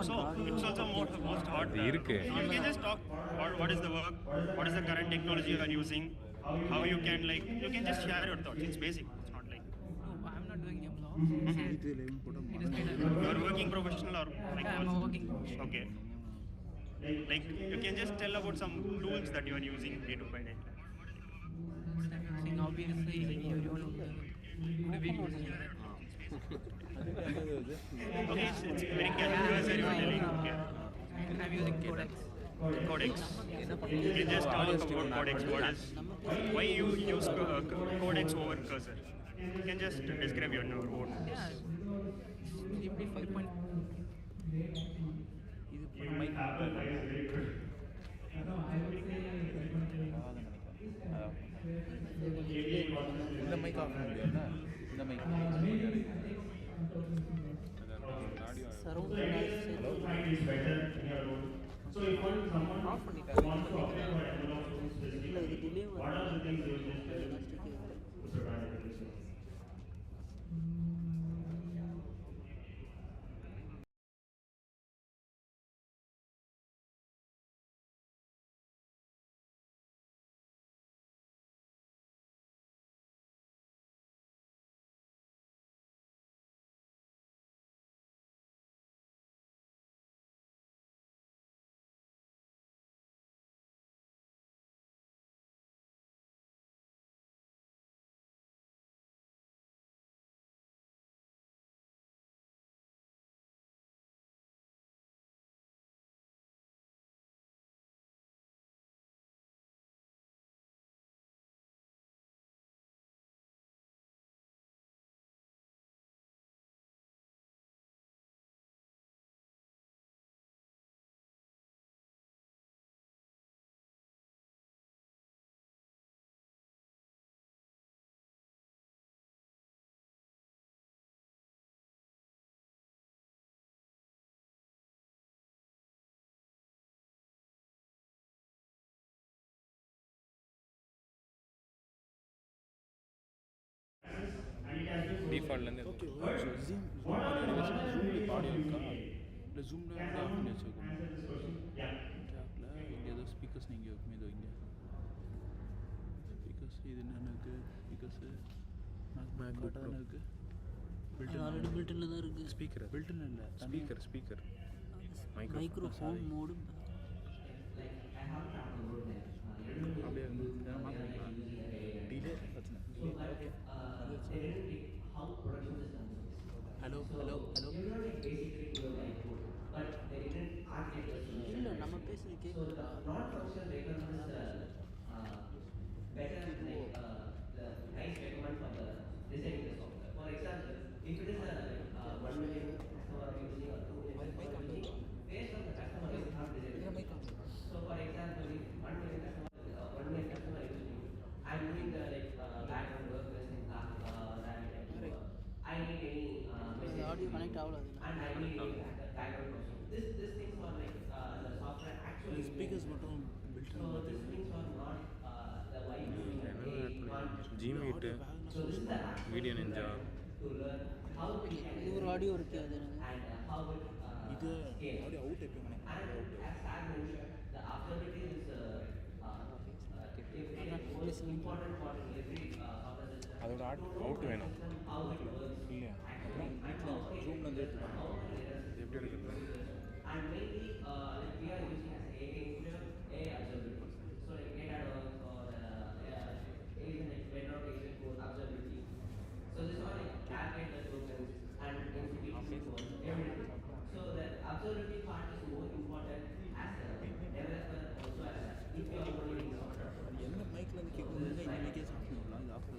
it's also most hot. You can just talk. What is the work? What is the current technology you are using? How you can you can just share your thoughts. It's basic. It's not like. No, I'm not doing any vlogs. You are working professional or like? Yeah, I'm working professional. Okay. Like you can just tell about some tools that you are using day to day. Obviously, everyone would be using it. Okay, it's very casual. Okay. I'm using Codex. Codex. You can just talk about Codex. Why you use Codex over Cursor? You can just describe your own. Yeah, simply 5.0. இந்த mic of பண்ண முடியாதுல்ல இந்த mic surround of பண்ணிட்டாங்க இல்லை இது delay டிஃபால்ட்லேருந்து okay zoom audio இருக்கா இல்லை ஜூமில் of பண்ணி வச்சுருக்கோம் ட்ராக்கில் இங்கே ஏதோ ஸ்பீக்கர்ஸ் நீங்கள் இருக்குமே ஏதோ இங்கே ஸ்பீக்கர்ஸ் இது என்னென்ன இருக்குது ஸ்பீக்கர்ஸு பேக் தானே இருக்குது ஆல்ரெடி பில்டில் தான் இருக்குது ஸ்பீக்கர் பில்டில் இல்லை ஸ்பீக்கர் மைக்ரோஃபோன் மோடு அப்படியே டிலே பிரச்சனை ஓகே ஹலோ இல்லை நம்ம பேசுறது கேட்குறா ஆடியோ கனெக்ட் ஆகல ஸ்பீக்கர்ஸ் மட்டும் ஜிமீட்டு வீடியோ நிஞ்சா இது ஒரு ஆடியோ இருக்கு அது இது ஆடியோ அவுட் எப்போ அதோட அவுட் வேணும் இல்லையா அப்புறம் வீட்டில் ரூம்லேருந்து எப்படி எடுக்கிறது எந்த மைக்கில் கேட்கணும் இந்த மைக்கே சாப்பிடலாம் இது ஆஃப்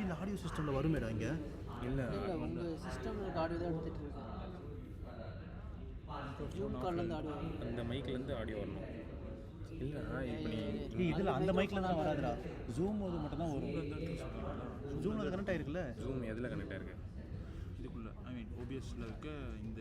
இந்த ஆடியோ சிஸ்டமில் வருமேடா இங்கே இல்லை உங்கள் சிஸ்டமில் ஆடியோ தான் எடுத்துகிட்டு இருக்கேன் ஜூம் கால்லேருந்து ஆடியோ அந்த மைக்லேருந்து ஆடியோ வரணும் இல்லை இப்போ நீ இதில் அந்த மைக்கில் தான் வராதுடா ஜூம் அது மட்டும் தான் வரும் ஜூமில் அது கனெக்ட் ஆகிருக்குல்ல ஜூம் எதில் கனெக்ட் ஆகிருக்கு இதுக்குள்ளே ஐ மீன் ஓபிஎஸ்ல இருக்க இந்த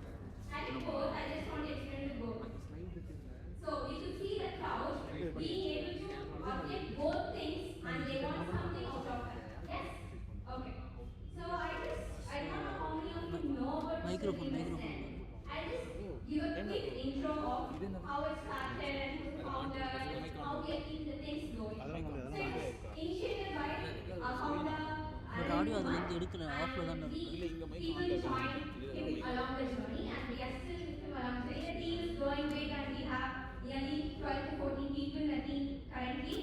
And in both, I just want to explain the both. So we could see the crowd being able to get both things and they want something out of that. Yes? Okay. So I don't know how many of you know about Microphone. I'll just give a quick intro of how it started and who the founder and how we are keeping the things going. So it's initiated by our founder but audio அது வந்து எடுக்கல ஆஃப்ல தான் இருக்கு. people joined him along the journey and we are still with him along the journey. The team is growing big and we have nearly 12 to 14 people in the team currently.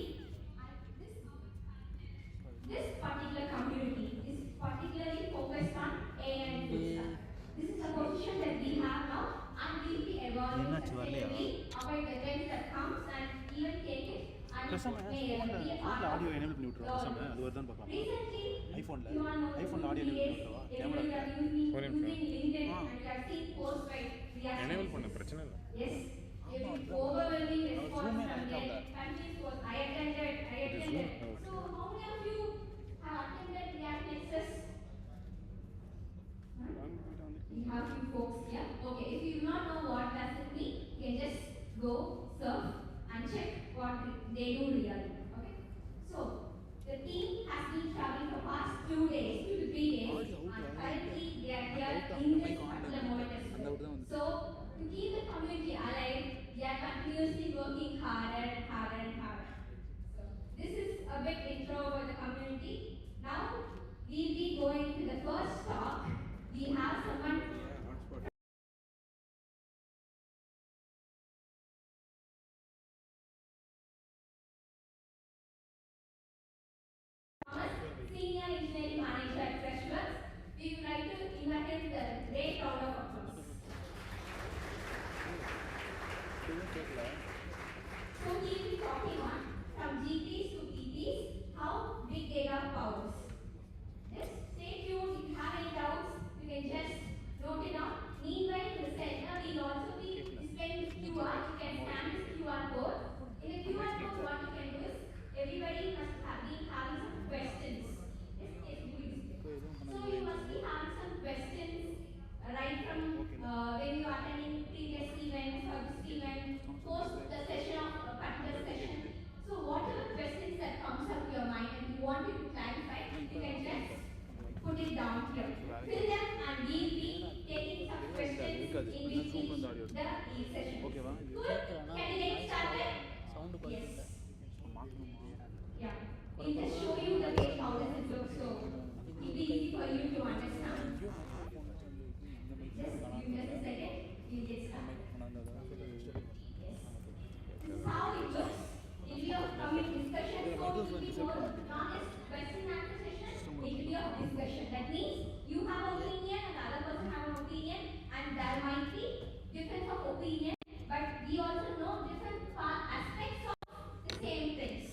This particular community is particularly focused on AI and food stuff. This is a position that we have now and we will be evolving sustainably about the trends that comes and even take it and be a part of audio enable பண்ணி விட்டுருவா பேசாம அது வருதான்னு பார்க்கலாம். Recently, ஐஃபோனில் you all know ஐஃபோனில் audio enable பண்ணி விட்டுருவா camera everybody are using LinkedIn and you have seen posts by enable பண்ண பிரச்சனை இல்லை. Yes. Overwhelming response from their countries was I attended. So how many of you have attended React Nexus? We have few folks here. Okay, if you do not know what does it mean, you can just go surf and check what they do really. Okay. So the team has been traveling for past 2 days, 2 to 3 days, and currently they are here in this particular moment as well. So to keep the community alive, we are continuously working harder and harder and harder. So this is a bit intro about the community. Now we'll be going to the first talk. We have someone Senior Engineering Manager at Freshworks. We would like to invite him the great round of applause. So he will be talking on from GPs to PPs, how big data powers. Yes, stay tuned. If you have any doubts, you can just note it down. Meanwhile, in the center, we will also be displaying this QR. You can scan this QR code. In the QR code, what you can do is everybody must have been having some questions. Yes, yes, do it. So you must be having some questions right from when you are attending previous events or this event, post the session of a particular session. So whatever questions that comes up to your mind and you want it to clarify, you can just put it down here. Fill them and we will be taking some questions in between the session. Cool? Can we get started? Yes. Yeah. We'll just show you the way how does it look, so it will be easy for you to understand. Just give us a second, we'll get started. Yes. This is how it looks. It will be a coming discussion, so it will be more not just question and answer session, it will be a discussion. That means you have an opinion and the other person have an opinion and there might be difference of opinion, but we also know different aspects of the same things.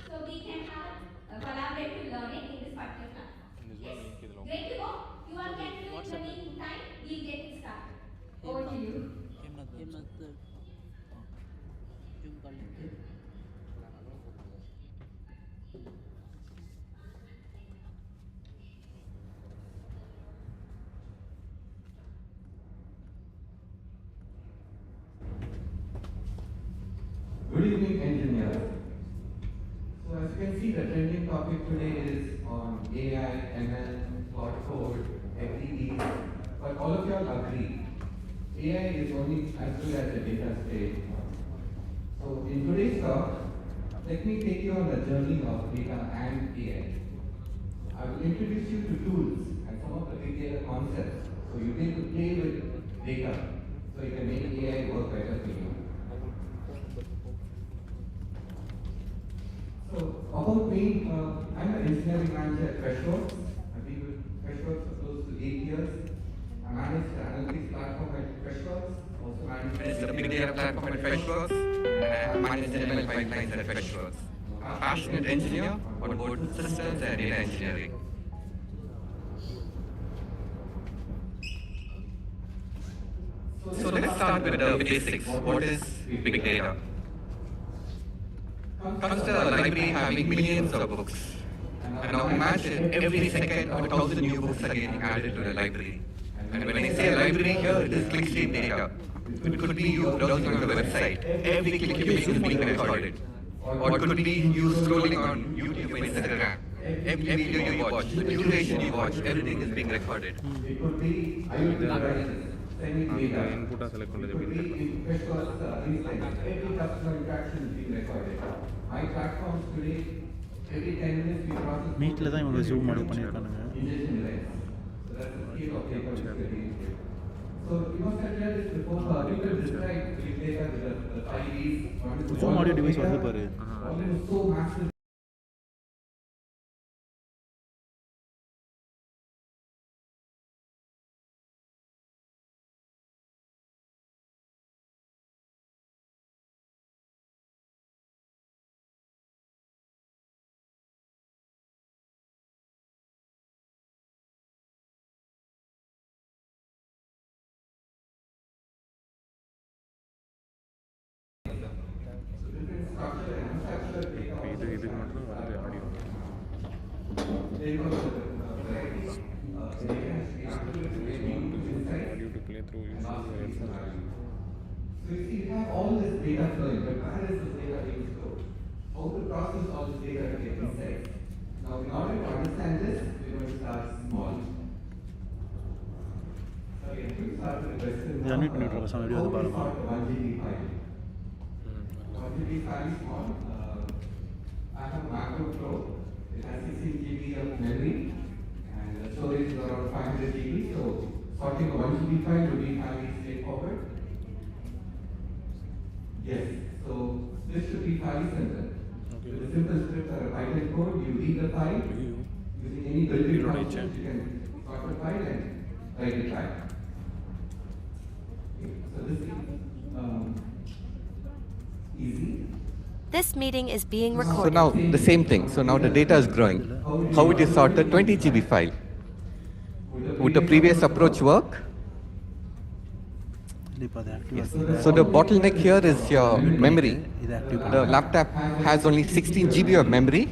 So we can have a collaborative learning in this particular platform. Yes? Great to go? You all can do it in the meantime, we'll get it started. Over to you. Zoom call link. Good evening, engineers. So as you can see, the trending topic today all of you all agree, AI is only as good as the data state. So in today's talk, let me take you on a journey of data and AI. I will introduce you to tools and some of the big data concepts so you need to play with data so you can make AI work better for you. So about me, I'm an engineering manager at Freshworks. I've been with Freshworks for close to 8 years. I manage the analytics platform at Freshworks, also manage the big data platform at Freshworks, and I manage the ML pipelines at Freshworks. I'm a passionate engineer on both systems and data engineering. So let's start with the basics. What is big data? Consider a library having millions of books. And now imagine every second 1,000 new books are getting added to the library. And when I say library here, it is click-stream data. It could be you browsing on the website. Every click you make is being recorded. Or it could be you scrolling on YouTube or Instagram. Every video you watch, the duration you watch, everything is being recorded. It could be input select every customer interaction is being recorded. My platforms today, every 10 minutes we process. மீட்டில் தான் இவங்க zoom பண்ணி பண்ணியிருக்கானுங்க. So that's the scale of data which we are dealing with. So you must have heard this before. You can describe big data with the 5 Ds. Zoom audio device வருது பாரு. Volume is so massive. இதுக்கு மட்டும் வருது audio. Audio to play through using your headphones. So you see, you have all this data flowing, but where is this data being stored? How to process all this data to get insights? Now, in order to understand this, we're going to start small. Okay, we start with the question. Yeah, I need to know some video How about do we sort the 1 GB file? 1 GB file is small. I have a macro flow. It has 16 GB of memory, and the storage is around 500 GB. So sorting a 1 GB file would be fairly straightforward. Yes. So this should be fairly simple. With a simple script or a Python code, you read the file using any built-in functions. You can sort the file and write it back. Okay. So this is easy. This meeting is being recorded. So now the same thing. So now the data is growing. How would you sort a 20 GB file? Would the previous approach work? Yes. So the bottleneck here is your memory. The laptop has only 16 GB of memory,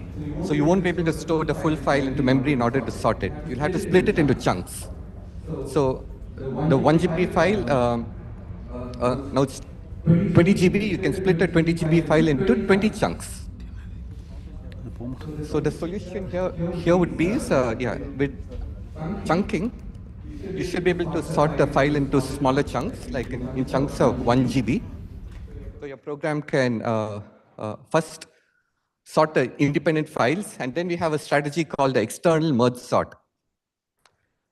so you won't be able to store the full file into memory in order to sort it. You'll have to split it into chunks. So the 1 GB file, now it's 20 GB, you can split a 20 GB file into 20 chunks. So the solution here would be, with chunking, you should be able to sort the file into smaller chunks, like in chunks of 1 GB. So your program can first sort the independent files, and then we have a strategy called the external merge sort.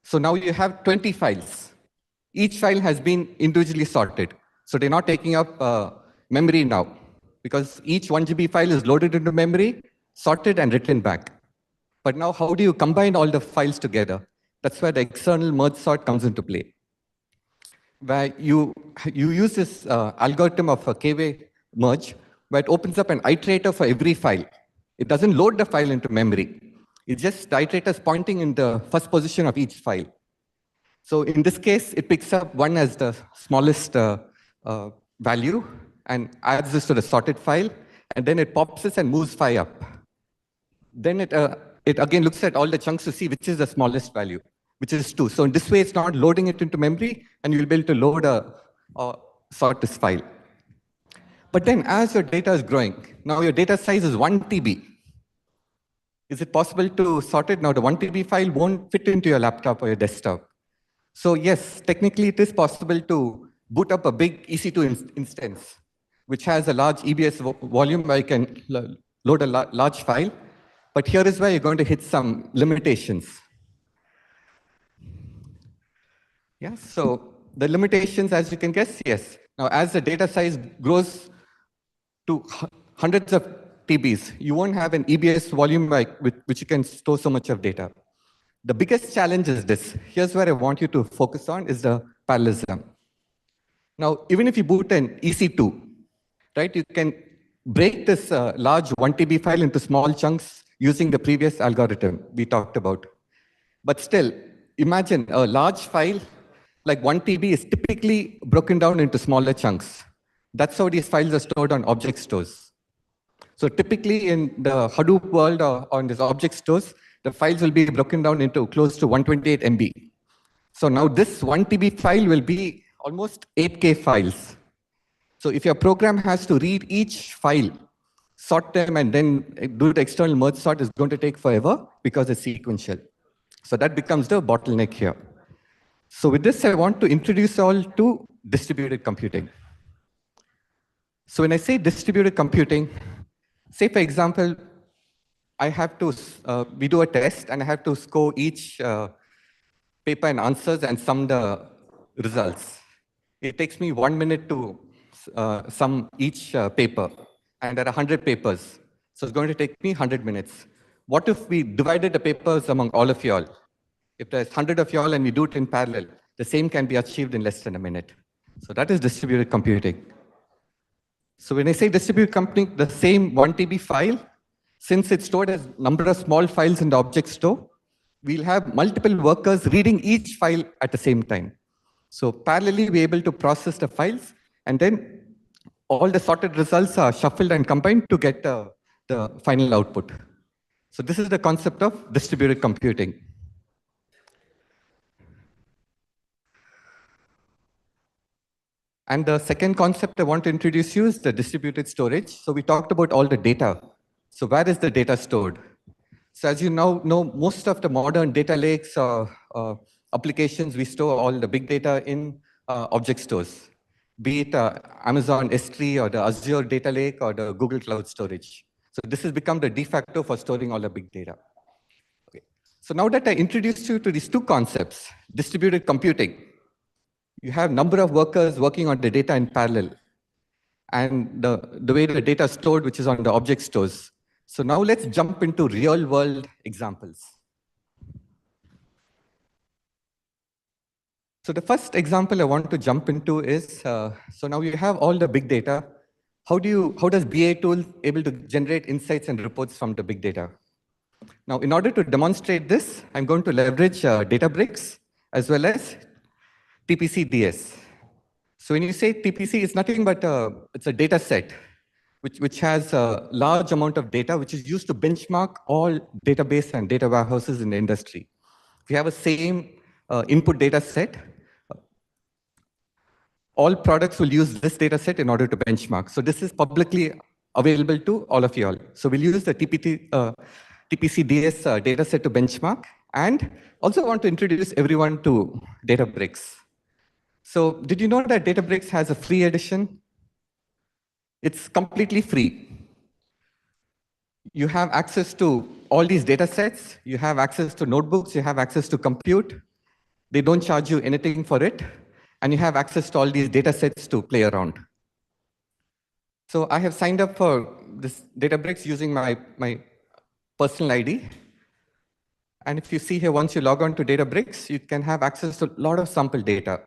So now you have 20 files. Each file has been individually sorted. So they're not taking up memory now, because each 1 GB file is loaded into memory, sorted and written back. But now how do you combine all the files together? That's where the external merge sort comes into play, where you use this algorithm of a 𝗘𝗺𝗃 merge, where it opens up an iterator for every file. It doesn't load the file into memory. It's just the iterator is pointing in the first position of each file. So in this case, it picks up 1 as the smallest value and adds this to the sorted file, and then it pops this and moves 5 up. Then it again looks at all the chunks to see which is the smallest value, which is 2. So in this way, it's not loading it into memory, and you'll be able to load or sort this file. But then as your data is growing, now your data size is 1 TB. Is it possible to sort it? Now the 1 TB file won't fit into your laptop or your desktop. So yes, technically it is possible to boot up a big EC2 instance, which has a large EBS volume where you can load a large file. But here is where you're going to hit some limitations. Yeah, so the limitations, as you can guess, yes. Now, as the data size grows to hundreds of TBs, you won't have an EBS volume with which you can store so much of data. The biggest challenge is this. Here's where I want you to focus on is the parallelism. Now, even if you boot an EC2, right, you can break this large 1 TB file into small chunks using the previous algorithm we talked about. But still, imagine a large file like 1 TB is typically broken down into smaller chunks. That's how these files are stored on object stores. So typically in the Hadoop world or on these object stores, the files will be broken down into close to 128 MB. So now this 1 TB file will be almost 8K files. So if your program has to read each file, sort them, and then do the external merge sort, is going to take forever because it's sequential. So that becomes the bottleneck here. So with this, I want to introduce all to distributed computing. So when I say distributed computing, say for example, I have to, we do a test and I have to score each paper and answers and sum the results. It takes me 1 minute to sum each paper, and there are 100 papers. So it's going to take me 100 minutes. What if we divided the papers among all of you all? If there's 100 of you all and we do it in parallel, the same can be achieved in less than a minute. So that is distributed computing. So when I say distributed computing, the same 1 TB file, since it's stored as number of small files in the object store, we'll have multiple workers reading each file at the same time. So parallelly, we're able to process the files, and then all the sorted results are shuffled and combined to get the final output. So this is the concept of distributed computing. And the second concept I want to introduce you is the distributed storage. So we talked about all the data. So where is the data stored? So as you now know, most of the modern data lakes or applications, we store all the big data in object stores, be it Amazon S3 or the Azure data lake or the Google Cloud Storage. So this has become the de facto for storing all the big data. Okay. So now that I introduced you to these two concepts, distributed computing, you have number of workers working on the data in parallel, and the way the data is stored, which is on the object stores. So now let's jump into real world examples. So the first example I want to jump into is, so now you have all the big data. How does BA tool able to generate insights and reports from the big data? Now, in order to demonstrate this, I'm going to leverage Databricks as well as TPC DS. So when you say TPC, it's nothing but it's a data set which has a large amount of data which is used to benchmark all database and data warehouses in the industry. If you have a same input data set, all products will use this data set in order to benchmark. So this is publicly available to all of you all. So we'll use the TPC DS data set to benchmark, and also want to introduce everyone to Databricks. So did you know that Databricks has a free edition? It's completely free. You have access to all these data sets. You have access to notebooks. You have access to compute. They don't charge you anything for it. And you have access to all these data sets to play around. So I have signed up for this Databricks using my personal ID. And if you see here, once you log on to Databricks, you can have access to a lot of sample data.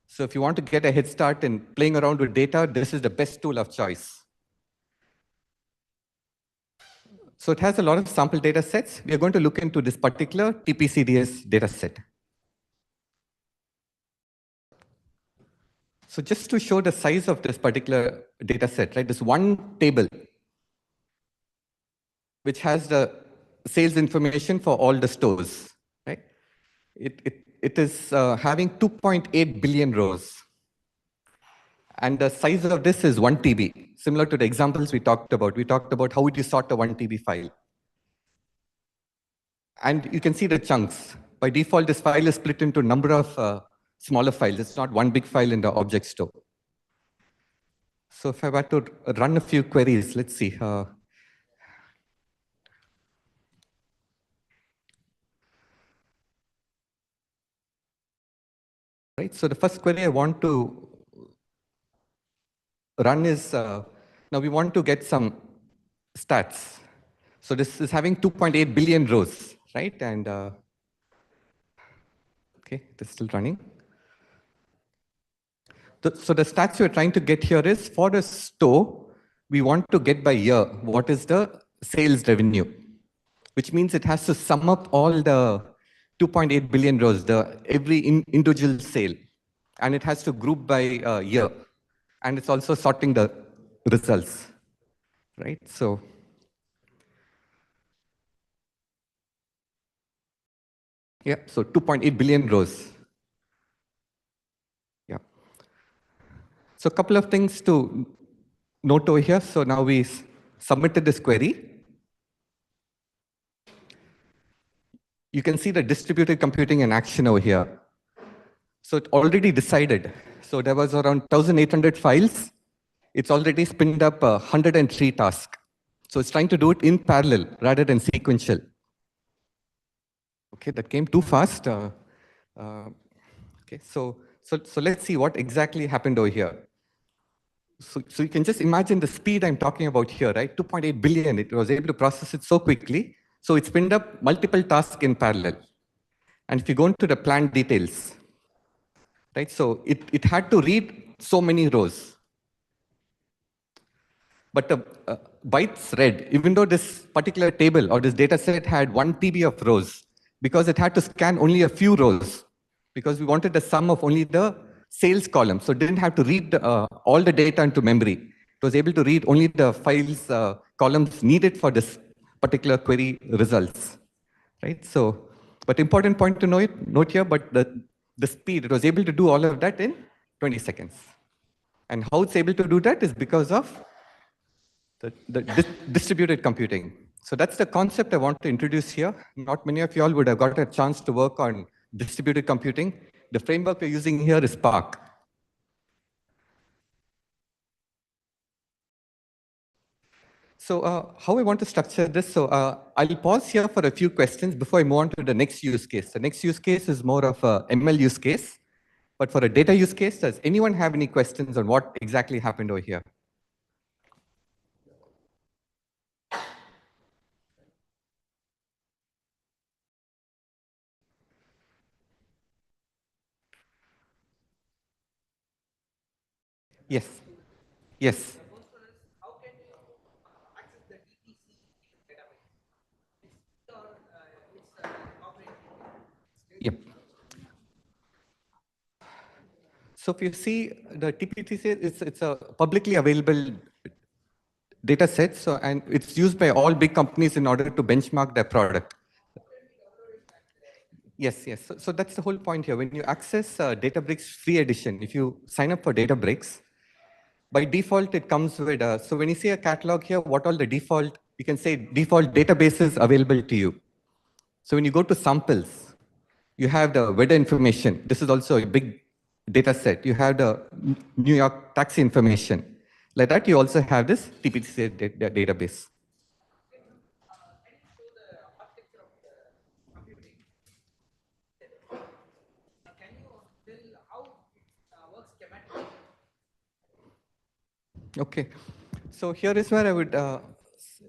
So if you want to get a head start in playing around with data, this is the best tool of choice. So it has a lot of sample data sets. We are going to look into this particular TPCDS data set. So just to show the size of this particular data set, right? This one table, which has the sales information for all the stores, right? It is having 2.8 billion rows. And the size of this is 1 TB, similar to the examples we talked about. We talked about how would you sort a 1 TB file. And you can see the chunks. by default, this file is split into a number of smaller files. It's not one big file in the object store. So if I were to run a few queries, let's see. Right, so the first query I want to run is, now we want to get some stats. So this is having 2.8 billion rows, right? And okay, it is still running. So the stats we're trying to get here is for the store, we want to get by year what is the sales revenue, which means it has to sum up all the 2.8 billion rows, every individual sale, and it has to group by year, and it's also sorting the results, right? So yeah, so 2.8 billion rows. Yeah. So a couple of things to note over here. So now we submitted this query. You can see the distributed computing in action over here. So it already decided. So there was around 1,800 files. It's already spinned up 103 tasks. So it's trying to do it in parallel rather than sequential. Okay, that came too fast. Okay, so let's see what exactly happened over here. So you can just imagine the speed I'm talking about here, right? 2.8 billion, it was able to process it so quickly. So it spinned up multiple tasks in parallel. And if you go into the plant details, right? So it had to read so many rows. But the bytes read, even though this particular table or this data set had 1 TB of rows, because it had to scan only a few rows, because we wanted the sum of only the sales column. So it didn't have to read all the data into memory. It was able to read only the files, columns needed for this particular query results, right? So, but important point to note here, but the speed, it was able to do all of that in 20 seconds. And how it's able to do that is because of the distributed computing. So that's the concept I want to introduce here. Not many of you all would have got a chance to work on distributed computing. The framework we're using here is Spark. So how I want to structure this, so I'll pause here for a few questions before I move on to the next use case. The next use case is more of a ML use case. But for a data use case, does anyone have any questions on what exactly happened over here? Yes. Yes. Yep. So if you see the TPTC, it's a publicly available data set, so, and it's used by all big companies in order to benchmark their product. Yes, yes. So that's the whole point here. When you access Databricks free edition, if you sign up for Databricks, by default, it comes with, so when you see a catalog here, what all the default, you can say default databases available to you. So when you go to samples, you have the weather information. This is also a big data set. You have the New York taxi information. Like that, you also have this TPC database. Okay, so here is where I would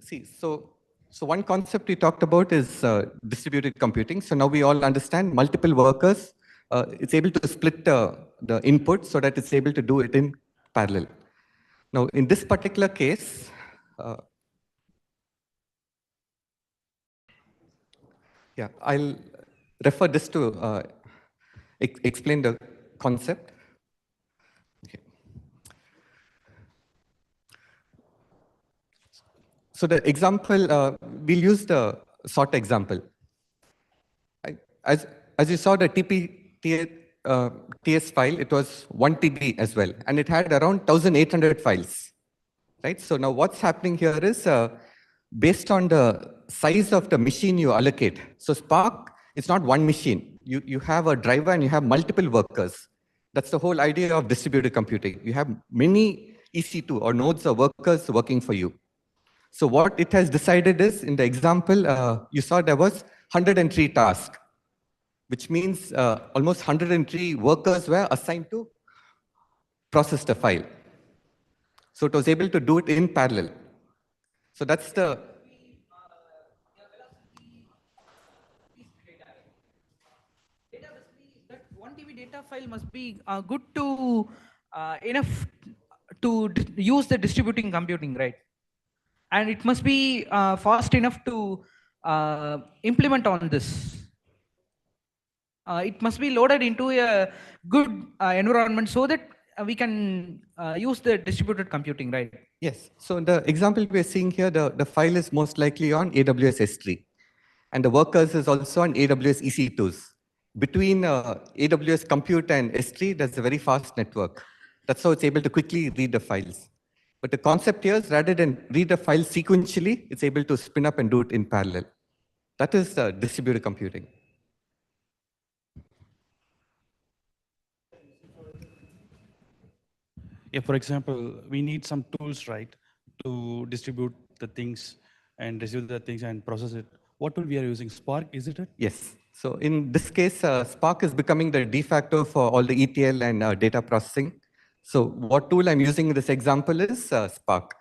see. So one concept we talked about is distributed computing. So now we all understand multiple workers. It's able to split the input so that it's able to do it in parallel. Now, in this particular case, yeah, I'll refer this to explain the concept. Okay. So the example, we'll use the sort example. As you saw the TS file, it was 1 TB as well, and it had around 1,800 files, right? So now what's happening here is based on the size of the machine you allocate. So Spark, it's not one machine. you have a driver and you have multiple workers. That's the whole idea of distributed computing. You have many EC2 or nodes of workers working for you. So what it has decided is, in the example, you saw there was 103 tasks, which means almost 103 workers were assigned to process the file. So it was able to do it in parallel. So that's the... That 1 TB data file must be good to enough to use the distributing computing, right? And it must be fast enough to implement on this. It must be loaded into a good environment so that we can use the distributed computing, right? Yes. So in the example we're seeing here, the file is most likely on AWS S3. And the workers is also on AWS EC2s. Between AWS Compute and S3, there's a very fast network. That's how it's able to quickly read the files. But the concept here is, rather than read the file sequentially, it's able to spin up and do it in parallel. That is distributed computing. Yeah, for example, we need some tools, right, to distribute the things and receive the things and process it. What tool we are using? Spark, is it? Yes. So in this case, Spark is becoming the de facto for all the ETL and data processing. So what tool I'm using in this example is Spark.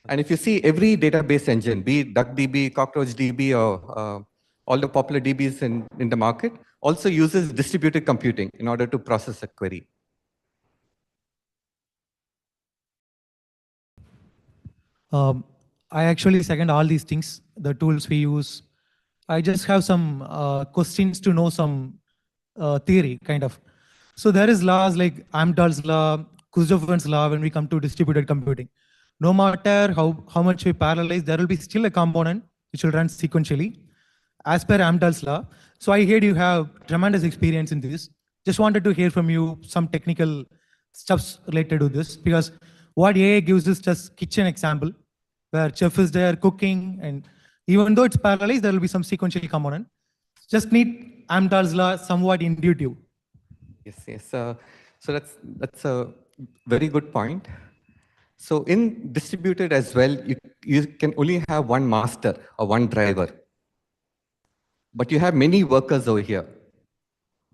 And if you see every database engine, be it DuckDB, CockroachDB, or all the popular DBs in the market, also uses distributed computing in order to process a query. I actually second all these things, the tools we use. I just have some questions to know some theory, kind of. So there is laws like 𝗏𝗏𝗏𝗏𝗏's law, 𝗏𝗏𝗏𝗏𝗏's law when we come to distributed computing. No matter how much we parallelize, there will be still a component which will run sequentially as per 𝗏𝗏𝗏𝗏's law. So I heard you have tremendous experience in this. Just wanted to hear from you some technical stuffs related to this, because what AI gives is just kitchen example, where chef is there cooking, and even though it's parallelized, there will be some sequential component. Just need 𝗏𝗏𝗏𝗏𝗏's law somewhat intuitive. Yes. So that's a very good point. So in distributed as well, you can only have one master or one driver. But you have many workers over here.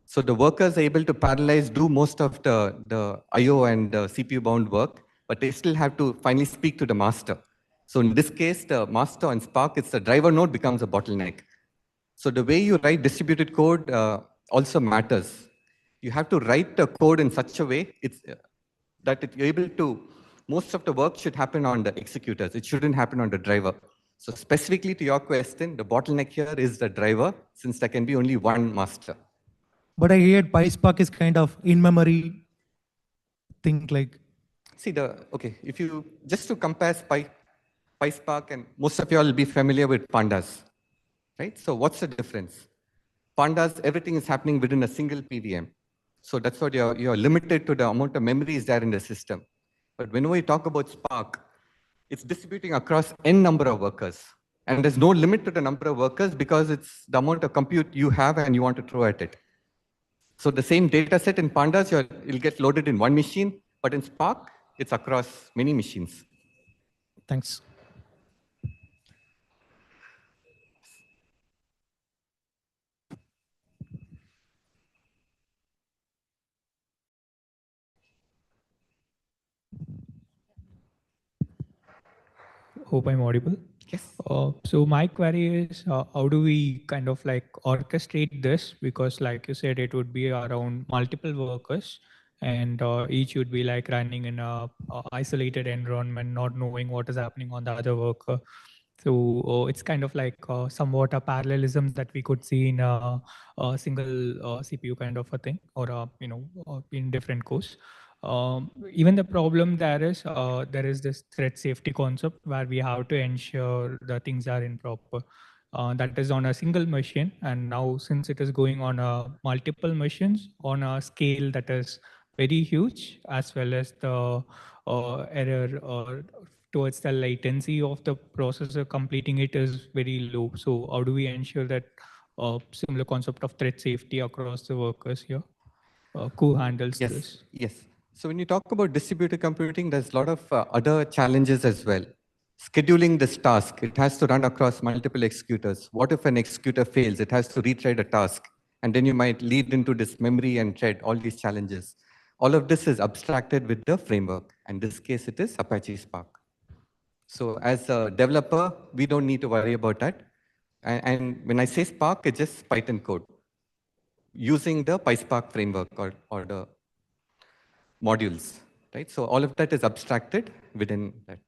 So the workers are able to parallelize, do most of the I/O and CPU bound work, but they still have to finally speak to the master. So in this case, the master on Spark, it's the driver node becomes a bottleneck. So the way you write distributed code also matters. You have to write the code in such a way that you're able to, most of the work should happen on the executors. It shouldn't happen on the driver. So specifically to your question, the bottleneck here is the driver, since there can be only one master. But I heard PySpark is kind of in-memory thing, like. See, if you, just to compare PySpark, and most of you all will be familiar with pandas, right? So what's the difference? Pandas, everything is happening within a single PVM. So that's what you're limited to the amount of memory is there in the system. But whenever we talk about Spark, it's distributing across n number of workers. And there's no limit to the number of workers because it's the amount of compute you have and you want to throw at it. So the same data set in pandas, it'll get loaded in one machine, but in Spark, it's across many machines. Thanks. Hope I'm audible. Yes. So my query is, how do we kind of like orchestrate this? Because like you said, it would be around multiple workers, and each would be like running in a isolated environment, not knowing what is happening on the other worker. So it's kind of like somewhat a parallelism that we could see in a single CPU kind of a thing, or in different cores. Even the problem there is this threat safety concept where we have to ensure the things are in proper. That is on a single machine, and now since it is going on multiple machines on a scale that is very huge, as well as the error towards the latency of the processor completing it is very low. So how do we ensure that similar concept of threat safety across the workers here? Who handles this? Yes. So when you talk about distributed computing, there's a lot of other challenges as well. Scheduling this task, it has to run across multiple executors. What if an executor fails? It has to retry the task. And then you might lead into this memory and thread, all these challenges. All of this is abstracted with the framework. In this case, it is Apache Spark. So as a developer, we don't need to worry about that. And when I say Spark, it's just Python code using the PySpark framework or the modules, right? So all of that is abstracted within that.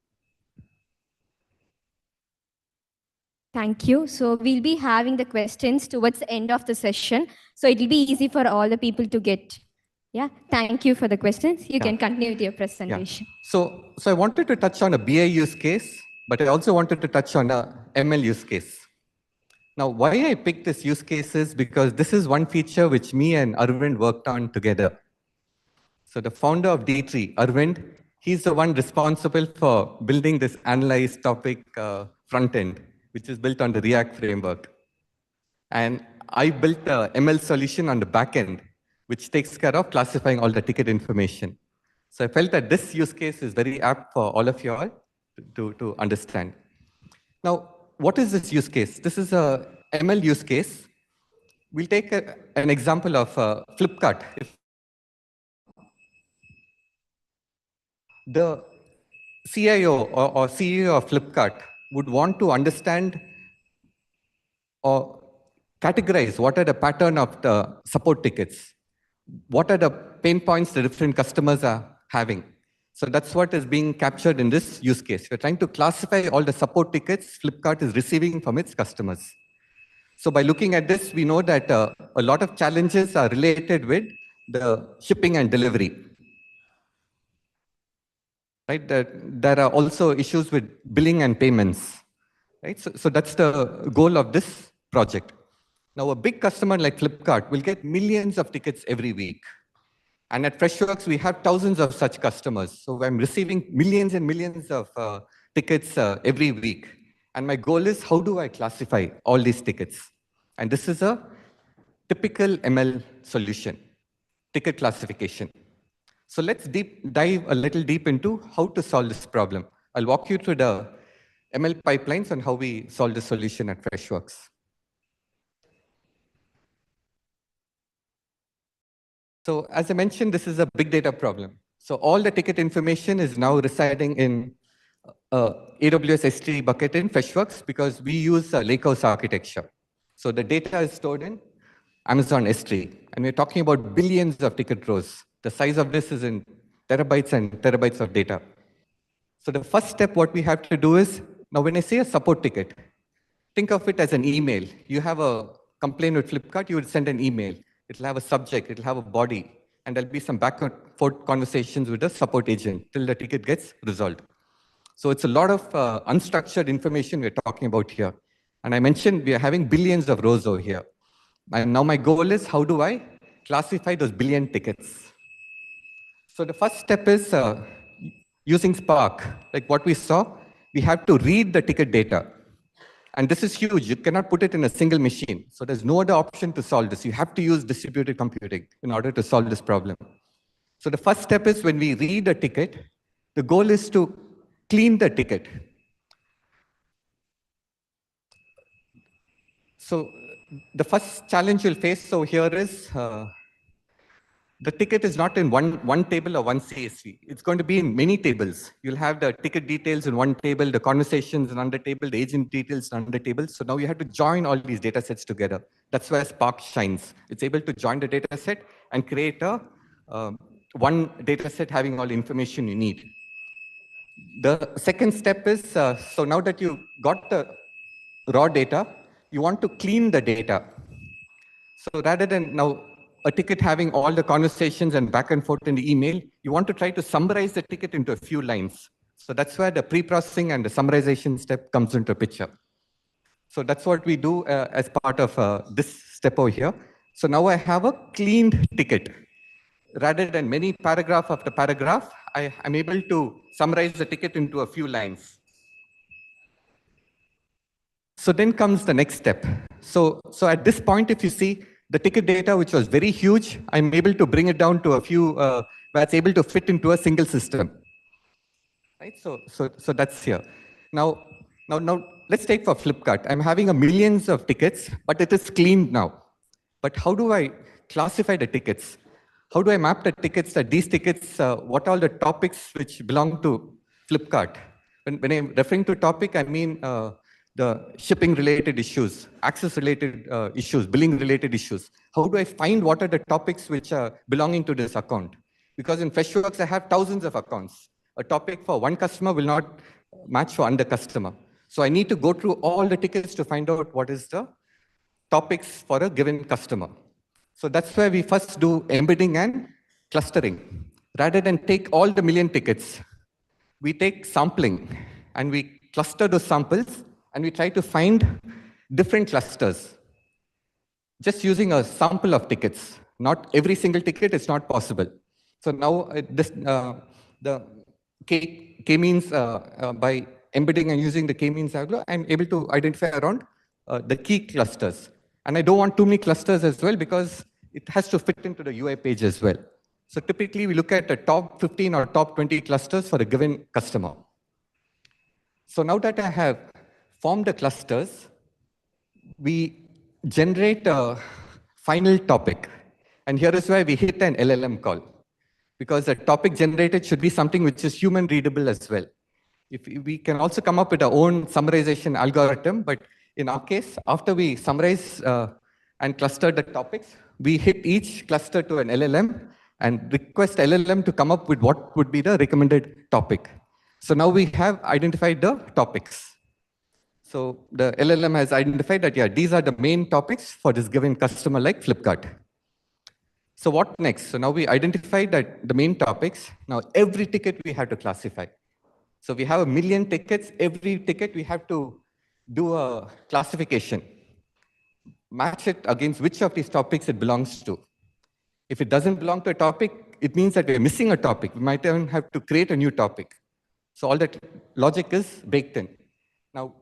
Thank you. So we'll be having the questions towards the end of the session. So it will be easy for all the people to get. Yeah, thank you for the questions. You can continue with your presentation. So I wanted to touch on a BI use case, but I also wanted to touch on a ML use case. Now, why I picked this use case is because this is one feature which me and Arvind worked on together. So the founder of D3, Arvind, he's the one responsible for building this analyze topic front end, which is built on the React framework. And I built a ML solution on the back end, which takes care of classifying all the ticket information. So I felt that this use case is very apt for all of you all to understand. Now, what is this use case? This is a ML use case. We'll take an example of Flipkart. If the CIO or CEO of Flipkart would want to understand or categorize what are the pattern of the support tickets, what are the pain points the different customers are having. So that's what is being captured in this use case. We're trying to classify all the support tickets Flipkart is receiving from its customers. So by looking at this, we know that a lot of challenges are related with the shipping and delivery. Right? There are also issues with billing and payments. Right? So that's the goal of this project. Now, a big customer like Flipkart will get millions of tickets every week. And at Freshworks, we have thousands of such customers. So I'm receiving millions and millions of tickets every week. And my goal is, how do I classify all these tickets? And this is a typical ML solution, ticket classification. So let's dive a little deep into how to solve this problem. I'll walk you through the ML pipelines and how we solve the solution at Freshworks. So as I mentioned, this is a big data problem. So all the ticket information is now residing in AWS S3 bucket in Freshworks because we use a Lakehouse architecture. So the data is stored in Amazon S3. And we're talking about billions of ticket rows. The size of this is in terabytes and terabytes of data. So the first step, what we have to do is, now when I say a support ticket, think of it as an email. You have a complaint with Flipkart, you would send an email. It'll have a subject, it'll have a body, and there'll be some back and forth conversations with the support agent till the ticket gets resolved. So it's a lot of unstructured information we're talking about here. And I mentioned we are having billions of rows over here. And now my goal is, how do I classify those billion tickets? So the first step is using Spark. Like what we saw, we have to read the ticket data. And this is huge. You cannot put it in a single machine. So there's no other option to solve this. You have to use distributed computing in order to solve this problem. So the first step is when we read a ticket, the goal is to clean the ticket. So the first challenge you'll face over here is the ticket is not in one table or one CSV. It's going to be in many tables. You'll have the ticket details in one table, the conversations in another table, the agent details in another table. So now you have to join all these data sets together. That's where Spark shines. It's able to join the data set and create a one data set having all the information you need. The second step is, so now that you got the raw data, you want to clean the data. So rather than now a ticket having all the conversations and back and forth in the email, you want to try to summarize the ticket into a few lines. So that's where the pre-processing and the summarization step comes into picture. So that's what we do as part of this step over here. So now I have a cleaned ticket. Rather than many paragraph after paragraph, I'm able to summarize the ticket into a few lines. So then comes the next step. So at this point, if you see the ticket data, which was very huge, I'm able to bring it down to a few, where it's able to fit into a single system. Right? So that's here. Now, let's take for Flipkart. I'm having millions of tickets, but it is cleaned now. But how do I classify the tickets? How do I map the tickets that these tickets, what are the topics which belong to Flipkart? When I'm referring to topic, I mean the shipping related issues, access related issues, billing related issues. How do I find what are the topics which are belonging to this account? Because in Freshworks, I have thousands of accounts. A topic for one customer will not match for another customer. So I need to go through all the tickets to find out what is the topics for a given customer. So that's where we first do embedding and clustering. Rather than take all the million tickets, we take sampling and we cluster those samples and we try to find different clusters. Just using a sample of tickets. Not every single ticket is not possible. So now the k-means by embedding and using the k-means algorithm, I'm able to identify around the key clusters. And I don't want too many clusters as well because it has to fit into the UI page as well. So typically we look at the top 15 or top 20 clusters for a given customer. So now that I have formed the clusters, we generate a final topic. And here is where we hit an LLM call. Because the topic generated should be something which is human readable as well. If we can also come up with our own summarization algorithm, but in our case, after we summarize and cluster the topics, we hit each cluster to an LLM and request LLM to come up with what would be the recommended topic. So now we have identified the topics. So the LLM has identified that, yeah, these are the main topics for this given customer like Flipkart. So what next? So now we identified that the main topics. Now every ticket we have to classify. So we have 1 million tickets. Every ticket we have to do a classification. Match it against which of these topics it belongs to. If it doesn't belong to a topic, it means that we're missing a topic. We might even have to create a new topic. So all that logic is baked in. Now,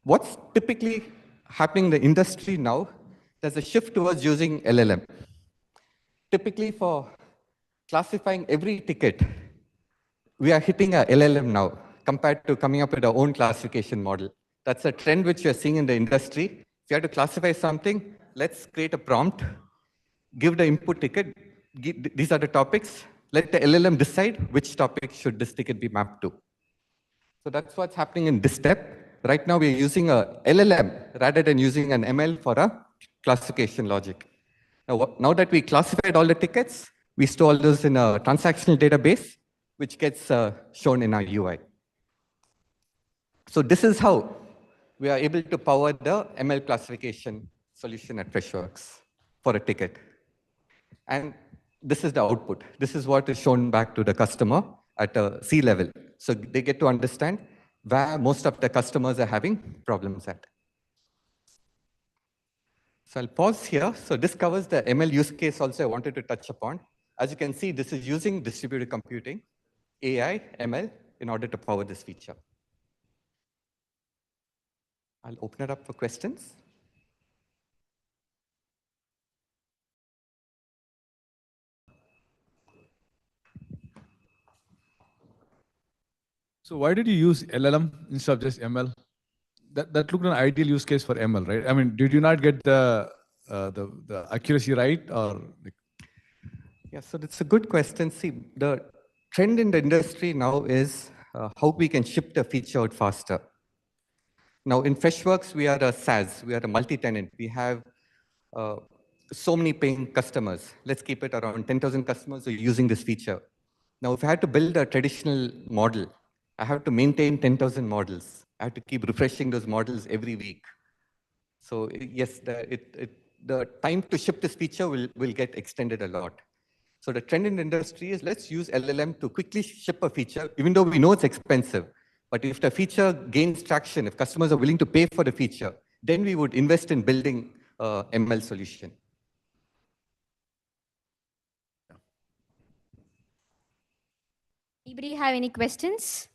what's typically happening in the industry now, there's a shift towards using LLM. Typically for classifying every ticket, we are hitting a LLM now compared to coming up with our own classification model. That's a trend which we are seeing in the industry. If you have to classify something, let's create a prompt, give the input ticket, these are the topics, let the LLM decide which topic should this ticket be mapped to. So that's what's happening in this step. Right now we're using a LLM rather than using an ML for a classification logic. Now that we classified all the tickets, we store those in a transactional database, which gets shown in our UI. So this is how we are able to power the ML classification solution at Freshworks for a ticket. And this is the output. This is what is shown back to the customer at a C level. So they get to understand where most of the customers are having problems at. So I'll pause here. So this covers the ML use case also I wanted to touch upon. As you can see, this is using distributed computing, AI, ML, in order to power this feature. I'll open it up for questions. So why did you use LLM instead of just ML? That looked an ideal use case for ML, right? I mean, did you not get the accuracy right, or? Yeah, so that's a good question. See, the trend in the industry now is how we can ship the feature out faster. Now in Freshworks, we are a SaaS, we are a multi-tenant. We have so many paying customers. Let's keep it around 10,000 customers who are using this feature. Now, if I had to build a traditional model, I have to maintain 10,000 models. I have to keep refreshing those models every week. So yes, the time to ship this feature will get extended a lot. So the trend in the industry is let's use LLM to quickly ship a feature, even though we know it's expensive. But if the feature gains traction, if customers are willing to pay for the feature, then we would invest in building a ML solution. Anybody have any questions?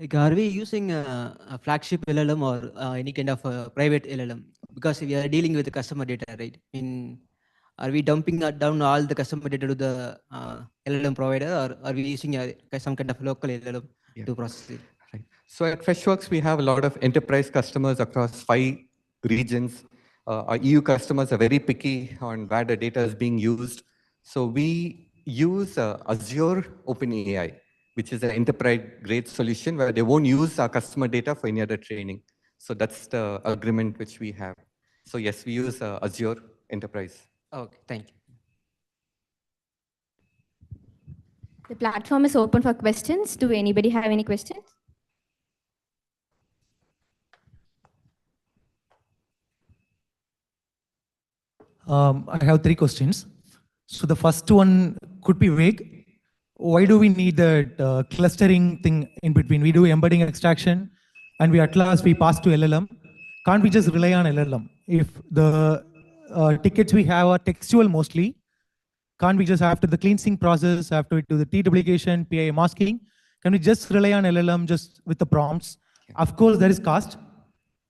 Like, are we using a flagship LLM or any kind of private LLM? Because we are dealing with the customer data, right? Are we dumping down all the customer data to the LLM provider, or are we using some kind of local LLM to process it? Right. So at Freshworks, we have a lot of enterprise customers across 5 regions. Our EU customers are very picky on where the data is being used. So we use Azure OpenAI, which is an enterprise-grade solution where they won't use our customer data for any other training. So that's the agreement which we have. So yes, we use Azure Enterprise. Okay, thank you. The platform is open for questions. Do anybody have any questions? I have 3 questions. So the first one could be vague. Why do we need that clustering thing in between? We do embedding extraction, and at last we pass to LLM. Can't we just rely on LLM? If the tickets we have are textual mostly, can't we just, after the cleansing process, after we do the T-duplication, PIA masking, can we just rely on LLM just with the prompts? Of course, there is cost,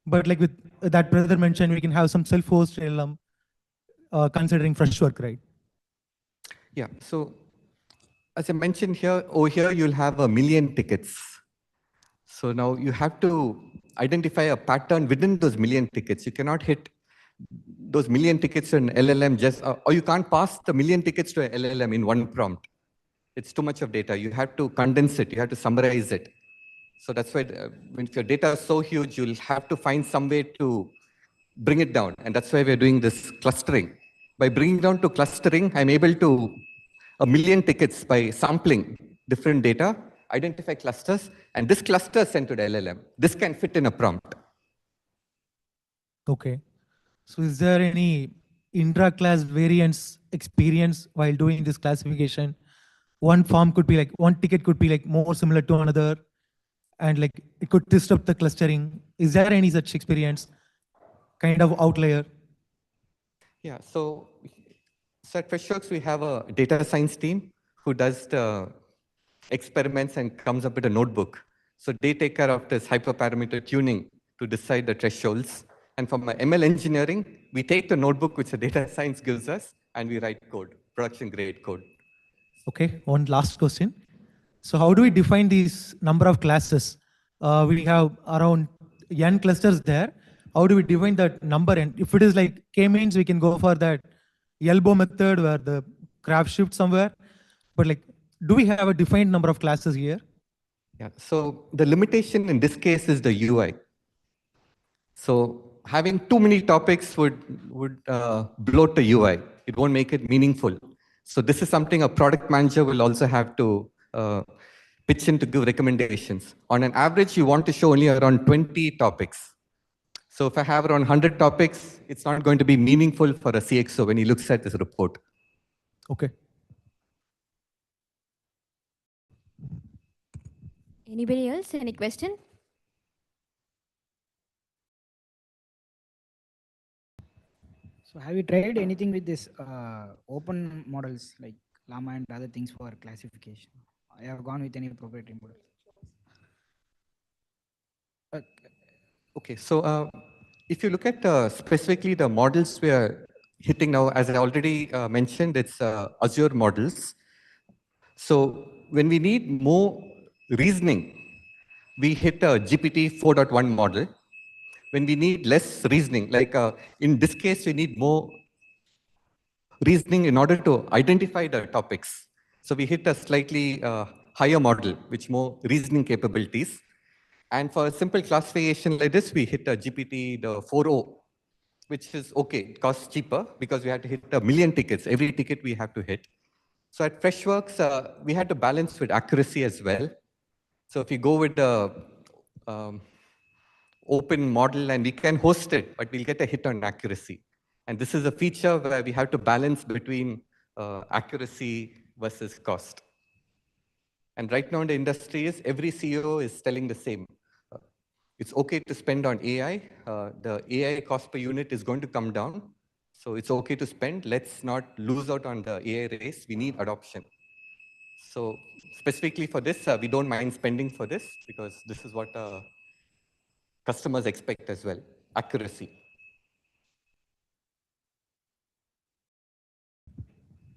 but like with that brother mentioned, we can have some self-host LLM considering Freshworks, right? Yeah, so as I mentioned here, over here, you'll have 1 million tickets. So now you have to identify a pattern within those 1 million tickets. You cannot hit those 1 million tickets to an LLM just, or you can't pass the 1 million tickets to an LLM in one prompt. It's too much of data. You have to condense it. You have to summarize it. So that's why when your data is so huge, you'll have to find some way to bring it down. And that's why we're doing this clustering. By bringing down to clustering, I'm able to 1 million tickets by sampling different data, identify clusters, and this cluster is sent to the LLM. This can fit in a prompt. Okay. So is there any intra-class variance experience while doing this classification? One form could be like, one ticket could be like more similar to another, and like it could disrupt the clustering. Is there any such experience, kind of outlier? Yeah, so at Freshworks, we have a data science team who does the experiments and comes up with a notebook. So they take care of this hyperparameter tuning to decide the thresholds. And from ML engineering, we take the notebook which the data science gives us, and we write code, production grade code. Okay, one last question. So how do we define these number of classes? We have around n clusters there. How do we define that number? And if it is like k-means, we can go for that elbow method where the graph shifts somewhere. But like, do we have a defined number of classes here? Yeah, so the limitation in this case is the UI. So having too many topics would bloat the UI. It won't make it meaningful. So this is something a product manager will also have to pitch in to give recommendations. On an average, you want to show only around 20 topics. So if I have around 100 topics, it's not going to be meaningful for a CXO when he looks at this report. Okay. Anybody else? Any question? So have you tried anything with this open models like Llama and other things for classification? I have gone with any proprietary model. Okay, so if you look at specifically the models we are hitting now, as I already mentioned, it's Azure models. So when we need more reasoning, we hit a GPT 4.1 model. When we need less reasoning, like in this case, we need more reasoning in order to identify the topics. So we hit a slightly higher model, which more reasoning capabilities. And for a simple classification like this, we hit a GPT 4.0, which is okay. It costs cheaper because we had to hit 1 million tickets. Every ticket we have to hit. So at Freshworks, we had to balance with accuracy as well. So if you go with the open model and we can host it, but we'll get a hit on accuracy. And this is a feature where we have to balance between accuracy versus cost. And right now in the industry, every CEO is telling the same. It's okay to spend on AI. The AI cost per unit is going to come down. So it's okay to spend. Let's not lose out on the AI race. We need adoption. So specifically for this, we don't mind spending for this because this is what customers expect as well, accuracy.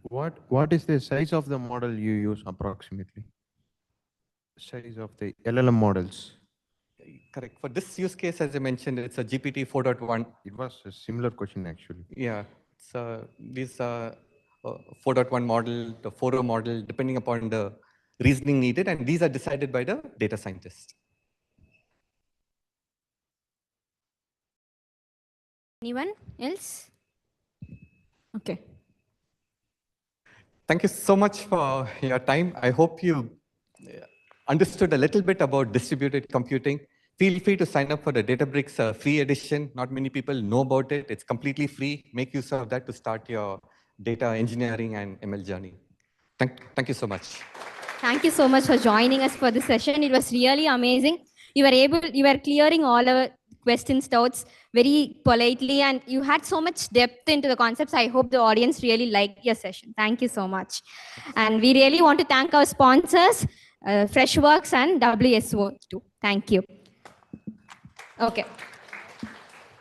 What is the size of the model you use approximately? Size of the LLM models? Correct. For this use case, as I mentioned, it's a GPT 4.1. It was a similar question actually. Yeah, so this 4.1 model, the 4.0 model, depending upon the reasoning needed, and these are decided by the data scientist. Anyone else? Okay. Thank you so much for your time. I hope you understood a little bit about distributed computing. Feel free to sign up for the Databricks free edition. Not many people know about it. It's completely free. Make use of that to start your data engineering and ML journey. Thank you so much. Thank you so much for joining us for this session. It was really amazing. You were clearing all our questions, doubts very politely, and you had so much depth into the concepts. I hope the audience really liked your session. Thank you so much. And we really want to thank our sponsors, Freshworks and WSO2. Thank you. Okay.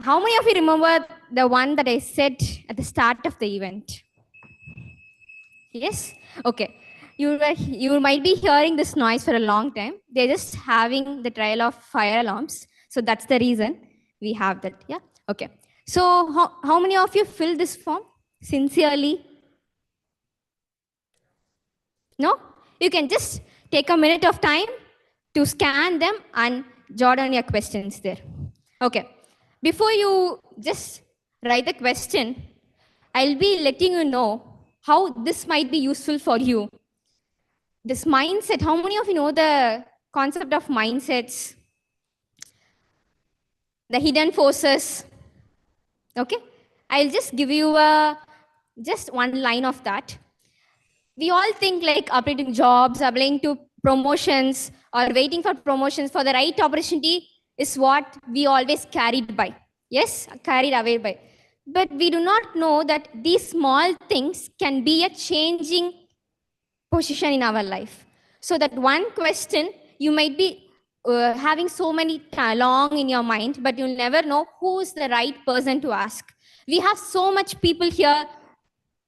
How many of you remember the one that I said at the start of the event? Yes? Okay. You might be hearing this noise for a long time. They're just having the trial of fire alarms. So that's the reason we have that. Yeah? Okay. So how many of you filled this form sincerely? No? You can just take a minute of time to scan them and jot down your questions there. Okay. Before you just write the question, I'll be letting you know how this might be useful for you. This mindset, how many of you know the concept of mindsets? The hidden forces. Okay. I'll just give you just one line of that. We all think like updating jobs, applying to promotions, or waiting for promotions for the right opportunity is what we always carried by. Yes, carried away by. But we do not know that these small things can be a changing position in our life. So that one question, you might be having so many long in your mind, but you'll never know who's the right person to ask. We have so much people here,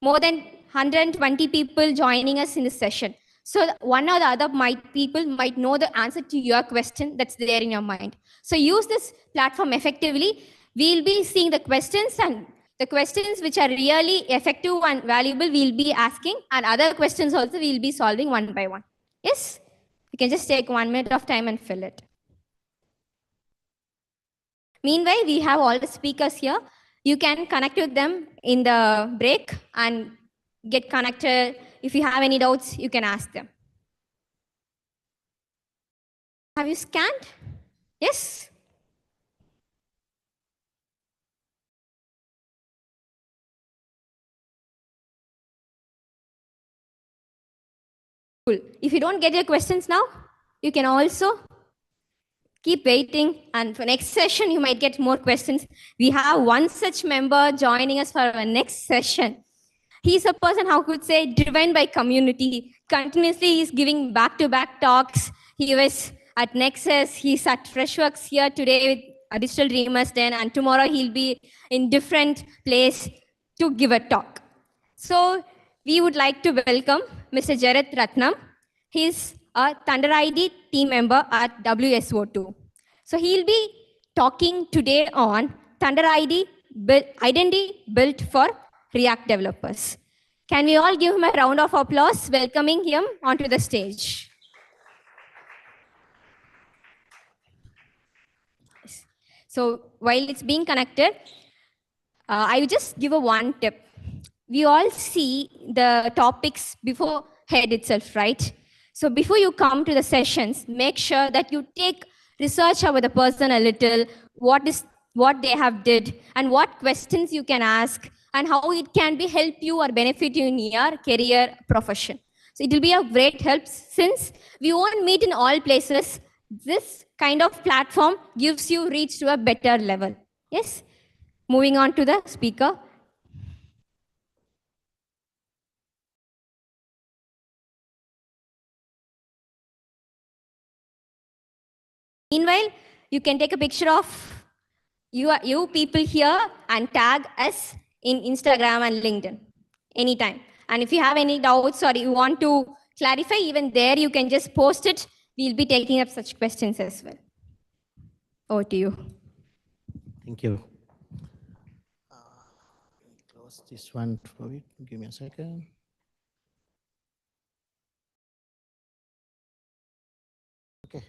more than 120 people joining us in this session. So one or the other people might know the answer to your question that's there in your mind. So use this platform effectively. We'll be seeing the questions, and the questions which are really effective and valuable we'll be asking, and other questions also we'll be solving one by one. Yes? You can just take 1 minute of time and fill it. Meanwhile, we have all the speakers here. You can connect with them in the break and get connected. If you have any doubts, you can ask them. Have you scanned? Yes? Cool. If you don't get your questions now, you can also keep waiting, and for next session, you might get more questions. We have one such member joining us for our next session. He's a person, how could say, driven by community. Continuously, he's giving back-to-back talks. He was at Nexus. He's at Freshworks here today with Digital Dreamers then, and tomorrow he'll be in different place to give a talk. So we would like to welcome Mr. Jerad Rutnam. He's a ThunderID team member at WSO2. So he'll be talking today on ThunderID identity built for React developers. Can we all give him a round of applause, welcoming him onto the stage? So while it's being connected, I will just give one tip. We all see the topics before head itself, right? So before you come to the sessions, make sure that you take research about the person a little, what they have did, and what questions you can ask, and how it can be help you or benefit you in your career profession. So it will be a great help, since we won't meet in all places. This kind of platform gives you reach to a better level. Yes? Moving on to the speaker. Meanwhile, you can take a picture of you people here and tag us in Instagram and LinkedIn anytime. And if you have any doubts or you want to clarify, even there you can just post it. We'll be taking up such questions as well. Over to you. Thank you. Close this one for it. Give me a second. Okay.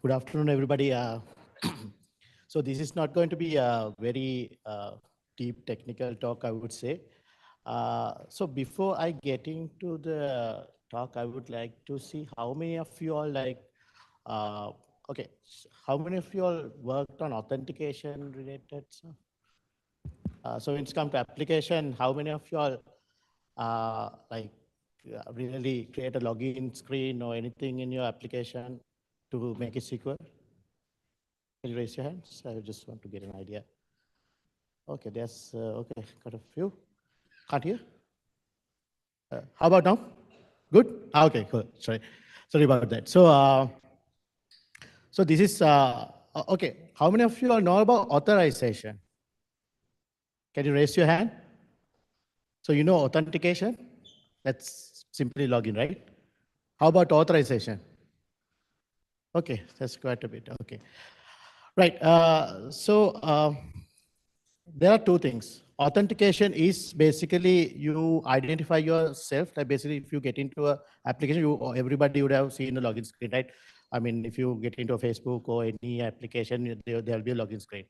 Good afternoon, everybody. So this is not going to be a very deep technical talk, I would say. So before I get into the talk, I would like to see how many of you all okay, how many of you all worked on authentication related stuff? So when it's come to application, how many of you all really create a login screen or anything in your application to make it secure? Can you raise your hands? I just want to get an idea. Okay, there's, okay, got a few. Can't hear? How about now? Good? Okay, cool. Sorry about that. So, so this is, okay, how many of you all know about authorization? Can you raise your hand? So you know authentication? That's simply login, right? How about authorization? Okay, that's quite a bit. Okay, right. So there are two things. Authentication is basically you identify yourself. Like basically, if you get into an application, everybody would have seen a login screen, right? I mean, if you get into a Facebook or any application, there'll be a login screen.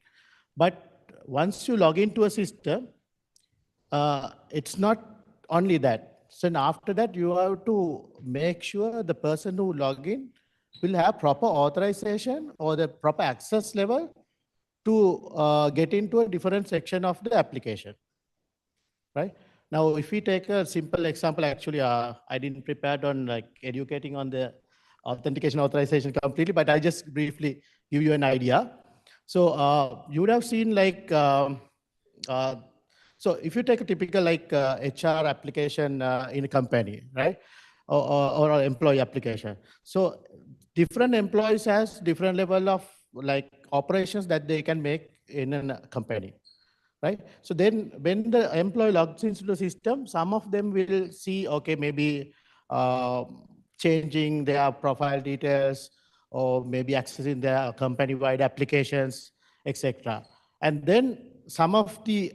But once you log into a system, it's not only that. So after that, you have to make sure the person who log in will have proper authorization or the proper access level to get into a different section of the application, right? Now, if we take a simple example, actually, I didn't prepare on like educating on the authentication authorization completely, but I just briefly give you an idea. So you would have seen like, so if you take a typical like HR application in a company, right? Or an employee application. So different employees has different level of like operations that they can make in a company, right? So then when the employee logs into the system, some of them will see, okay, maybe changing their profile details or maybe accessing their company-wide applications, etc. And then some of the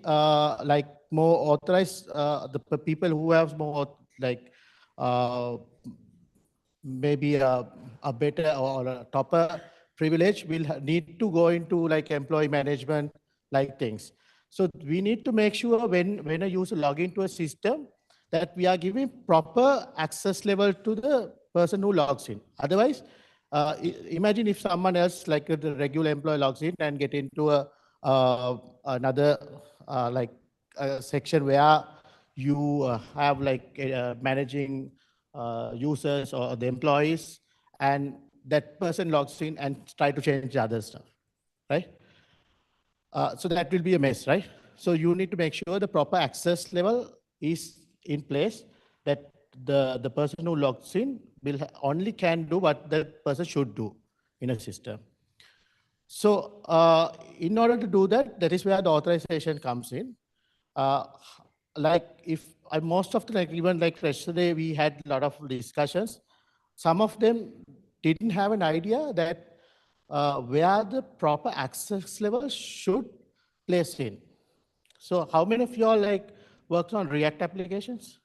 like more authorized, the people who have more like maybe a better or a topper privilege will need to go into like employee management like things. So we need to make sure when a user log into a system that we are giving proper access level to the person who logs in. Otherwise, imagine if someone else like the regular employee logs in and get into a another like a section where you have like managing users or the employees, and that person logs in and try to change the other stuff, right? So that will be a mess, right? So you need to make sure the proper access level is in place, that the person who logs in will only can do what the person should do in a system. So in order to do that, that is where the authorization comes in. Like if most of the, like even like yesterday, we had a lot of discussions. Some of them didn't have an idea that where the proper access level should place in. So how many of you all like worked on React applications?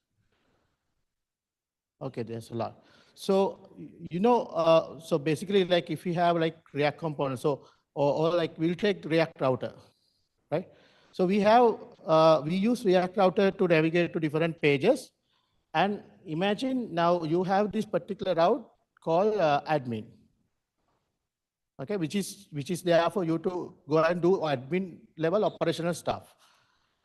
Okay, there's a lot. So, you know, so basically like if you have like React components, so, or like we'll take React router, right? So we have, we use React router to navigate to different pages. And imagine now you have this particular route called admin, okay, which is there for you to go and do admin level operational stuff.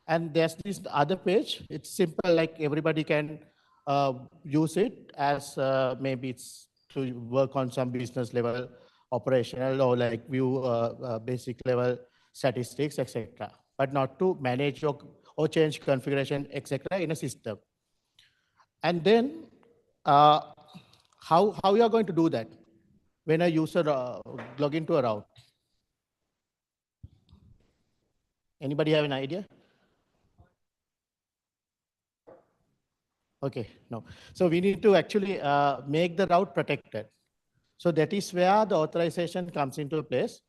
And there's this other page. It's simple, like everybody can use it as maybe it's to work on some business level operational or like view basic level statistics, etc. But not to manage or change configuration, etc. in a system. And then how you are going to do that? when a user log into a route? Anybody have an idea? Okay, no. So we need to actually make the route protected. So that is where the authorization comes into place.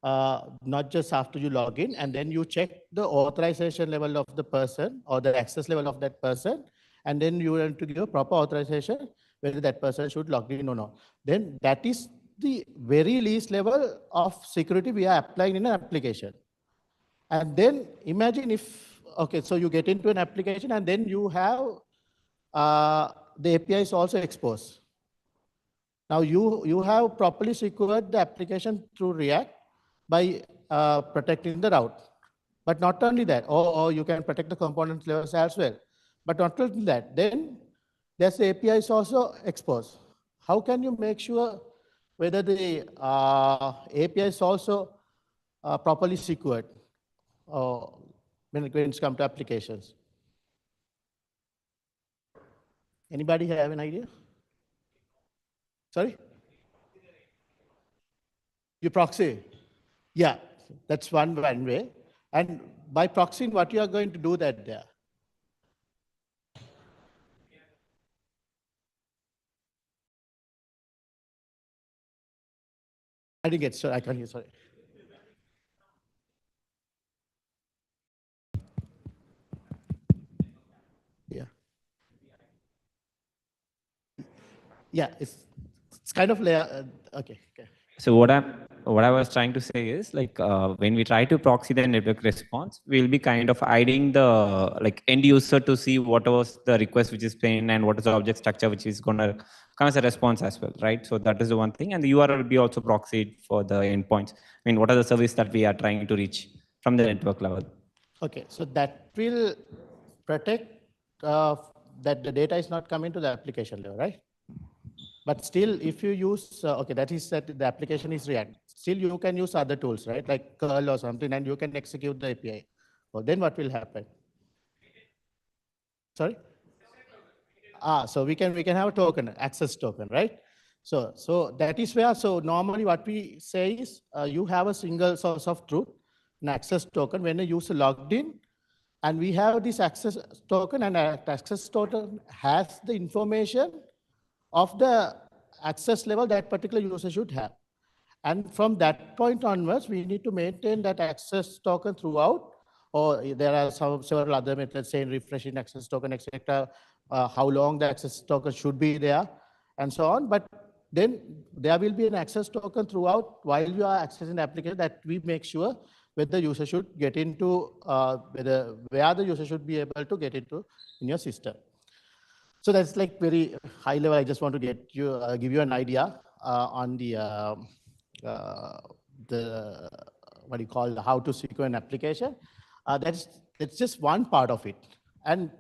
Not just after you log in, and then you check the authorization level of the person or the access level of that person, and then you want to give a proper authorization whether that person should log in or not. Then that is the very least level of security we are applying in an application. And then imagine if, okay, so you get into an application and then you have the APIs also exposed. Now you have properly secured the application through React by protecting the route. But not only that, or you can protect the component levels as well. But not only that, then there's the API is also exposed. How can you make sure whether the API is also properly secured when it comes to applications? Anybody have an idea? Sorry? You proxy? Yeah, that's one way. And by proxying, what you are going to do that there? I didn't get, sorry, I can't hear, sorry. Yeah. Yeah, it's kind of layer, okay. So what I was trying to say is like when we try to proxy the network response, we'll be kind of hiding the like end user to see what was the request which is paying and what is the object structure which is going to come as a response as well, right? So that is the one thing, and the URL will be also proxied for the endpoints. I mean, what are the services that we are trying to reach from the network level? Okay, so that will protect that the data is not coming to the application level, right? But still, if you use, okay, that is that the application is React. Still, you can use other tools, right? Like curl or something, and you can execute the API. Well, then what will happen? Sorry? So we can have a token, access token, right? So that is where, so normally what we say is you have a single source of truth, an access token when a user logged in, and we have this access token, and access token has the information of the access level that particular user should have. And from that point onwards, we need to maintain that access token throughout, or there are several other methods saying refreshing access token, etc. How long the access token should be there, and so on. But then there will be an access token throughout while you are accessing the application that we make sure whether the user should get into, where the user should be able to get into in your system. So that's like very high level. I just want to get you, give you an idea on the what do you call, how to secure an application. That's just one part of it. And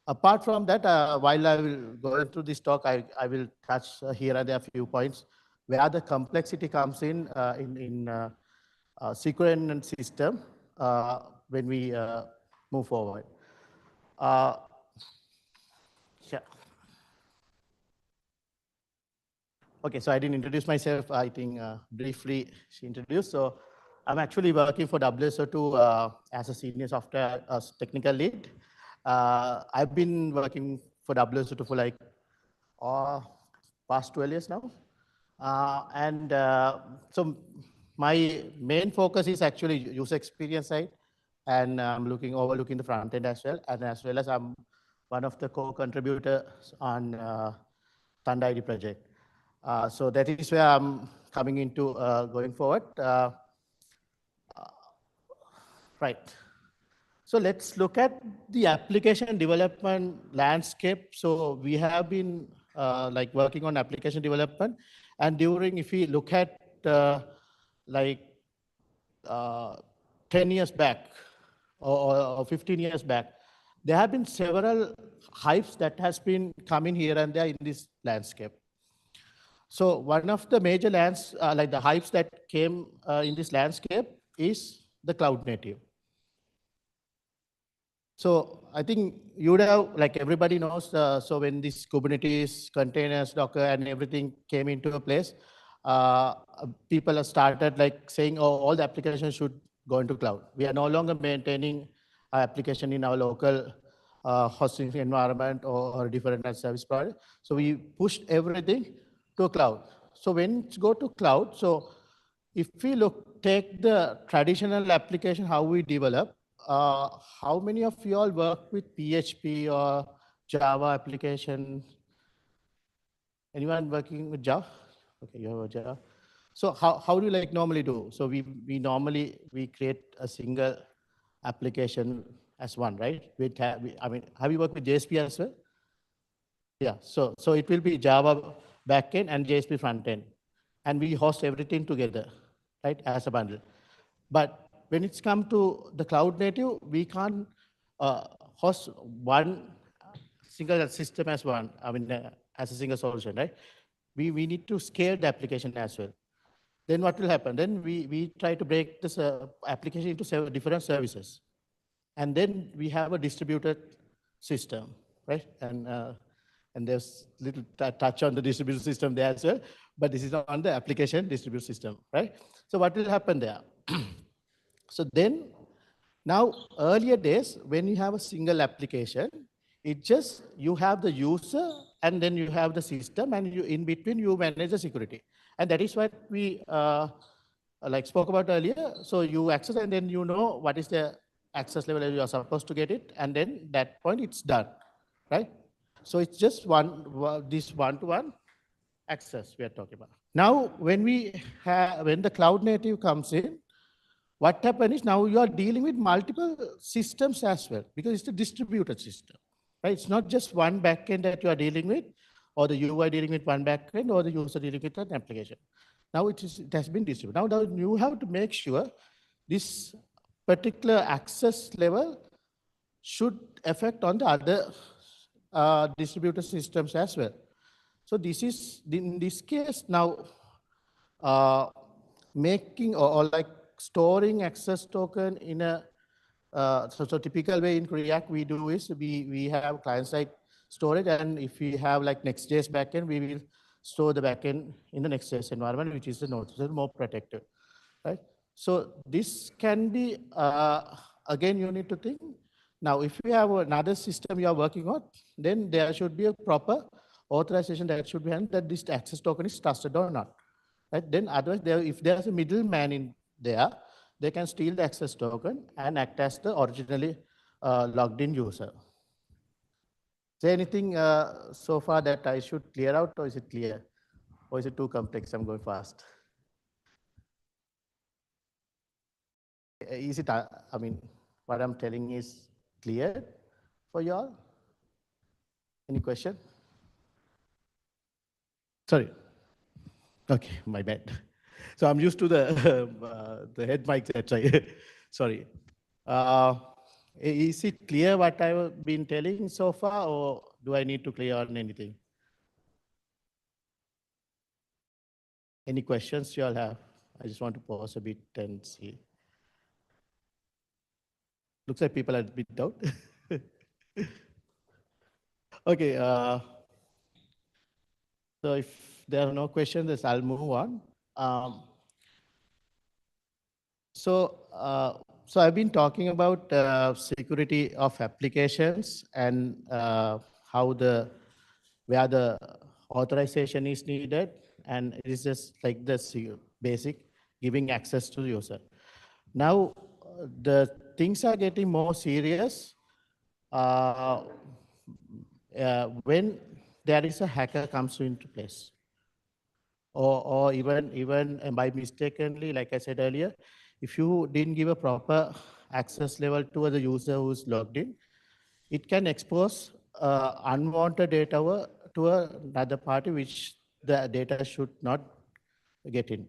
apart from that, while I will go through this talk, I will touch here and there a few points where the complexity comes in securing a system when we move forward. Yeah. Okay, so I didn't introduce myself. I think briefly she introduced. So I'm actually working for WSO2 as a senior software technical lead. I've been working for WSO2 for like past 12 years now. So my main focus is actually user experience side, and I'm overlooking the front end as well, and as well as I'm one of the co-contributors on ThunderID project. So that is where I'm coming into going forward. Right. So let's look at the application development landscape. So we have been like working on application development, and during, if we look at like 10 years back or 15 years back, there have been several hypes that has been coming here and there in this landscape. So one of the major like the hypes that came in this landscape is the cloud native. So I think you would have, like everybody knows, so when this Kubernetes, containers, Docker, and everything came into a place, people have started like saying, oh, all the applications should go into cloud. We are no longer maintaining our application in our local hosting environment or different service provider. So we pushed everything to cloud. So when it's go to cloud, so if we take the traditional application, how we develop, how many of you all work with PHP or Java application? Anyone working with Java? Okay, you have Java. So how do you like normally do? So we normally create a single application as one, right? Have you worked with JSP as well? Yeah, so it will be Java backend and JSP frontend, and we host everything together, right, as a bundle. But when it's come to the cloud native, we can't host one single system as one, as a single solution, right? We need to scale the application as well. Then what will happen? Then we try to break this application into 7 different services. And then we have a distributed system, right? And there's little touch on the distributed system there as well, but this is on the application distributed system, right? So what will happen there? So then, now earlier days, when you have a single application, it just, you have the user and then you have the system, and you in between you manage the security. And that is what we like spoke about earlier. So you access and then you know what is the access level you are supposed to get it, and then that point it's done, right? So it's just this one-to-one access we are talking about. Now, when the cloud native comes in, what happens is now you are dealing with multiple systems as well, because it's a distributed system, right? It's not just one backend that you are dealing with, or the UI dealing with one backend, or the user dealing with an application. Now it has been distributed. Now you have to make sure this particular access level should affect on the other distributed systems as well. So this is, in this case now, making or like storing access token in a, so typical way in React we do is we have client-side storage, and if we have like Next.js backend, we will store the backend in the Next.js environment, which is the node, so more protected, right? So this can be, again, you need to think. Now, if you have another system you are working on, then there should be a proper authorization that should be handled that this access token is trusted or not, right? Then otherwise, if there's a middleman in there, they can steal the access token and act as the originally logged in user. Is there anything so far that I should clear out, or is it clear? Or is it too complex? I'm going fast. Is it, what I'm telling is clear for you all? Any question? Sorry. Okay, my bad. So I'm used to the head mic that sorry. Is it clear what I've been telling so far, or do I need to clear on anything? Any questions you all have? I just want to pause a bit and see. Looks like people are a bit out. Okay. So if there are no questions, I'll move on. So I've been talking about security of applications and where the authorization is needed, and it is just like the basic giving access to the user. Now the things are getting more serious when there is a hacker comes into place, or even by mistakenly, like I said earlier, if you didn't give a proper access level to the user who's logged in, it can expose unwanted data to another party, which the data should not get in.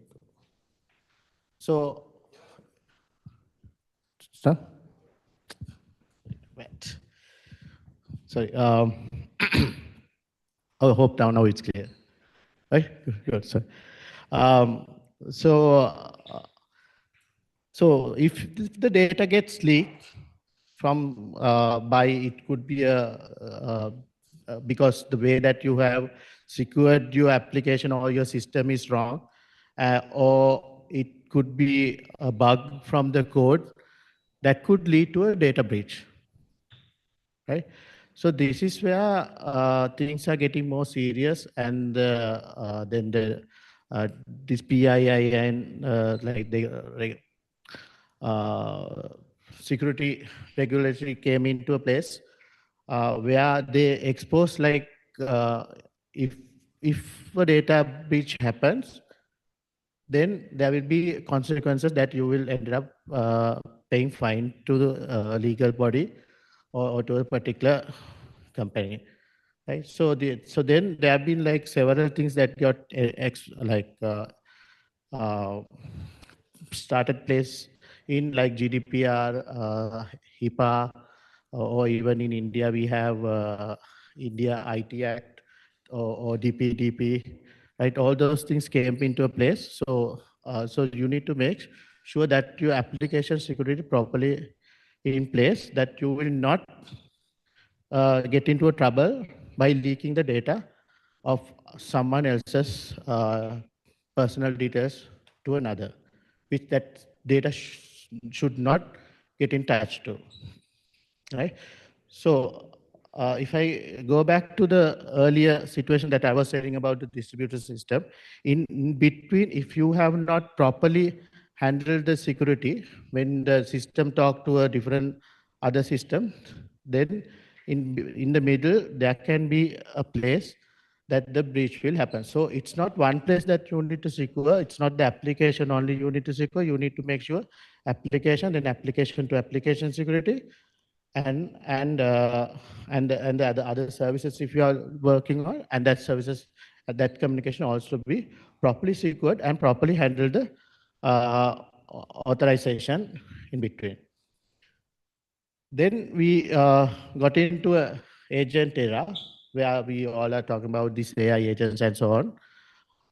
So, wait. Sorry. I hope now it's clear. Right? Good. Sorry. So if the data gets leaked from it could be because the way that you have secured your application or your system is wrong, or it could be a bug from the code that could lead to a data breach, right? So this is where things are getting more serious, and then this PII and like the security regulatory came into a place where they expose like if a data breach happens, then there will be consequences that you will end up paying fine to the legal body or to a particular company, right? So then there have been like several things that got started place in like GDPR, HIPAA, or even in India we have India IT Act or DPDP, right? All those things came into a place. So so you need to make sure that your application security properly in place, that you will not get into a trouble by leaking the data of someone else's personal details to another, which that data should not get in touch to, right? So if I go back to the earlier situation that I was saying about the distributed system, in between, if you have not properly handled the security, when the system talk to a different other system, then in the middle, there can be a place that the breach will happen. So it's not one place that you need to secure. It's not the application only you need to secure. You need to make sure application, then application to application security, and the other services if you are working on, and that services, that communication also be properly secured and properly handle the authorization in between. Then we got into a agent era where we all are talking about these AI agents and so on.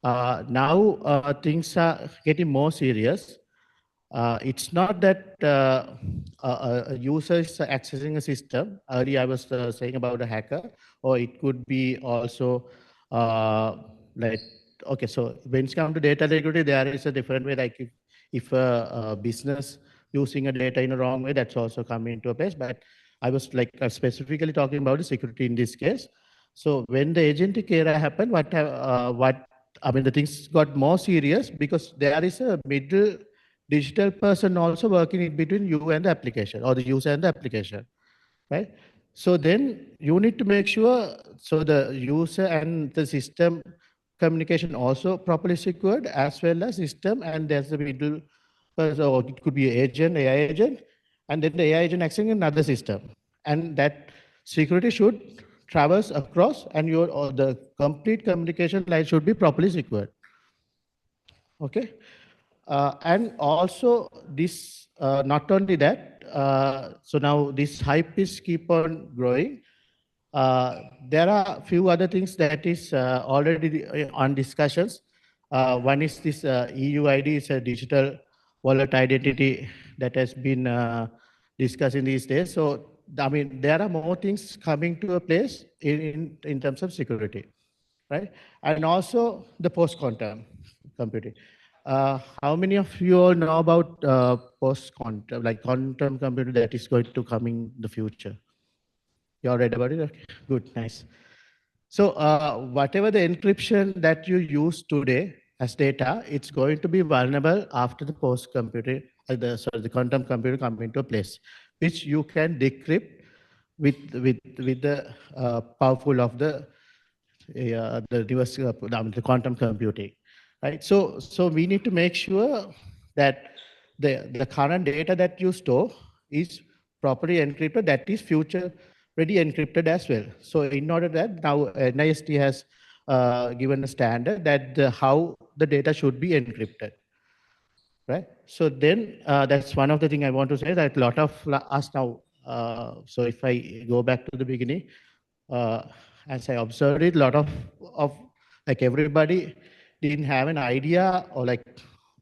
Now things are getting more serious. It's not that a user is accessing a system. Earlier I was saying about a hacker, or it could be also like, okay, so when it comes to data integrity, there is a different way, like if a business using a data in a wrong way, that's also coming into a place. But I was like specifically talking about the security in this case. So when the agentic era happened, I mean, the things got more serious because there is a middle digital person also working in between you and the application, or the user and the application, right? So then you need to make sure, so the user and the system communication also properly secured, as well as system, and there's a middle person, or it could be agent, AI agent, and then the AI agent accessing another system. And that security should traverse across, and or the complete communication line should be properly secured. Okay. And also this, not only that, so now this hype is keep on growing. There are a few other things that is already on discussions. One is this EUID, is a digital wallet identity that has been discussed in these days. So, I mean, there are more things coming to a place in terms of security, right? And also the post-quantum computing. How many of you all know about post-quantum, like quantum computing that is going to come in the future? You all read about it? Okay. Good, nice. So whatever the encryption that you use today as data, it's going to be vulnerable after the post-computing, the quantum computer come into place, which you can decrypt with the powerful of the quantum computing, right? So we need to make sure that the current data that you store is properly encrypted, that is future ready encrypted as well. So in order that now NIST has given a standard that how the data should be encrypted, right? So then that's one of the things I want to say, that a lot of us now, so if I go back to the beginning, as I observed it, a lot of like everybody didn't have an idea, or like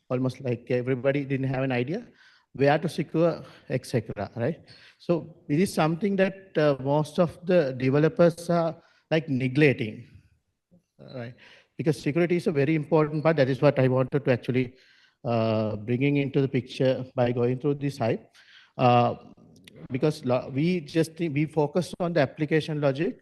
almost like everybody didn't have an idea where to secure, etc. Right? So it is something that most of the developers are like neglecting, right? because security is a very important part. That is what I wanted to actually bringing into the picture by going through this hype. Because we focus on the application logic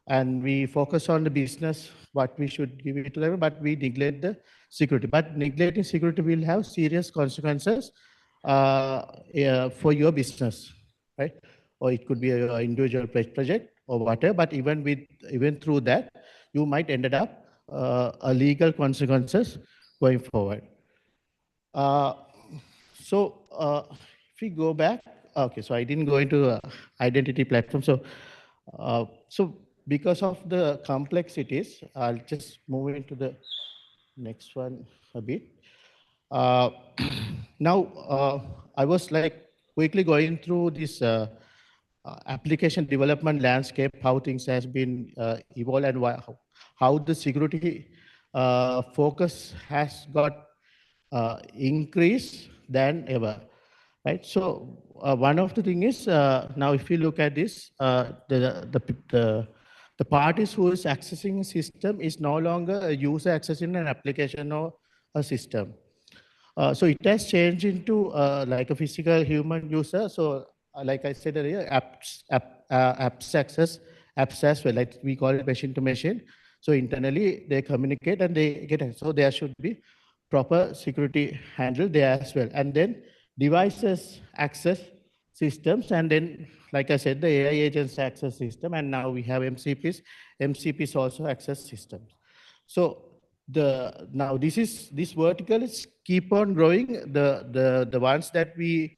and we focus on the business, what we should give it to them, but we neglect the security. But neglecting security will have serious consequences for your business, right? Or it could be an individual project or whatever, but even through that, you might ended up a legal consequences going forward. If we go back, okay, so I didn't go into identity platform. So because of the complexities, I'll just move into the next one a bit. Now, I was like quickly going through this application development landscape, how things has been evolved and how the security focus has got increased than ever, right? So one of the thing is now if you look at this, the parties who is accessing a system is no longer a user accessing an application or a system. So it has changed into like a physical human user. So like I said earlier, apps access apps as well, like we call it machine to machine. So internally they communicate and they get it. So there should be proper security handled there as well. And then devices access systems, and then like I said, the AI agents access system, and now we have MCPs. MCPs also access systems. So now this vertical is keep on growing. The ones that we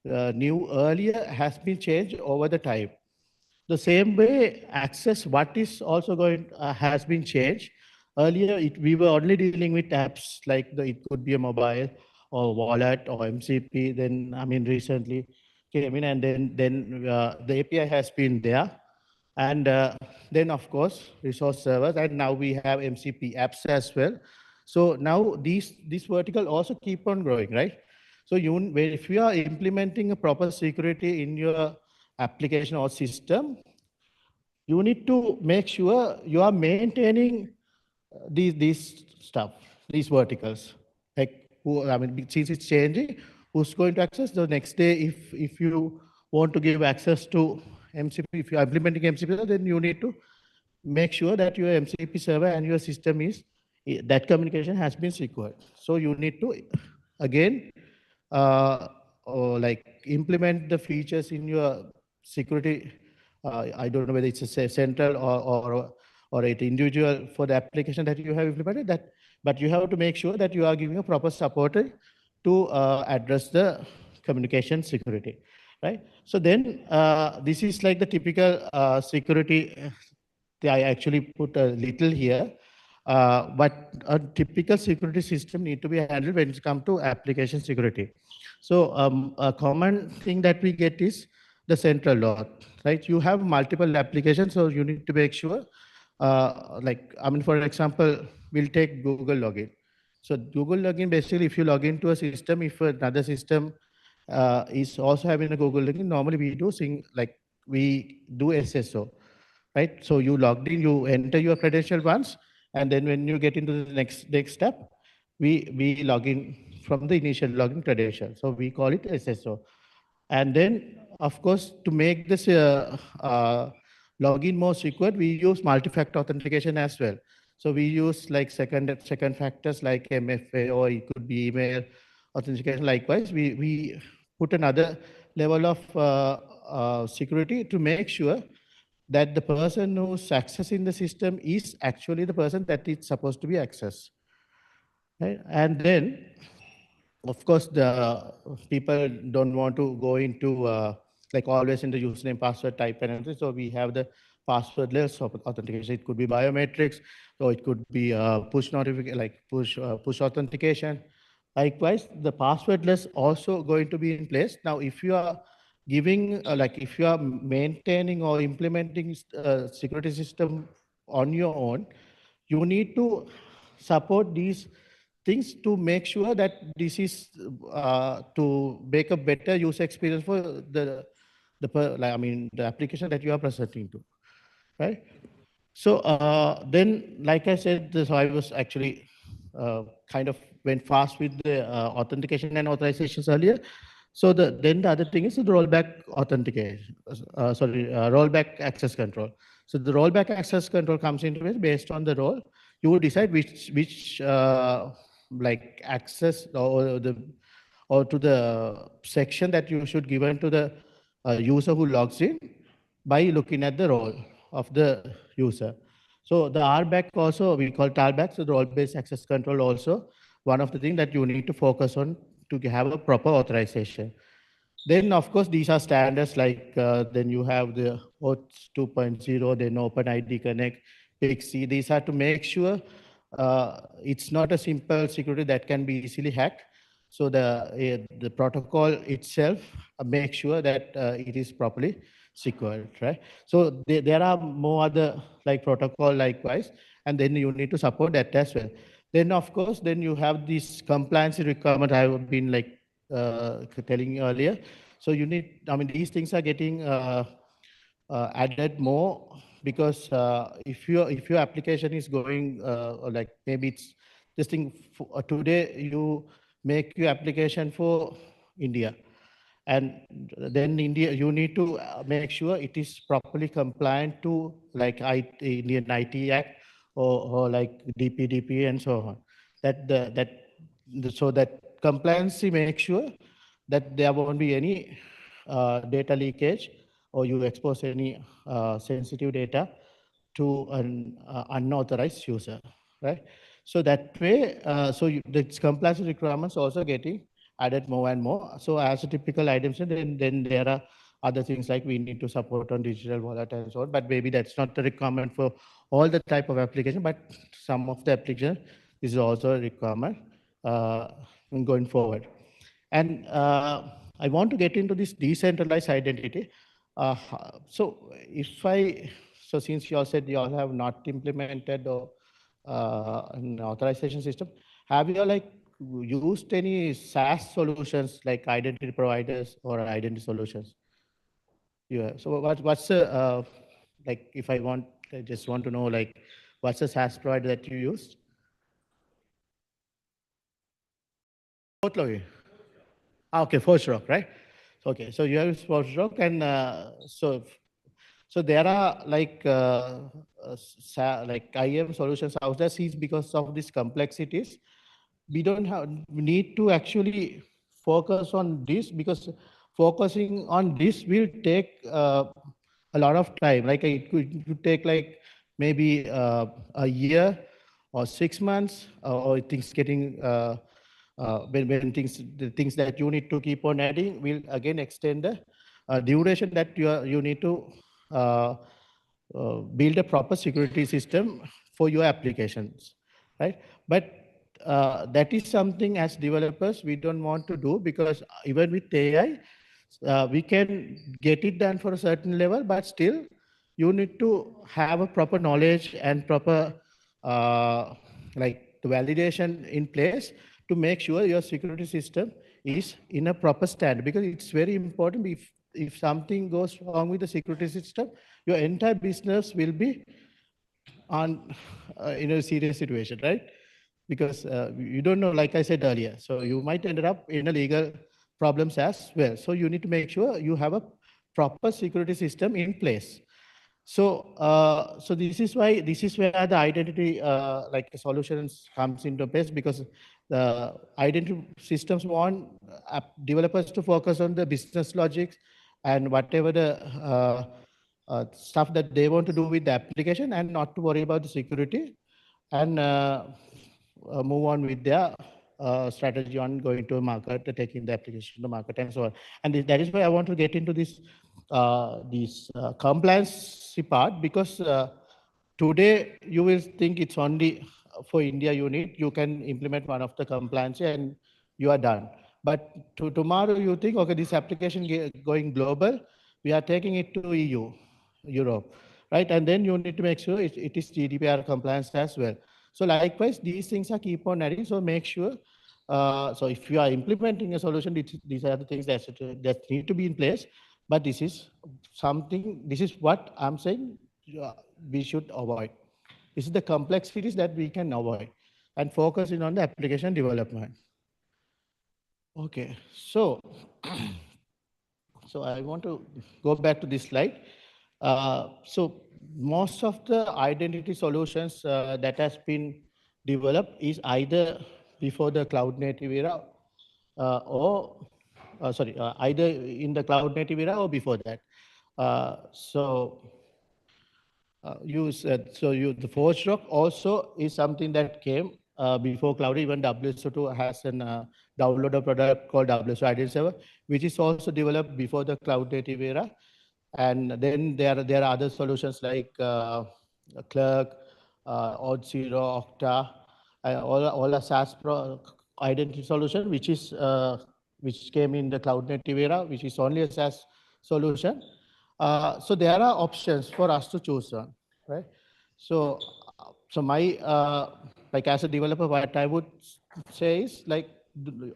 knew earlier has been changed over the time. The same way, access what is also going has been changed. Earlier, we were only dealing with apps like it could be a mobile or wallet or MCP. Then I mean recently came in, and then the API has been there, and then of course resource servers, and now we have MCP apps as well. So now this vertical also keep on growing, right? So if you are implementing a proper security in your application or system, you need to make sure you are maintaining these stuff, these verticals. Like since it's changing, who's going to access the next day? If you want to give access to MCP, if you are implementing MCP, then you need to make sure that your MCP server and your system that communication has been secured. So you need to again like implement the features in your security. I don't know whether it's a central or an individual for the application that you have implemented that, but you have to make sure that you are giving a proper support to address the communication security, right? So then this is like the typical security. I actually put a little here, but a typical security system need to be handled when it comes to application security. So a common thing that we get is the central load, right? You have multiple applications, so you need to make sure, for example, we'll take Google login. So Google login, basically, if you log into a system, if another system is also having a Google login, normally we do SSO, right? So you logged in, you enter your credential once, and then when you get into the next step, we log in from the initial login credential. So we call it SSO. And then, of course, to make this login more secure, we use multi-factor authentication as well. So we use like second factors like MFA, or it could be email authentication. Likewise, we put another level of security to make sure that the person who's accessing the system is actually the person that it's supposed to be accessed. Right? And then, of course, the people don't want to go into like always in the username password type and everything. So we have the passwordless authentication. It could be biometrics, or it could be push notification, like push authentication. Likewise, the passwordless also going to be in place. Now, if you are giving, if you are maintaining or implementing a security system on your own, you need to support these things to make sure that this is to make a better user experience for the application that you are presenting to, right? So then, like I said, so I was actually kind of went fast with the authentication and authorizations earlier. So then the other thing is the rollback authentication, rollback access control. So the rollback access control comes into it based on the role. You would decide which like access or to the section that you should given to the user who logs in by looking at the role of the user. So the RBAC also, we call TARBAC, so the role-based access control also, one of the things that you need to focus on to have a proper authorization. Then, of course, these are standards like then you have the OAuth 2.0, then OpenID Connect, 𝗞𝗲𝗀𝗃𝗃𝗃. These are to make sure it's not a simple security that can be easily hacked. So the protocol itself makes sure that it is properly secured, right? So there are more other like protocol likewise, and then you need to support that as well. Then of course, then you have this compliance requirement I have been like telling you earlier. So you need, I mean, these things are getting added more because if your application is going like maybe it's this thing today you make your application for India, and then India you need to make sure it is properly compliant to like Indian IT Act or like DPDP and so on. So that compliance makes sure that there won't be any data leakage or you expose any sensitive data to an unauthorized user, right? So that way, the compliance requirements also getting added more and more. So as a typical item, then there are other things like we need to support on digital wallet and so on, but maybe that's not the requirement for all the type of application, but some of the application this is also a requirement going forward. And I want to get into this decentralized identity. So since you all said you all have not implemented or an authorization system, have you all like used any SaaS solutions like identity providers or identity solutions? Yeah. So what's the like if I just want to know like what's the SaaS provider that you used? Okay, Freshworks, right? Okay, so you have Freshworks, and so there are like IAM solutions out there. Since because of these complexities, we need to actually focus on this because focusing on this will take a lot of time. Like it could take like maybe a year or 6 months, or things getting when the things that you need to keep on adding will again extend the duration that you need to build a proper security system for your applications, right? But that is something as developers we don't want to do, because even with AI, we can get it done for a certain level, but still you need to have a proper knowledge and proper like the validation in place to make sure your security system is in a proper stand, because it's very important. If something goes wrong with the security system, your entire business will be on in a serious situation, right? Because you don't know, like I said earlier, so you might end up in a legal problems as well. So you need to make sure you have a proper security system in place. So so this is where the identity like solutions comes into place, because the identity systems want developers to focus on the business logics and whatever the stuff that they want to do with the application, and not to worry about the security, and move on with their strategy on going to a market, taking the application to market, and so on. And that is why I want to get into this compliance part, because today you will think it's only for India you can implement one of the compliance and you are done. But tomorrow you think, okay, this application going global, we are taking it to EU, Europe, right? And then you need to make sure it is GDPR compliance as well. So likewise, these things are keep on adding. So make sure, so if you are implementing a solution, these are the things that need to be in place. But this is something, this is what I'm saying, we should avoid. This is the complexities that we can avoid and focusing on the application development. Okay, so so I want to go back to this slide. So most of the identity solutions that has been developed is either before the cloud native era either in the cloud native era or before that. The Freshworks also is something that came before cloud. Even WSO2 has a downloader product called 𝗬𝗲𝗰𝗀𝗃𝗃 server, which is also developed before the cloud native era. And then there are other solutions like 𝗘𝗺𝗯𝗲𝗃𝗃, Auth0, Okta, all a SaaS identity solution, which came in the cloud native era, which is only a SaaS solution. So there are options for us to choose on, right? So my like as a developer, what I would say is like,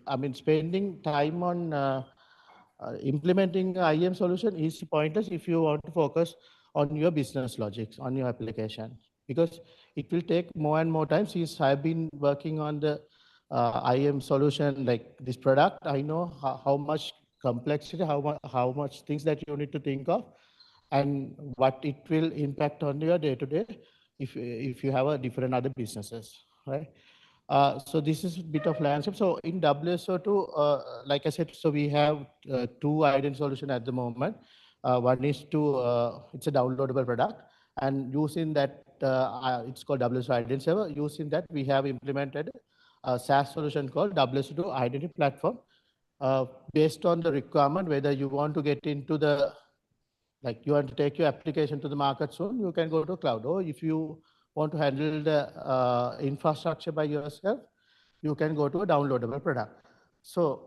I mean, spending time on implementing IAM solution is pointless if you want to focus on your business logics, on your application, because it will take more and more time. Since I've been working on the IAM solution, like this product, I know how much complexity, how much things that you need to think of, and what it will impact on your day-to-day if you have a different other businesses, right? So this is a bit of landscape. So in WSO2, like I said, so we have two identity solution at the moment. One is it's a downloadable product, and using that, it's called WSO Identity Server. Using that, we have implemented a SaaS solution called WSO2 Identity Platform. Based on the requirement, whether you want to get into the, like you want to take your application to the market soon, you can go to cloud. Or if you want to handle the infrastructure by yourself, you can go to a downloadable product. So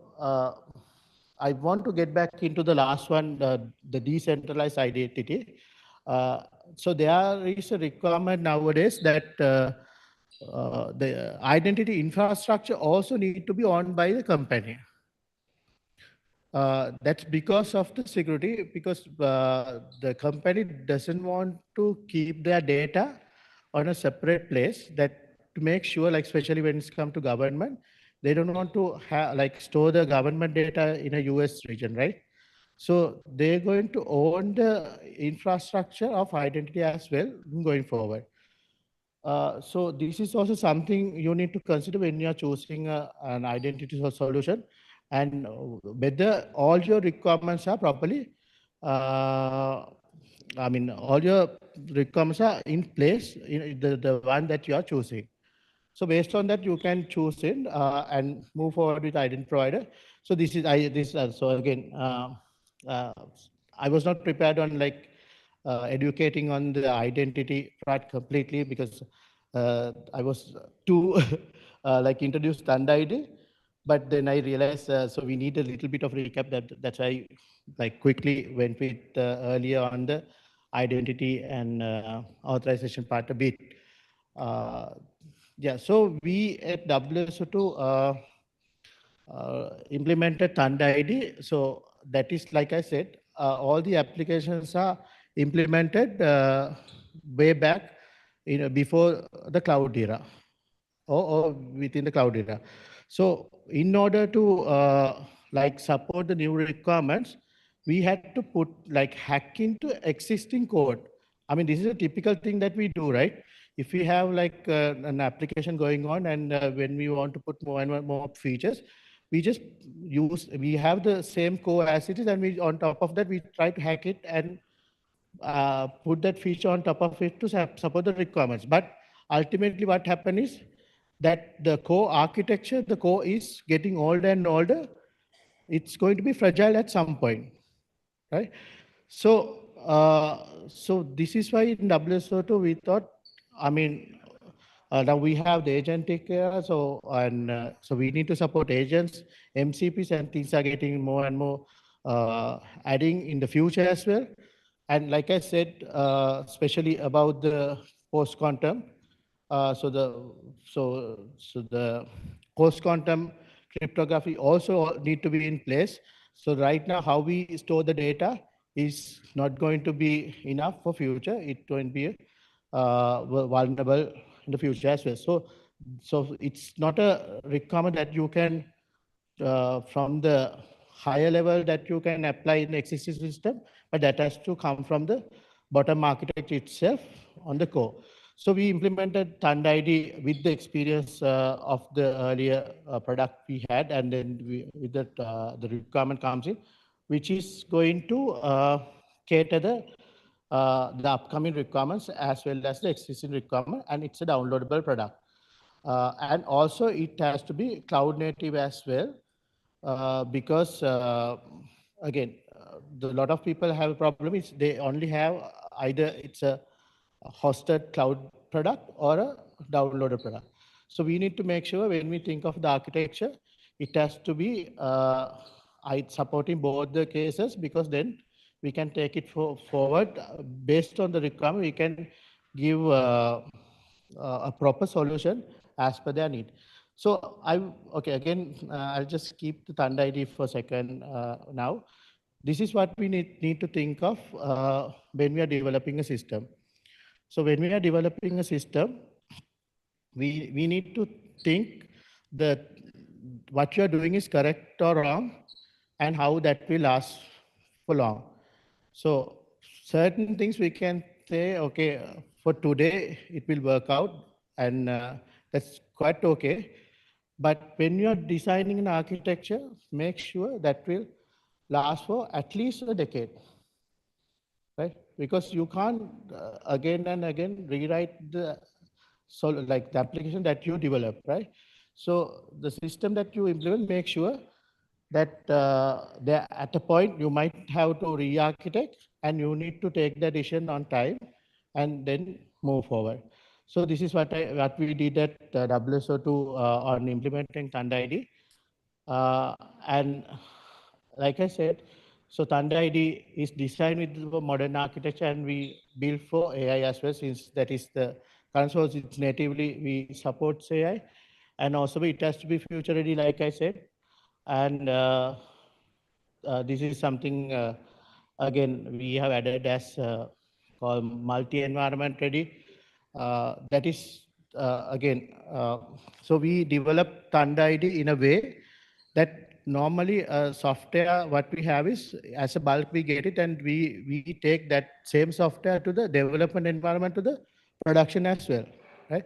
I want to get back into the last one, the decentralized identity. So there is a requirement nowadays that the identity infrastructure also need to be owned by the company. That's because of the security, because the company doesn't want to keep their data on a separate place, that to make sure, like especially when it's come to government, they don't want to store the government data in a US region, right? So they're going to own the infrastructure of identity as well going forward. So this is also something you need to consider when you're choosing an identity solution, and whether all your requirements are properly, I mean, all your requirements are in place in the one that you are choosing. So based on that, you can choose it and move forward with identity provider. So this is so again, I was not prepared on like educating on the identity part completely, because I was too like introduced ThunderID, but then I realized so we need a little bit of recap. That's why like quickly went with earlier on the identity and authorization part a bit. Yeah, so we at WSO2 implemented ThunderID. So that is, like I said, all the applications are implemented way back before the cloud era or within the cloud era. So in order to like support the new requirements, we had to put like hack into existing code. I mean, this is a typical thing that we do, right? If we have like an application going on, and when we want to put more and more features, we just we have the same core as it is, and we on top of that, we try to hack it and put that feature on top of it to support the requirements. But ultimately what happens is that the core architecture, the core is getting older and older. It's going to be fragile at some point, right? So, so this is why in WSO2 we thought, I mean, now we have the agentic era, so so we need to support agents, MCPs, and things are getting more and more adding in the future as well. And like I said, especially about the post-quantum, so the post-quantum cryptography also need to be in place. So right now, how we store the data is not going to be enough for future. It going to be vulnerable in the future as well. So it's not a requirement that you can from the higher level that you can apply in the existing system, but that has to come from the bottom architecture itself on the core. So we implemented ThunderID with the experience of the earlier product we had, and then with that the requirement comes in, which is going to cater the upcoming requirements as well as the existing requirement, and it's a downloadable product. And also it has to be cloud native as well, because again, a lot of people have a problem is they only have either it's a hosted cloud product or a downloaded product. So we need to make sure when we think of the architecture, it has to be supporting both the cases, because then we can take it forward based on the requirement. We can give a proper solution as per their need. So I'll just keep the ThunderID for a second now. This is what we need to think of when we are developing a system. So when we are developing a system, we need to think that what you are doing is correct or wrong, and how that will last for long. So certain things we can say, okay, for today it will work out, and that's quite okay. But when you are designing an architecture, make sure that will last for at least a decade, right? Because you can't again and again rewrite the the application that you develop, right? So the system that you implement, make sure that there at a point you might have to re-architect, and you need to take the decision on time and then move forward. So this is what we did at WSO2 on implementing ThunderID. And like I said, so ThunderID is designed with the modern architecture, and we built for AI as well, since that is the console. It's natively we support AI, and also it has to be future ready, like I said. And this is something again we have added as called multi-environment ready. That is so we developed ThunderID in a way that normally software what we have is as a bulk we get it, and we take that same software to the development environment to the production as well, right?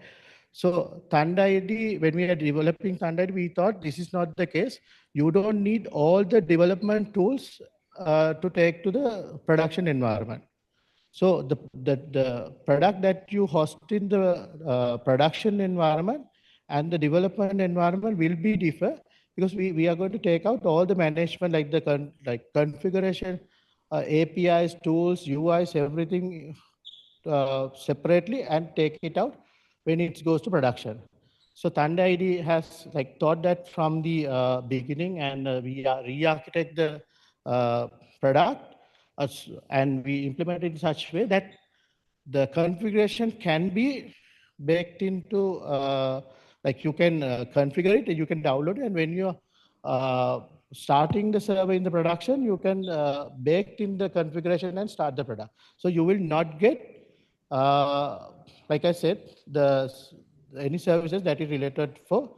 So ThunderID, when we are developing ThunderID, we thought this is not the case. You don't need all the development tools to take to the production environment. So the product that you host in the production environment and the development environment will be different, because we are going to take out all the management, like the configuration, APIs, tools, UIs, everything separately, and take it out when it goes to production. So ThunderID has thought that from the beginning, and we re-architect the product, and we implement it in such a way that the configuration can be baked into, you can configure it, you can download it, and when you're starting the server in the production, you can bake in the configuration and start the product. So you will not get, like I said, any services that is related for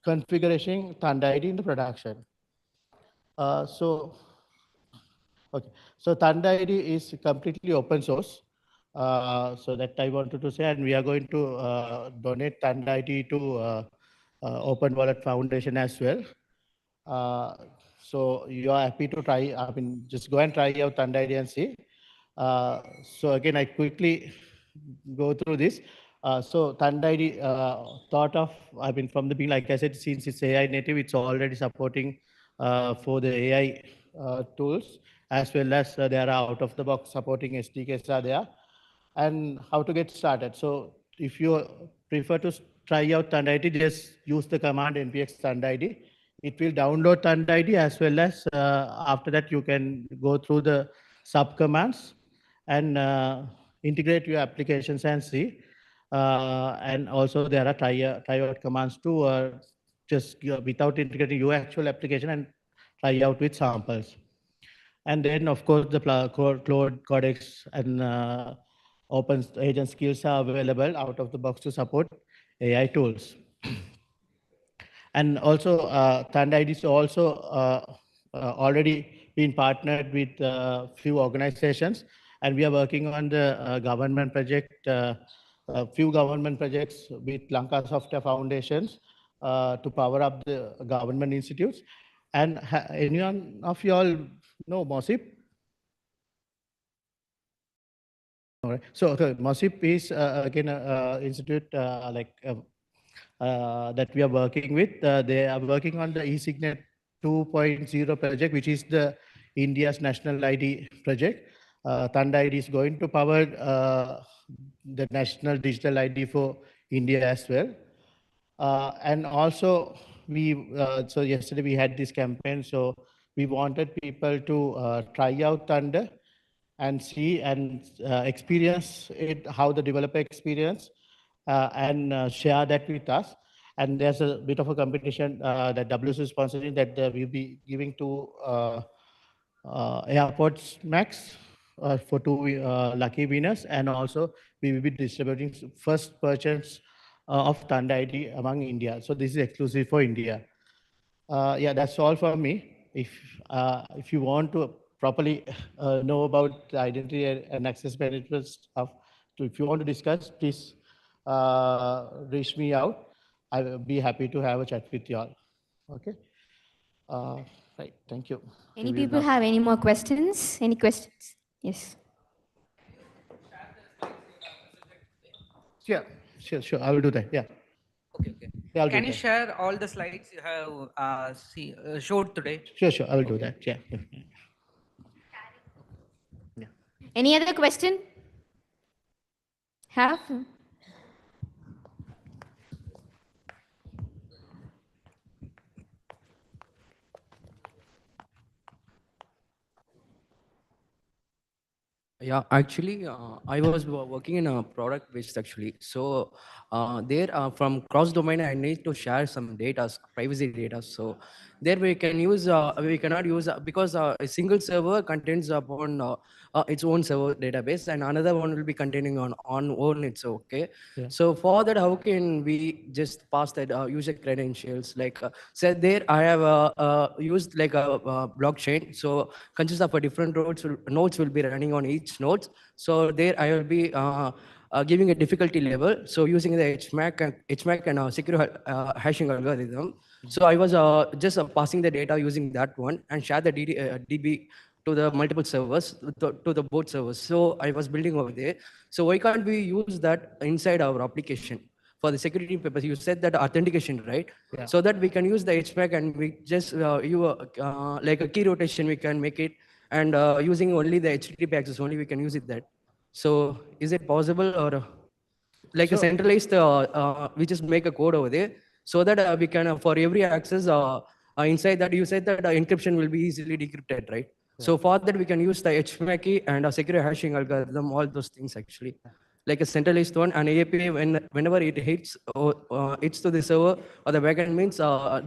configuring ThunderID in the production. So ThunderID is completely open source. So that I wanted to say, and we are going to donate ThunderID to Open Wallet Foundation as well. So you are happy to try, just go and try out ThunderID and see. So again, I quickly go through this. So ThunderID thought of, from the beginning, like I said, since it's AI native, it's already supporting for the AI tools, as well as there are out of the box supporting SDKs are there. And how to get started. So if you prefer to try out ThunderID, just use the command npx ThunderID. It will download ThunderID, as well as after that you can go through the sub commands and integrate your applications and see. And also there are try out commands to just without integrating your actual application and try out with samples. And then, of course, the Claude Codex and open agent skills are available out of the box to support AI tools. And also, ThunderID is also already been partnered with a few organizations, and we are working on the government project, a few government projects with Lanka Software Foundations to power up the government institutes. And anyone of you all know MOSIP? All right. So MOSIP is again an institute that we are working with. They are working on the eSignet 2.0 project, which is the India's national ID project. ThunderID is going to power the national digital ID for India as well. And also, so yesterday we had this campaign, so we wanted people to try out Thunder and see and experience it, how the developer experience, and share that with us. And there's a bit of a competition that WS is sponsoring that we'll be giving to Airports Max for 2 lucky winners. And also we will be distributing first purchase of ThunderID among India. So this is exclusive for India. Yeah, that's all for me. If you want to properly know about identity and access management stuff, so if you want to discuss, please reach me out. I will be happy to have a chat with you all. Okay. Right. Thank you. Any people have any more questions? Any questions? Yes. Yeah, sure. I will do that. Yeah. Okay. Yeah, Can you share all the slides you have showed today? Sure. I will do that. Yeah. Any other question? Have? Yeah, actually, I was working in a product based actually. So there from cross domain, I need to share some data, privacy data. So there we can use, we cannot use because a single server contains upon its own server database, and another one will be containing on own its okay. Yeah. So for that, how can we just pass that user credentials? Like say there, I have used like a blockchain. So consists of a different nodes will be running on each node. So there I will be giving a difficulty level. So using the HMAC and secure hashing algorithm. So I was just passing the data using that one and share the DB to the multiple servers, to the both servers. So I was building over there. So why can't we use that inside our application? For the security purpose, you said that authentication, right? Yeah. So that we can use the HMAC and we just like a key rotation, we can make it, and using only the HTTP access only, we can use it that. So is it possible, or like a centralized, we just make a code over there so that we can, for every access inside that, you said that encryption will be easily decrypted, right? So for that, we can use the HMAC key and a secure hashing algorithm, all those things actually. Like a centralized one, and API, whenever it hits to the server or the backend, means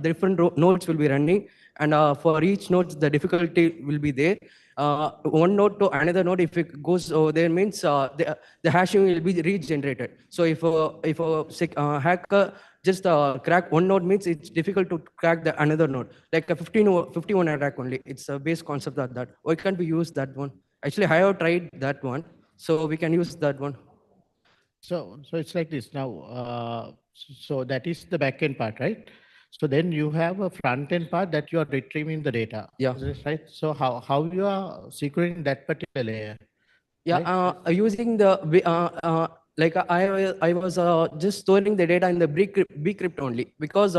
different nodes will be running, and for each node, the difficulty will be there. One node to another node, if it goes over there, means the hashing will be regenerated. So if a hacker just crack one node, means it's difficult to crack the another node. Like a 51 attack only. It's a base concept of that. Why can't we use that one? Actually, I have tried that one, so we can use that one. So it's like this now. So that is the backend part, right? So then you have a front end part that you are retrieving the data. Yeah. Is this right? So how you are securing that particular layer? Yeah, using the like I was just storing the data in the bcrypt only, because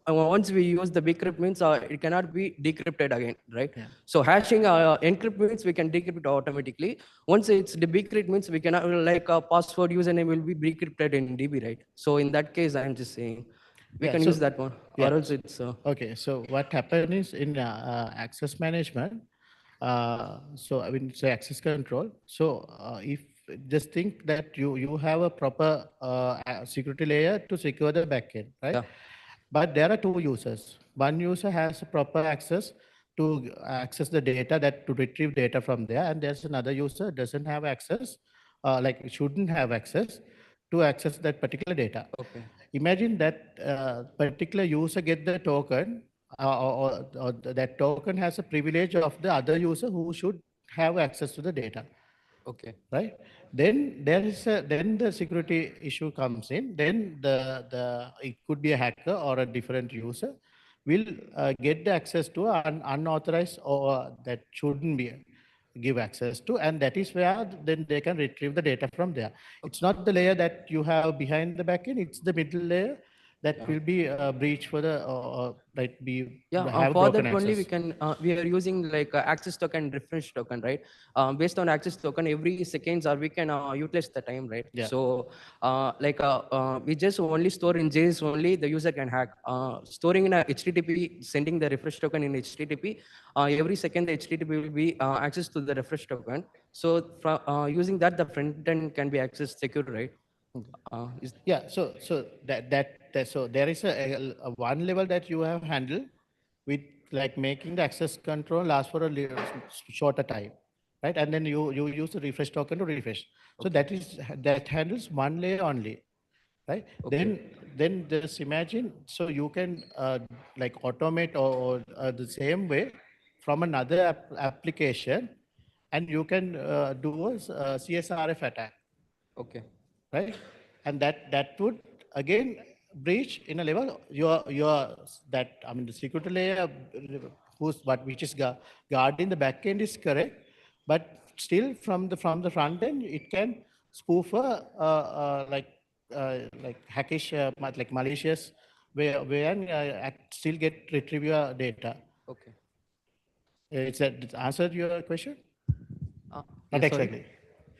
once we use the bcrypt, means it cannot be decrypted again, right? Yeah. So hashing encrypt means we can decrypt it automatically. Once it's the bcrypt, means we cannot, like a password username will be decrypted in DB, right? So in that case, I'm just saying we can use that one, or else it's okay. So what happened is in access management. So I mean, say access control. So if just think that you have a proper security layer to secure the backend, right? Yeah. But there are two users. One user has proper access to access the data, that to retrieve data from there, and there's another user doesn't have access, like shouldn't have access to access that particular data. Okay. Imagine that particular user get the token, or that token has a privilege of the other user who should have access to the data. Okay. Right. Then there is then the security issue comes in. Then it could be a hacker or a different user will get the access to an unauthorized or that shouldn't be give access to, and that is where then they can retrieve the data from there. It's not the layer that you have behind the backend, it's the middle layer that will be breached for the like be have for broken that only access. we can we are using like access token, refresh token, right? Based on access token, every seconds or we can utilize the time, right? Yeah. So we just only store in JS only, the user can hack. Storing in a HTTP, sending the refresh token in HTTP, every second the HTTP will be access to the refresh token. So from using that, the front end can be accessed secure, right? Yeah, so so there is a one level that you have handled with like making the access control last for a shorter time, right? And then you use the refresh token to refresh. So that handles one layer only, right? Okay. Then just imagine, so you can like automate or the same way from another application, and you can do a CSRF attack. Okay. Right, and that would again breach in a level your that, I mean, the security layer which is guarding the back end is correct, but still from the front end it can spoof like hackish, like malicious way and still retrieve your data. Okay. It's that it answered your question? Not sorry. exactly.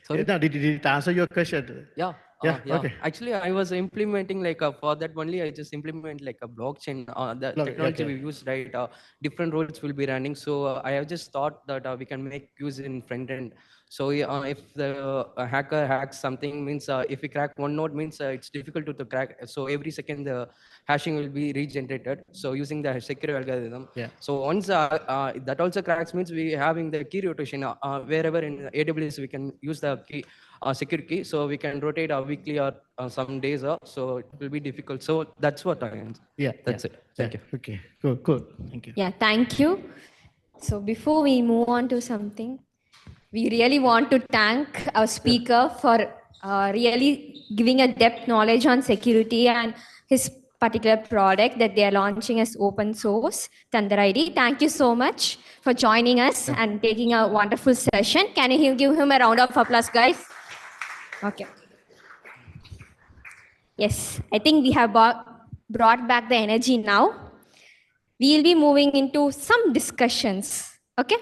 Sorry? No, did it answer your question? Yeah. Yeah. Yeah. Okay. Actually, I was implementing like for that only. I just implement like a blockchain. The technology okay. we use, right? Different roles will be running. So I have just thought that we can make use in front end. So if the hacker hacks something, means if we crack one node, means it's difficult to crack. So every second the hashing will be regenerated. So using the secure algorithm. Yeah. So once that also cracks, means we having the key rotation wherever in AWS we can use the key. Secure key, so we can rotate weekly or some days, so it will be difficult. So that's what I answer. Yeah, that's it. Thank you. Okay, cool. Thank you. Yeah, thank you. So before we move on to something, we really want to thank our speaker for really giving a depth knowledge on security and his particular product that they are launching as open source, ThunderID. Thank you so much for joining us and taking a wonderful session. Can you give him a round of applause, guys? Okay. Yes, I think we have brought back the energy now. We'll be moving into some discussions. Okay?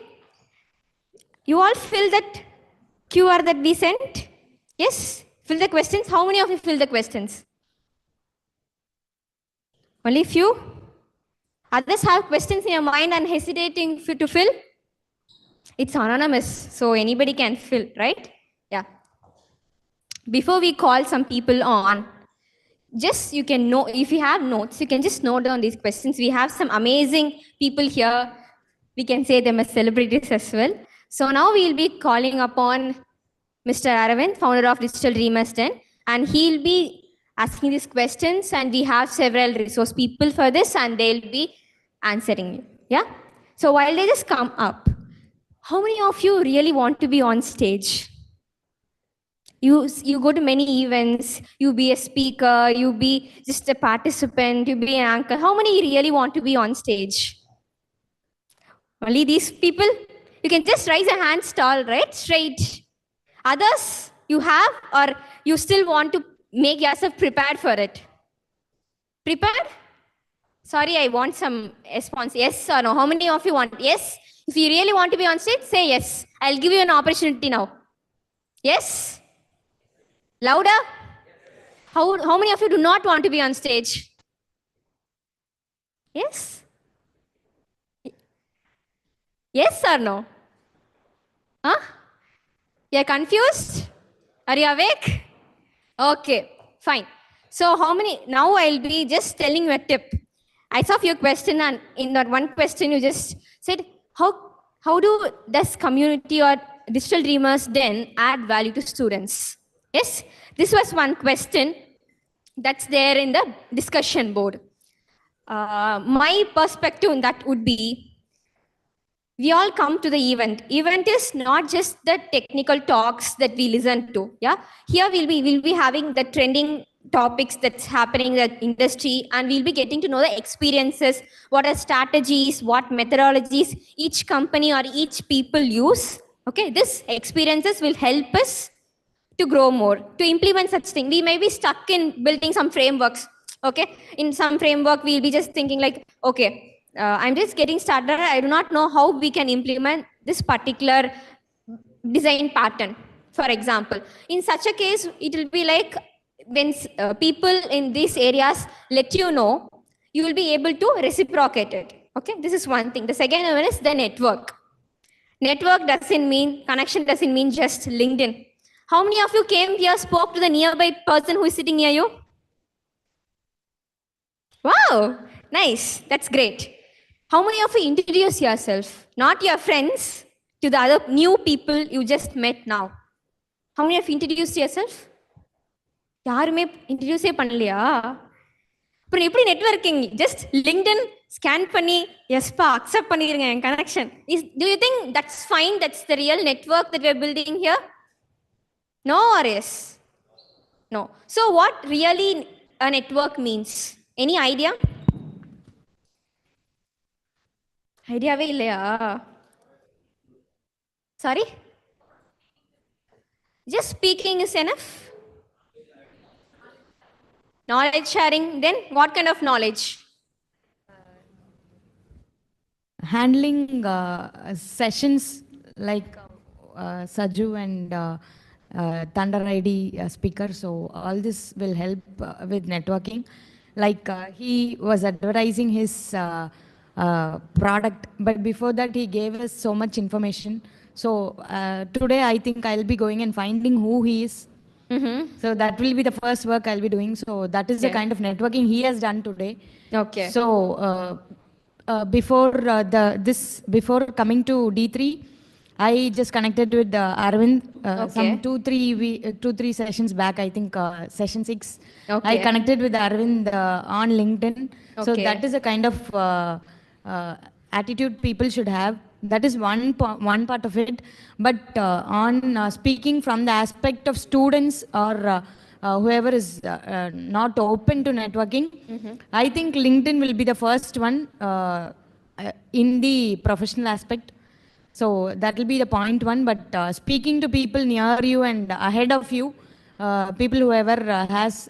You all fill that QR that we sent? Yes? Fill the questions. How many of you fill the questions? Only few? Others have questions in your mind and hesitating to fill? It's anonymous, so anybody can fill, right? Yeah. Before we call some people on, just you can know, if you have notes, you can just note down these questions. We have some amazing people here. We can say them as celebrities as well. So now we'll be calling upon Mr. Aravind, founder of Digital Dreamers Den, and he'll be asking these questions, and we have several resource people for this, and they'll be answering you. Yeah? So while they just come up, how many of you really want to be on stage? You go to many events, you be a speaker, you be just a participant, you be an anchor. How many really want to be on stage? Only these people? You can just raise your hands tall, right? Straight. Others you have, or you still want to make yourself prepared for it? Prepared? Sorry, I want some response. Yes or no? How many of you want? Yes? If you really want to be on stage, say yes. I'll give you an opportunity now. Yes? Louder? How many of you do not want to be on stage? Yes? Yes or no? Huh? You're confused? Are you awake? Okay, fine. So how many, now I'll be just telling you a tip. I saw a few questions, and in that one question you just said, how does community or digital dreamers then add value to students? Yes, this was one question that's there in the discussion board. My perspective on that would be, we all come to the event. Event is not just the technical talks that we listen to. Yeah, here we'll be having the trending topics that's happening in the industry, and we'll be getting to know the experiences, what are strategies, what methodologies each company or each people use. Okay, this experiences will help us to grow more, to implement such thing. We may be stuck in building some frameworks. Okay, in some framework we'll be just thinking like, okay, I'm just getting started. I do not know how we can implement this particular design pattern, for example. In such a case, it will be like when people in these areas let you know, you will be able to reciprocate it. Okay, this is one thing. The second one is the network. Network doesn't mean, connection doesn't mean just LinkedIn. How many of you came here, spoke to the nearby person who is sitting near you? Wow, nice. That's great. How many of you introduce yourself, not your friends, to the other new people you just met now? How many of you introduced yourself? யாருமே இன்ட்ரடியூஸே பண்ணலையா? அப்புறம் எப்படி networking? Just LinkedIn scan பண்ணி எஸ்பா accept பண்ணிருங்க என் connection. Do you think that's fine? That's the real network that we're building here? No or yes? No. So what really a network means? Any idea? ஐடியாவே இல்லையா? Sorry? Just speaking is enough? Knowledge sharing, then what kind of knowledge? Handling sessions like Sajoo and ThunderID speaker. So all this will help with networking. Like he was advertising his product, but before that he gave us so much information. So today I think I'll be going and finding who he is. So that will be the first work I'll be doing. So that is the kind of networking he has done today. Okay. So before coming to D3, I just connected with Arvind some 2-3 sessions back. I think session 6. Okay. I connected with Arvind on LinkedIn. So that is a kind of attitude people should have. That is one part of it. But on speaking from the aspect of students or whoever is not open to networking, I think LinkedIn will be the first one in the professional aspect. So that will be the point one. But speaking to people near you and ahead of you, people whoever has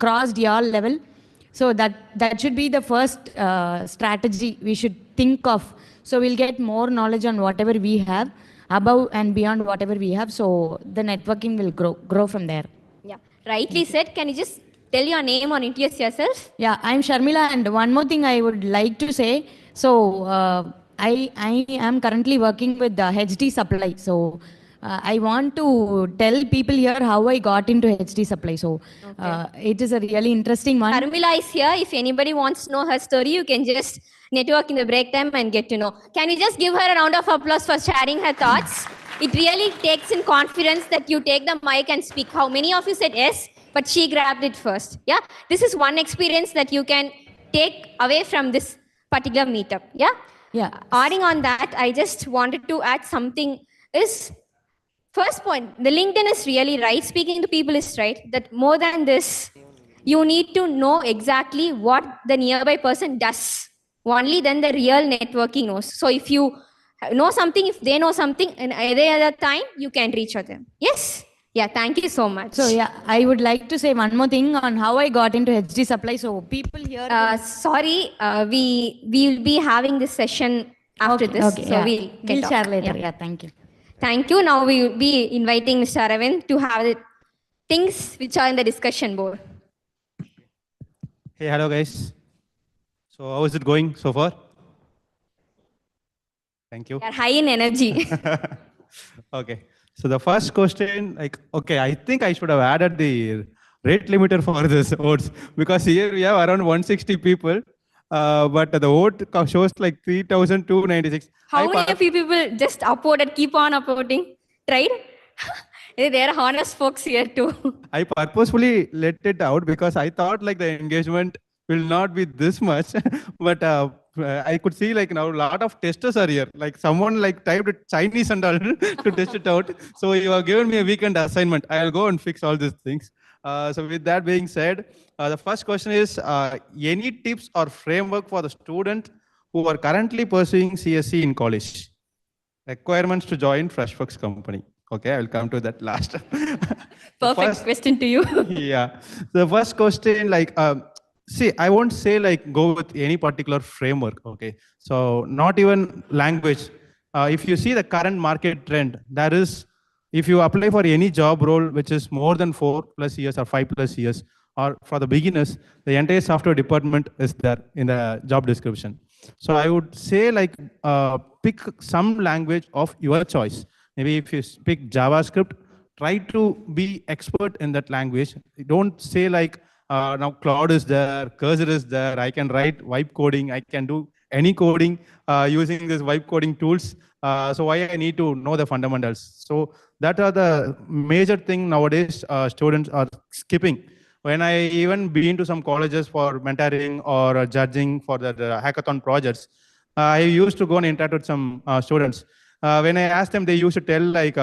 crossed your level, so that should be the first strategy we should think of. So we'll get more knowledge on whatever we have, above and beyond whatever we have. So the networking will grow from there. Yeah, rightly said. Can you just tell your name or introduce yourself? Yeah, I'm Sharmila, and one more thing I would like to say. So I am currently working with the HD Supply. So I want to tell people here how I got into HD Supply. So it is a really interesting one. Sharmila is here. If anybody wants to know her story, you can just network in the break time and get to know. Can you just give her a round of applause for sharing her thoughts? It really takes in confidence that you take the mic and speak. How many of you said yes, but she grabbed it first? Yeah, this is one experience that you can take away from this particular meetup. Yeah. Adding on that, I just wanted to add something. Is first point, the LinkedIn is really right. Speaking to people is right. That more than this, you need to know exactly what the nearby person does. Only then the real networking knows. So if you know something, if they know something, and any other time, you can reach out them. Yes? Yeah, thank you so much. So yeah, I would like to say one more thing on how I got into HD Supply. So people here... sorry, we will be having this session after this. Okay, so yeah. we'll share later. Yeah, thank you. Thank you. Now we will be inviting Mr. Aravind to have the things which are in the discussion board. Hey, hello guys. So how is it going so far? Thank you. They are high in energy. Okay. So the first question, I think I should have added the rate limiter for this votes, because here we have around 160 people. but the vote shows like 3,296. How many of you people just upvoted, keep on upvoting? Tried? There are honest folks here too. I purposefully let it out because I thought like the engagement will not be this much, but I could see like now a lot of testers are here. Like someone like typed it Chinese and all to test it out. So you have given me a weekend assignment. I'll go and fix all these things. So with that being said, the first question is any tips or framework for the student who are currently pursuing CSC in college? Requirements to join Freshworks company. Okay, I will come to that last. Perfect question to you. Yeah. The first question, like, see, I won't say like go with any particular framework. Okay. So not even language. If you see the current market trend, that is, if you apply for any job role, which is more than 4+ years or 5+ years, or for the beginners, the entire software department is there in the job description. So I would say like pick some language of your choice. Maybe if you speak JavaScript, try to be expert in that language. Don't say like, now Claude is there, Cursor is there, I can write vibe coding, I can do any coding using this vibe coding tools. So why I need to know the fundamentals? So that are the major thing nowadays students are skipping. When I even been to some colleges for mentoring or judging for the hackathon projects, I used to go and interact with some students. When I asked them, they used to tell like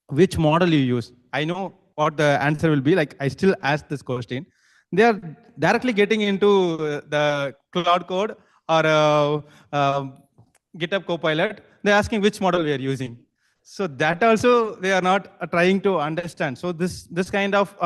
which model you use. I know what the answer will be. Like I still ask this question. They are directly getting into the Cloud Code or GitHub Copilot. They're asking which model we are using. So that also they are not trying to understand. So this kind of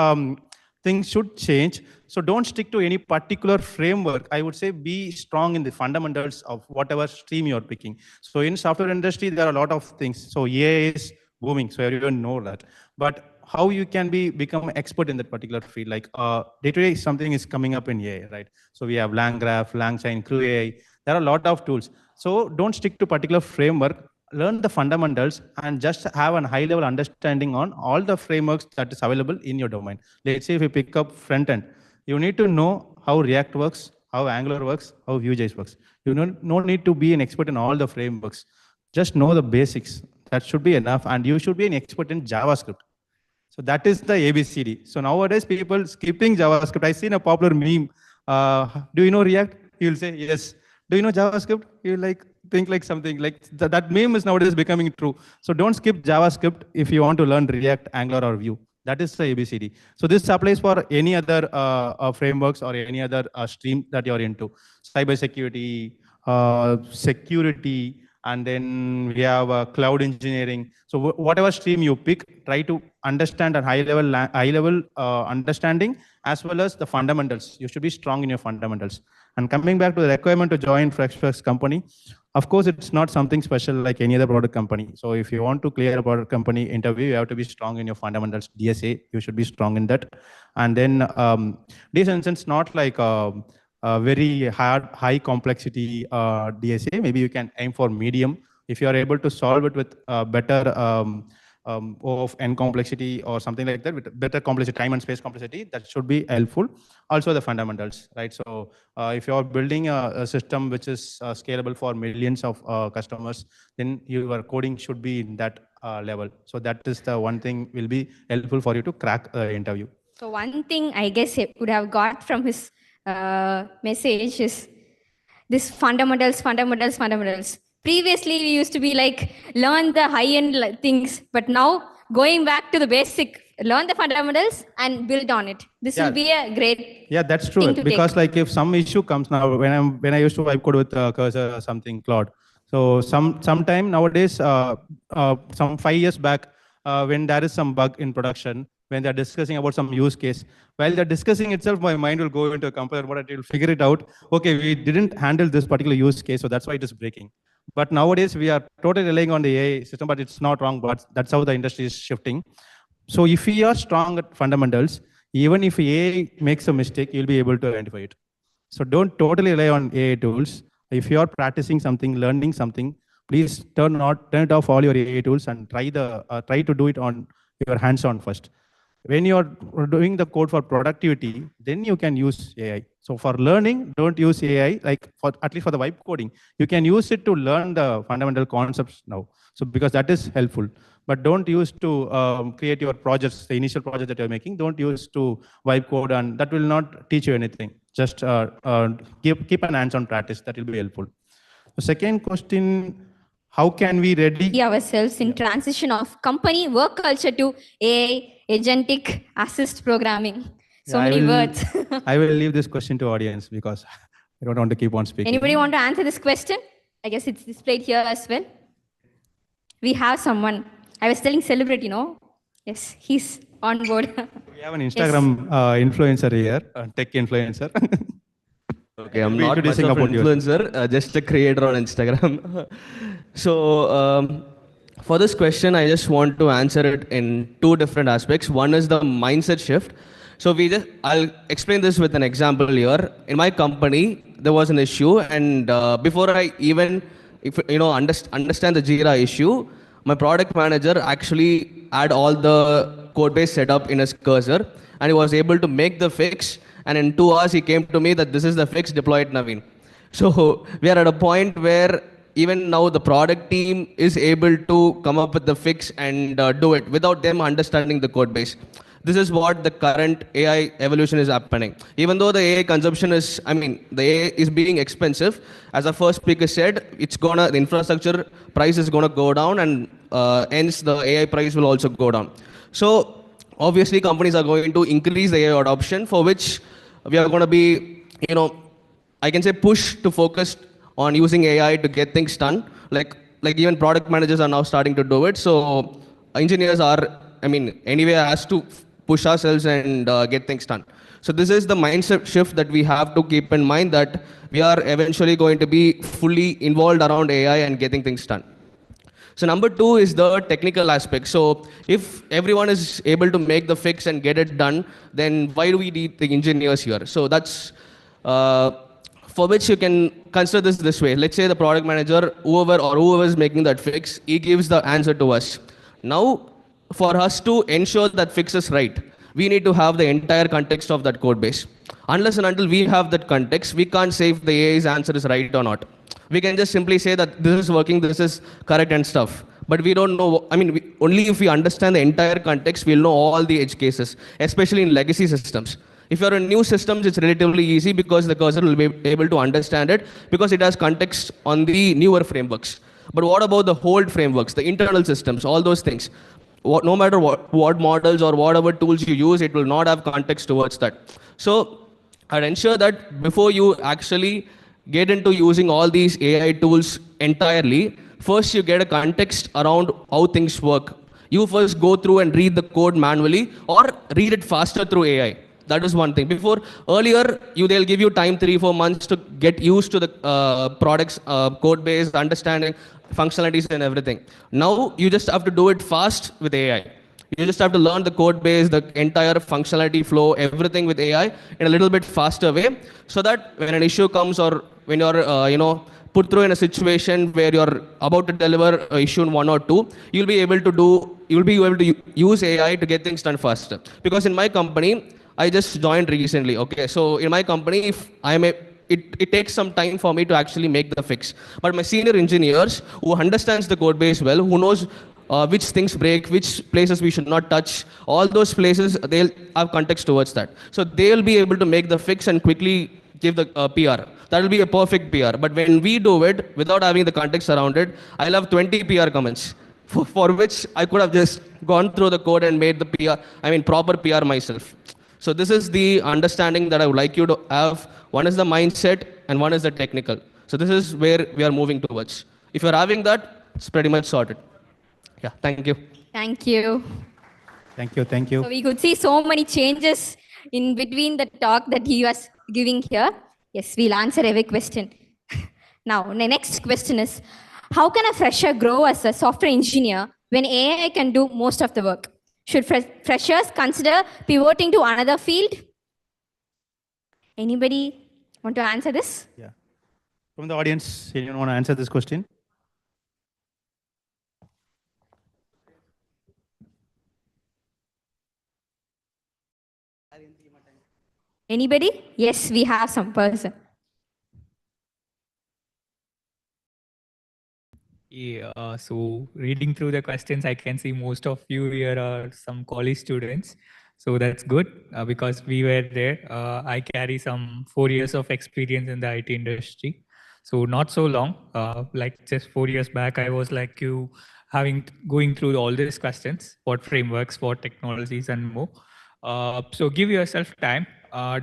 things should change. So don't stick to any particular framework. I would say be strong in the fundamentals of whatever stream you're picking. So in software industry, there are a lot of things. So AI is booming, so everyone know that. But how you can become expert in that particular field, like day-to-day something is coming up in AI, right? So we have LangGraph, LangChain, Crew AI. There are a lot of tools. So don't stick to particular framework. Learn the fundamentals and just have a high-level understanding on all the frameworks that is available in your domain. Let's say if you pick up front-end, you need to know how React works, how Angular works, how Vue.js works. You no need to be an expert in all the frameworks. Just know the basics. That should be enough. And you should be an expert in JavaScript. So that is the ABCD. So nowadays, people skipping JavaScript. I seen a popular meme. Do you know React? You'll say, yes. Do you know JavaScript? You like think like something like that meme is nowadays becoming true. So don't skip JavaScript if you want to learn React, Angular, or Vue. That is the ABCD. So this applies for any other frameworks or any other stream that you're into. Cybersecurity, security, and then we have cloud engineering. So whatever stream you pick, try to understand a high-level understanding as well as the fundamentals. You should be strong in your fundamentals. And coming back to the requirement to join Freshworks company, of course, it's not something special like any other product company. So if you want to clear a product company interview, you have to be strong in your fundamentals. DSA, you should be strong in that. And then DSA, it's not like a very high complexity DSA. Maybe you can aim for medium. If you are able to solve it with better of n complexity or something like that, with better complexity, time and space complexity, that should be helpful. Also the fundamentals, right? So if you're building a system which is scalable for millions of customers, then your coding should be in that level. So that is the one thing will be helpful for you to crack the interview. So one thing I guess he would have got from his message is this fundamentals. Previously, we used to be like, learn the high-end things, but now going back to the basic, learn the fundamentals and build on it. This will be a great that's true. thing to Because take. like if some issue comes now, when I used to vibe code with Cursor or something, Claude. So sometime nowadays, some 5 years back, when there is some bug in production, when they're discussing about some use case, while they're discussing itself, my mind will go into a compiler, but it will figure it out. Okay, we didn't handle this particular use case, so that's why it is breaking. But nowadays, we are totally relying on the AI system, but it's not wrong, but that's how the industry is shifting. So if we are strong at fundamentals, even if AI makes a mistake, you'll be able to identify it. So don't totally rely on AI tools. If you are practicing something, learning something, please turn it off all your AI tools and try to do it on your hands-on first. When you are doing the code for productivity, then you can use AI. So for learning, don't use AI, like for at least for the vibe coding. You can use it to learn the fundamental concepts now. So because that is helpful. But don't use to create your projects, the initial project that you're making, don't use to vibe code, and that will not teach you anything. Just keep an hands-on practice, that will be helpful. The second question, how can we ready ourselves in transition of company work culture to AI, agentic assist programming? So many words. I will leave this question to audience because I don't want to keep on speaking. Anybody want to answer this question? I guess it's displayed here as well. We have someone. I was telling celebrity, no? Yes, he's on board. We have an Instagram influencer here, tech influencer. Okay, I'm not much of an influencer, just a creator on Instagram. So for this question, I just want to answer it in two different aspects. One is the mindset shift. So I'll explain this with an example here. In my company, there was an issue, and before I even understand the Jira issue, my product manager actually had all the code base set up in his cursor, and he was able to make the fix. And in 2 hours, he came to me that this is the fix, deploy it, Naveen. So we are at a point where even now the product team is able to come up with the fix and do it without them understanding the code base. This is what the current AI evolution is happening. Even though the AI consumption is, the AI is being expensive, as our first speaker said, the infrastructure price is gonna go down, and hence the AI price will also go down. So obviously companies are going to increase the AI adoption, for which we are going to be, I can say push to focus on using AI to get things done. Like even product managers are now starting to do it. So engineers are, anyway, has to push ourselves and get things done. So this is the mindset shift that we have to keep in mind, that we are eventually going to be fully involved around AI and getting things done. So number two is the technical aspect. So if everyone is able to make the fix and get it done, then why do we need the engineers here? So that's for which you can consider this way. Let's say the product manager, whoever is making that fix, he gives the answer to us. Now, for us to ensure that fix is right, we need to have the entire context of that code base. Unless and until we have that context, we can't say if the AI's answer is right or not. We can just simply say that this is working, this is correct and stuff. But we don't know, only if we understand the entire context, we'll know all the edge cases, especially in legacy systems. If you're in new systems, it's relatively easy because the cursor will be able to understand it because it has context on the newer frameworks. But what about the old frameworks, the internal systems, all those things? No matter what models or whatever tools you use, it will not have context towards that. So I'd ensure that before you actually get into using all these AI tools entirely, first you get a context around how things work. You first go through and read the code manually or read it faster through AI. That is one thing. Earlier, they'll give you time 3-4 months to get used to the product's code base, understanding functionalities and everything. Now, you just have to do it fast with AI. You just have to learn the code base, the entire functionality flow, everything with AI in a little bit faster way, so that when an issue comes or when you're put through in a situation where you're about to deliver an issue in 1 or 2, you'll be able to use AI to get things done faster. Because in my company, I just joined recently. Okay, so in my company, it takes some time for me to actually make the fix. But my senior engineers who understands the code base well, who knows which things break, which places we should not touch, all those places, they'll have context towards that. So they'll be able to make the fix and quickly give the PR. That will be a perfect PR. But when we do it without having the context around it, I'll have 20 PR comments, for which I could have just gone through the code and made the proper PR myself. So this is the understanding that I would like you to have. One is the mindset and one is the technical. So this is where we are moving towards. If you're having that, it's pretty much sorted. Yeah, thank you. Thank you. Thank you, thank you. So we could see so many changes in between the talk that he was giving here. Yes, we'll answer every question. Now, the next question is, how can a fresher grow as a software engineer when AI can do most of the work? Should freshers consider pivoting to another field? Anybody want to answer this? Yeah. From the audience, anyone want to answer this question? Anybody? Yes, we have some person. Yeah, so reading through the questions, I can see most of you here are some college students. So that's good because we were there. I carry some 4 years of experience in the IT industry. So not so long, like just 4 years back, I was like you going through all these questions, what frameworks, what technologies and more. So give yourself time.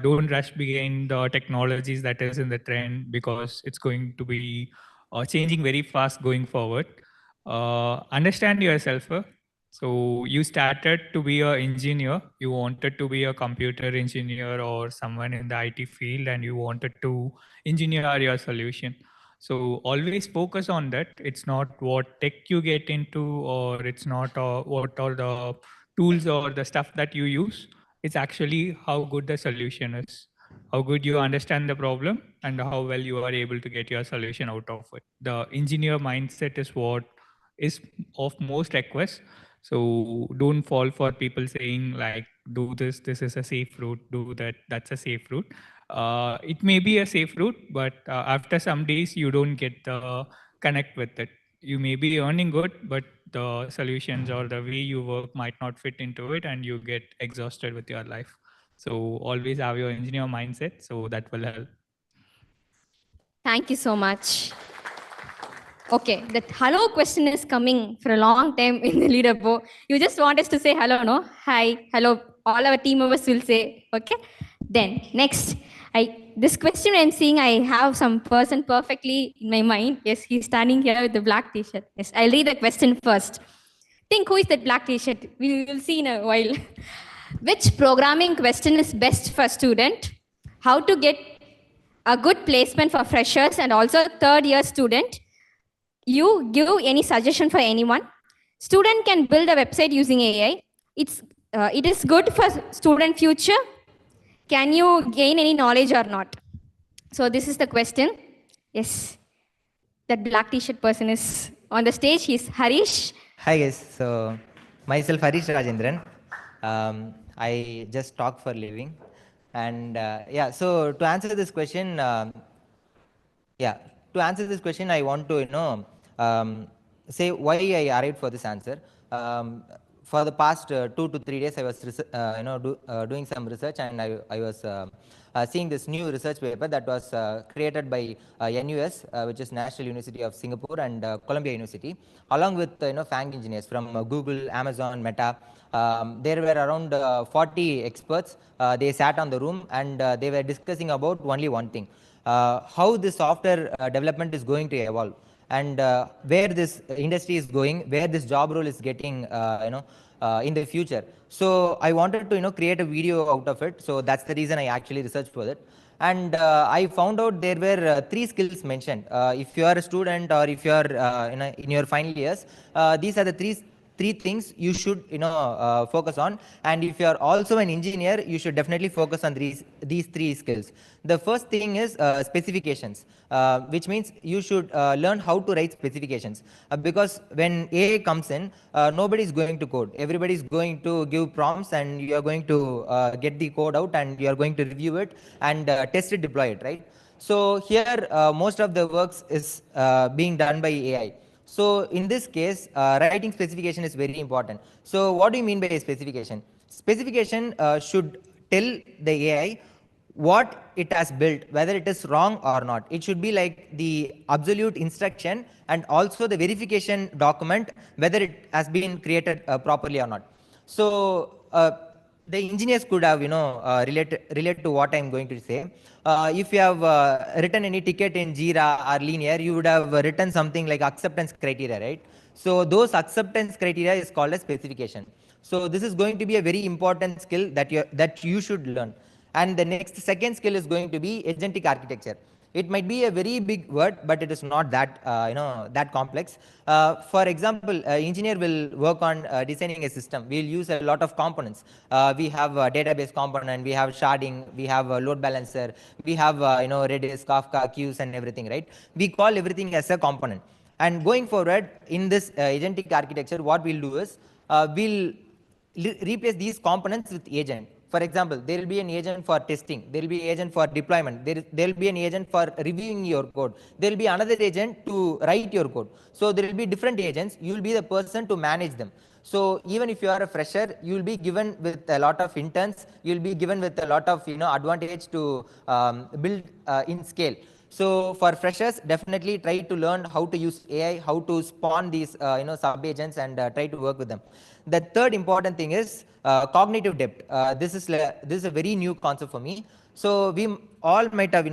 Don't rush behind the technologies that is in the trend because it's going to be changing very fast going forward. Understand yourself. So you started to be an engineer, you wanted to be a computer engineer or someone in the IT field and you wanted to engineer your solution. So always focus on that. It's not what tech you get into or it's not what are the tools or the stuff that you use. It's actually how good the solution is, how good you understand the problem and how well you are able to get your solution out of it. The engineer mindset is what is of most request. So don't fall for people saying like, do this is a safe route, do that, that's a safe route. It may be a safe route, but after some days you don't get the connect with it. You may be earning good, but the solutions or the way you work might not fit into it and you get exhausted with your life. So always have your engineer mindset, so that will help. Thank you so much. Okay, that hello question is coming for a long time in the leaderboard. You just want us to say hello, no? Hi, hello. All our team members will say, okay? Then next, this question I'm seeing, I have some person perfectly in my mind. Yes, he's standing here with the black t-shirt. Yes, I'll read the question first. Think who is that black t-shirt? We will see in a while. Which programming question is best for student? How to get a good placement for freshers and also third-year student? You give any suggestion for anyone? Student can build a website using AI. It is good for student future. Can you gain any knowledge or not? So this is the question. Yes, that black t-shirt person is on the stage. He's Harish. Hi guys. So myself Harish Rajendran. I just talk for living. And yeah, so to answer this question, I want to say why I arrived for this answer. For the past 2 to 3 days, I was doing some research, and I was seeing this new research paper that was created by NUS, which is National University of Singapore, and Columbia University, along with FANG engineers from Google, Amazon, Meta. There were around 40 experts. They sat on the room and they were discussing about only one thing: how the software development is going to evolve, and where this industry is going, where this job role is getting, in the future. So I wanted to, create a video out of it. So that's the reason I actually researched for it. And I found out there were 3 skills mentioned. If you are a student or if you are in your final years, these are the three things you should focus on. And if you are also an engineer, you should definitely focus on these 3 skills. The first thing is specifications, which means you should learn how to write specifications, because when AI comes in, nobody is going to code. Everybody is going to give prompts, and you are going to get the code out, and you are going to review it and test it, deploy it, right? So here most of the works is being done by AI. So in this case, writing specification is very important. So what do you mean by a specification? Specification should tell the AI what it has built, whether it is wrong or not. It should be like the absolute instruction and also the verification document, whether it has been created properly or not. So the engineers could have relate to what I'm going to say. If you have written any ticket in Jira or Linear, you would have written something like acceptance criteria, right? So those acceptance criteria is called a specification. So this is going to be a very important skill that you should learn. And the second skill is going to be agentic architecture. It might be a very big word, but it is not that that complex. For example, engineer will work on designing a system. We'll use a lot of components. We have a database component, we have sharding, we have a load balancer, we have Redis, Kafka, queues, and everything, right? We call everything as a component. And going forward in this agentic architecture, what we'll do is we'll replace these components with agent. For example, there will be an agent for testing, there will be an agent for deployment, there will be an agent for reviewing your code, there will be another agent to write your code. So there will be different agents, you will be the person to manage them. So even if you are a fresher, you will be given with a lot of interns, you will be given with a lot of advantage to build in scale. So for freshers, definitely try to learn how to use AI, how to spawn these sub agents, and try to work with them. The third important thing is cognitive depth. This is a very new concept for me. So we all might have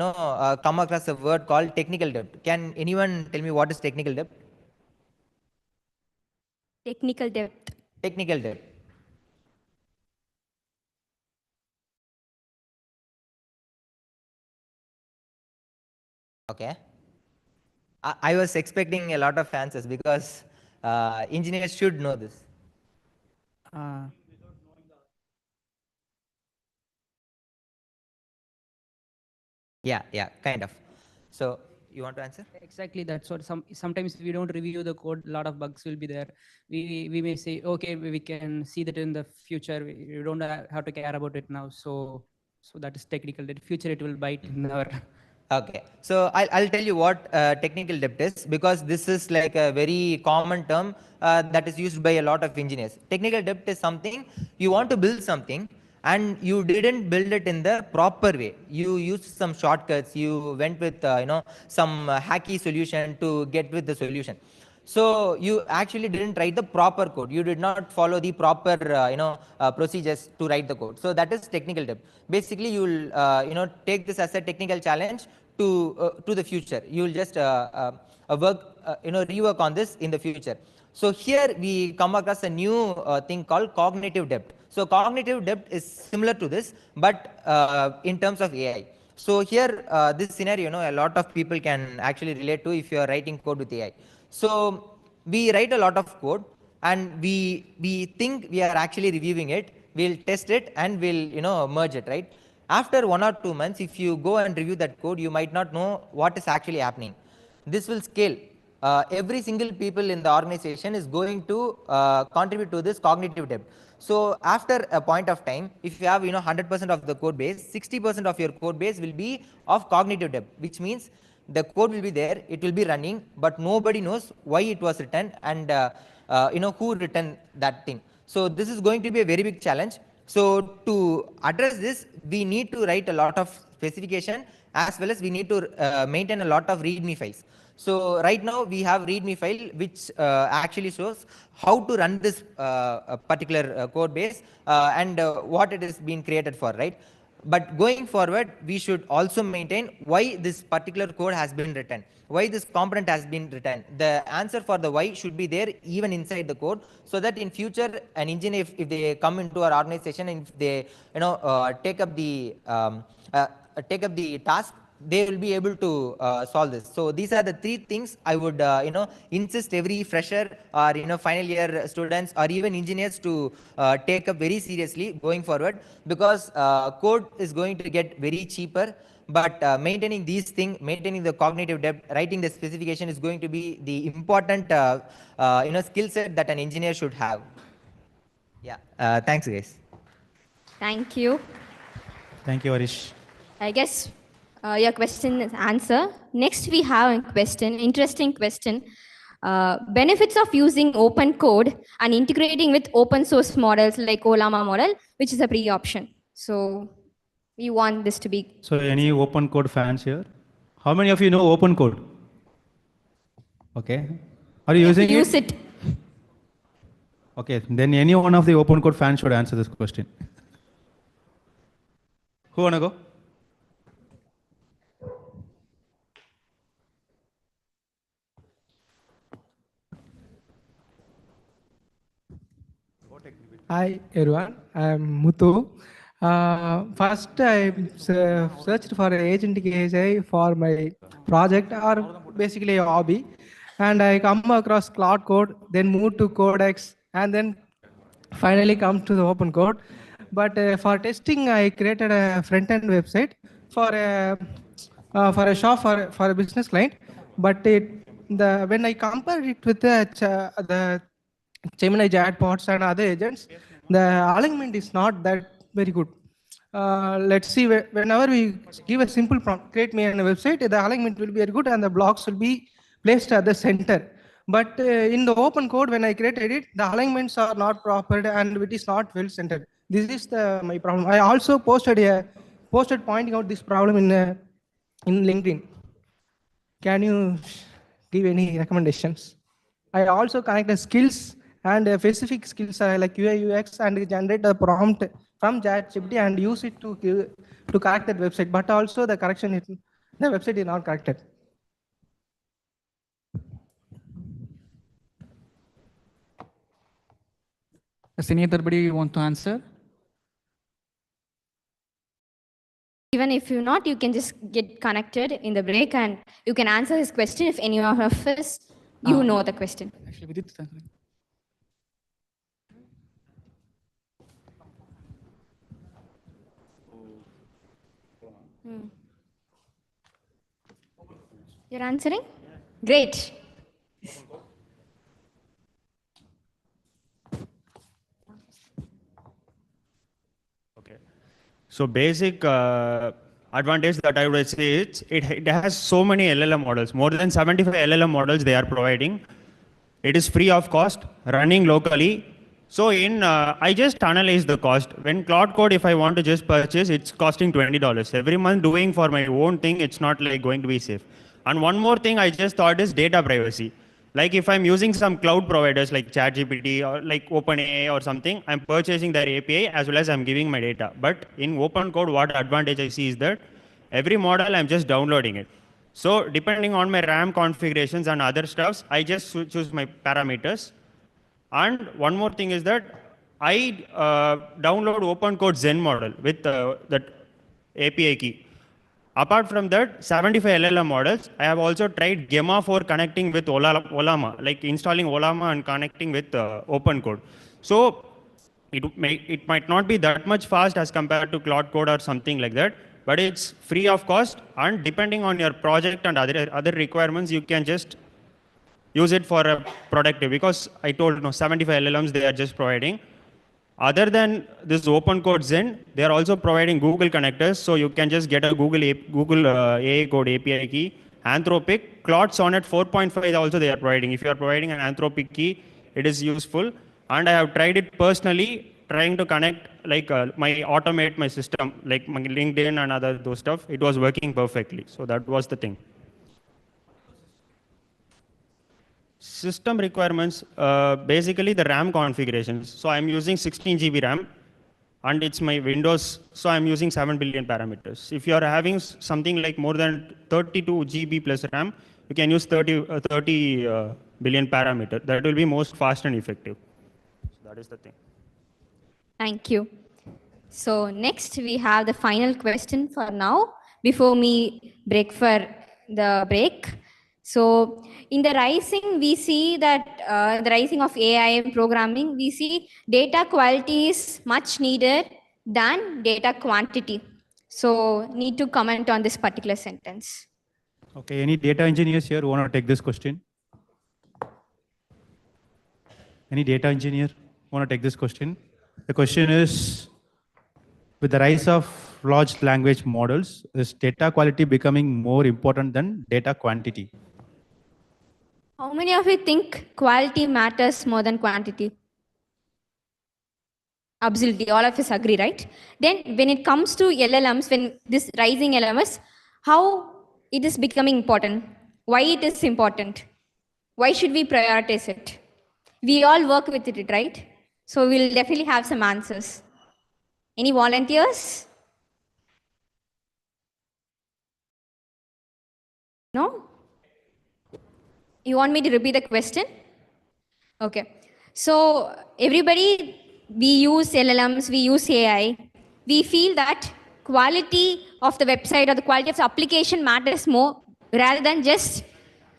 come across a word called technical depth. Can anyone tell me what is technical depth? Technical depth. Technical depth. Okay. I was expecting a lot of answers because engineers should know this. Yeah, kind of. So you want to answer? Exactly, that's what sometimes if we don't review the code, a lot of bugs will be there. We may say, okay, we can see that in the future. We don't have to care about it now. So that is technical. In the future, it will bite in our. Okay, so I'll tell you what technical debt is, because this is like a very common term that is used by a lot of engineers. Technical debt is something you want to build something and you didn't build it in the proper way. You used some shortcuts. You went with some hacky solution to get with the solution. So you actually didn't write the proper code. You did not follow the proper procedures to write the code. So that is technical debt. Basically, you will take this as a technical challenge to the future. You will just rework on this in the future. So here we come across a new thing called cognitive debt. So cognitive debt is similar to this, but in terms of AI. So here, this scenario, a lot of people can actually relate to if you are writing code with AI. So we write a lot of code and we think we are actually reviewing it. We'll test it and we'll merge it, right? After 1 or 2 months, if you go and review that code, you might not know what is actually happening. This will scale. Every single people in the organization is going to contribute to this cognitive debt. So after a point of time, if you have 100% of the code base, 60% of your code base will be of cognitive debt, which means the code will be there, it will be running, but nobody knows why it was written and who written that thing. So this is going to be a very big challenge. So to address this, we need to write a lot of specification, as well as we need to maintain a lot of README files. So right now we have README file which actually shows how to run this particular code base and what it is being created for, right? But going forward, we should also maintain why this particular code has been written, why this component has been written. The answer for the why should be there even inside the code, so that in future an engineer, if they come into our organization and if they take up the task, they will be able to solve this. So these are the 3 things I would insist every fresher or final year students or even engineers to take up very seriously going forward, because code is going to get very cheaper, but maintaining these things, maintaining the cognitive debt, writing the specification is going to be the important skill set that an engineer should have. Yeah, thanks guys. Thank you. Thank you, Harish. I guess your question is answered. Next, we have a question, interesting question. Benefits of using open code and integrating with open source models like 𝗀𝗲𝗰𝗀𝗀𝗀𝗀 model, which is a pre-option. So we want this to be. So any open code fans here? How many of you know open code? Okay. Are you using it? Use it. Okay, then any one of the open code fans should answer this question. Who wanna go? Hi everyone, I am Muthu. First, I searched for agentic AI for my project or basically a hobby, and I come across Cloud Code, then moved to Codex, and then finally come to the open code. But for testing, I created a front-end website for a shop for a business client. But when I compare it with the Gemini chatbots and other agents, the alignment is not that very good. let's see, whenever we give a simple prompt, create me a website, the alignment will be very good and the blocks will be placed at the center. But in the open code, when I created it, the alignments are not proper and it is not well centered. This is my problem. I also posted pointing out this problem in LinkedIn. Can you give any recommendations? I also connected skills and specific skills like UI UX and generate a prompt from ChatGPT and use it to correct that website. But also the correction, the website is not corrected. Does anybody want to answer? Even if you're not, you can just get connected in the break and you can answer his question if any of us, you know the question. Actually, we did. You're answering? Great. So basic advantage that I would say is it has so many LLM models, more than 75 LLM models they are providing. It is free of cost, running locally. So I just analyzed the cost. When Cloud Code, if I want to just purchase, it's costing $20. Every month doing for my own thing, it's not like going to be safe. And one more thing I just thought is data privacy. Like if I'm using some cloud providers like ChatGPT or like OpenAI or something, I'm purchasing their API as well as I'm giving my data. But in open code, what advantage I see is that every model I'm just downloading it. So depending on my RAM configurations and other stuffs, I just choose my parameters. And one more thing is that I download open code Zen model with that API key. Apart from that, 75 LLM models, I have also tried Gemma for connecting with Ollama, like installing Ollama and connecting with open code. So it might not be that much fast as compared to Cloud Code or something like that, but it's free of cost, and depending on your project and other requirements, you can just use it for a productive, because I told 75 LLMs they are just providing. Other than this open code Zen, they are also providing Google connectors, so you can just get a Google AI code API key. Anthropic, Claude Sonnet 4.5 also they are providing. If you are providing an Anthropic key, it is useful. And I have tried it personally, trying to connect, like automate my system, like my LinkedIn and those stuff. It was working perfectly. So that was the thing. System requirements, basically the RAM configurations. So I'm using 16 GB RAM and it's my Windows, so I'm using 7 billion parameters. If you are having something like more than 32 GB plus RAM, you can use 30 billion parameter. That will be most fast and effective. So that is the thing. Thank you. So next we have the final question for now, before we break for the break. So in the rising, we see that the rising of AI and programming, we see data quality is much needed than data quantity. So need to comment on this particular sentence. Okay, any data engineers here who want to take this question? Any data engineer want to take this question? The question is, with the rise of large language models, is data quality becoming more important than data quantity? How many of you think quality matters more than quantity? Absolutely, all of us agree, right? Then when it comes to LLMs, when this rising LLMs, how it is becoming important? Why it is important? Why should we prioritize it? We all work with it, right? So we'll definitely have some answers. Any volunteers? No? You want me to repeat the question? Okay. So everybody, we use LLMs, we use AI. We feel that quality of the website or the quality of the application matters more rather than just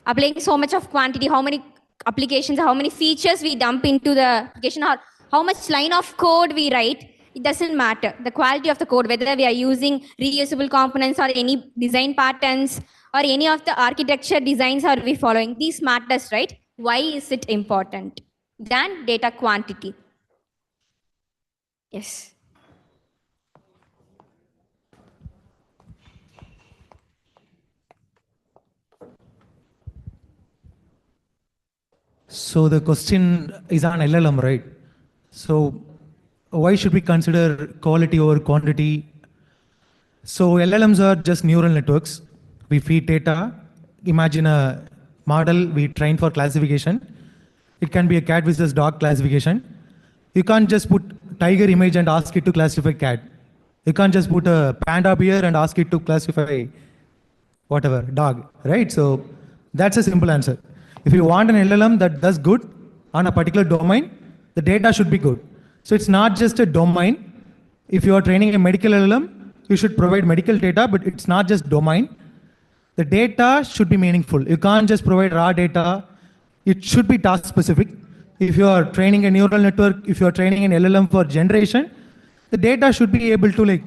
applying so much of quantity, how many applications, how many features we dump into the application, or how much line of code we write. It doesn't matter. The quality of the code, whether we are using reusable components or any design patterns, or any of the architecture designs are we following, these matters, right? Why is it important than data quantity? Yes. So the question is on LLM, right? So why should we consider quality over quantity? So LLMs are just neural networks. We feed data. Imagine a model we train for classification. It can be a cat versus dog classification. You can't just put tiger image and ask it to classify cat. You can't just put a panda bear and ask it to classify whatever, dog, right? So that's a simple answer. If you want an LLM that does good on a particular domain, the data should be good. So it's not just a domain. If you are training a medical LLM, you should provide medical data, but it's not just domain. The data should be meaningful. You can't just provide raw data. It should be task specific. If you are training a neural network, if you are training an LLM for generation, the data should be able to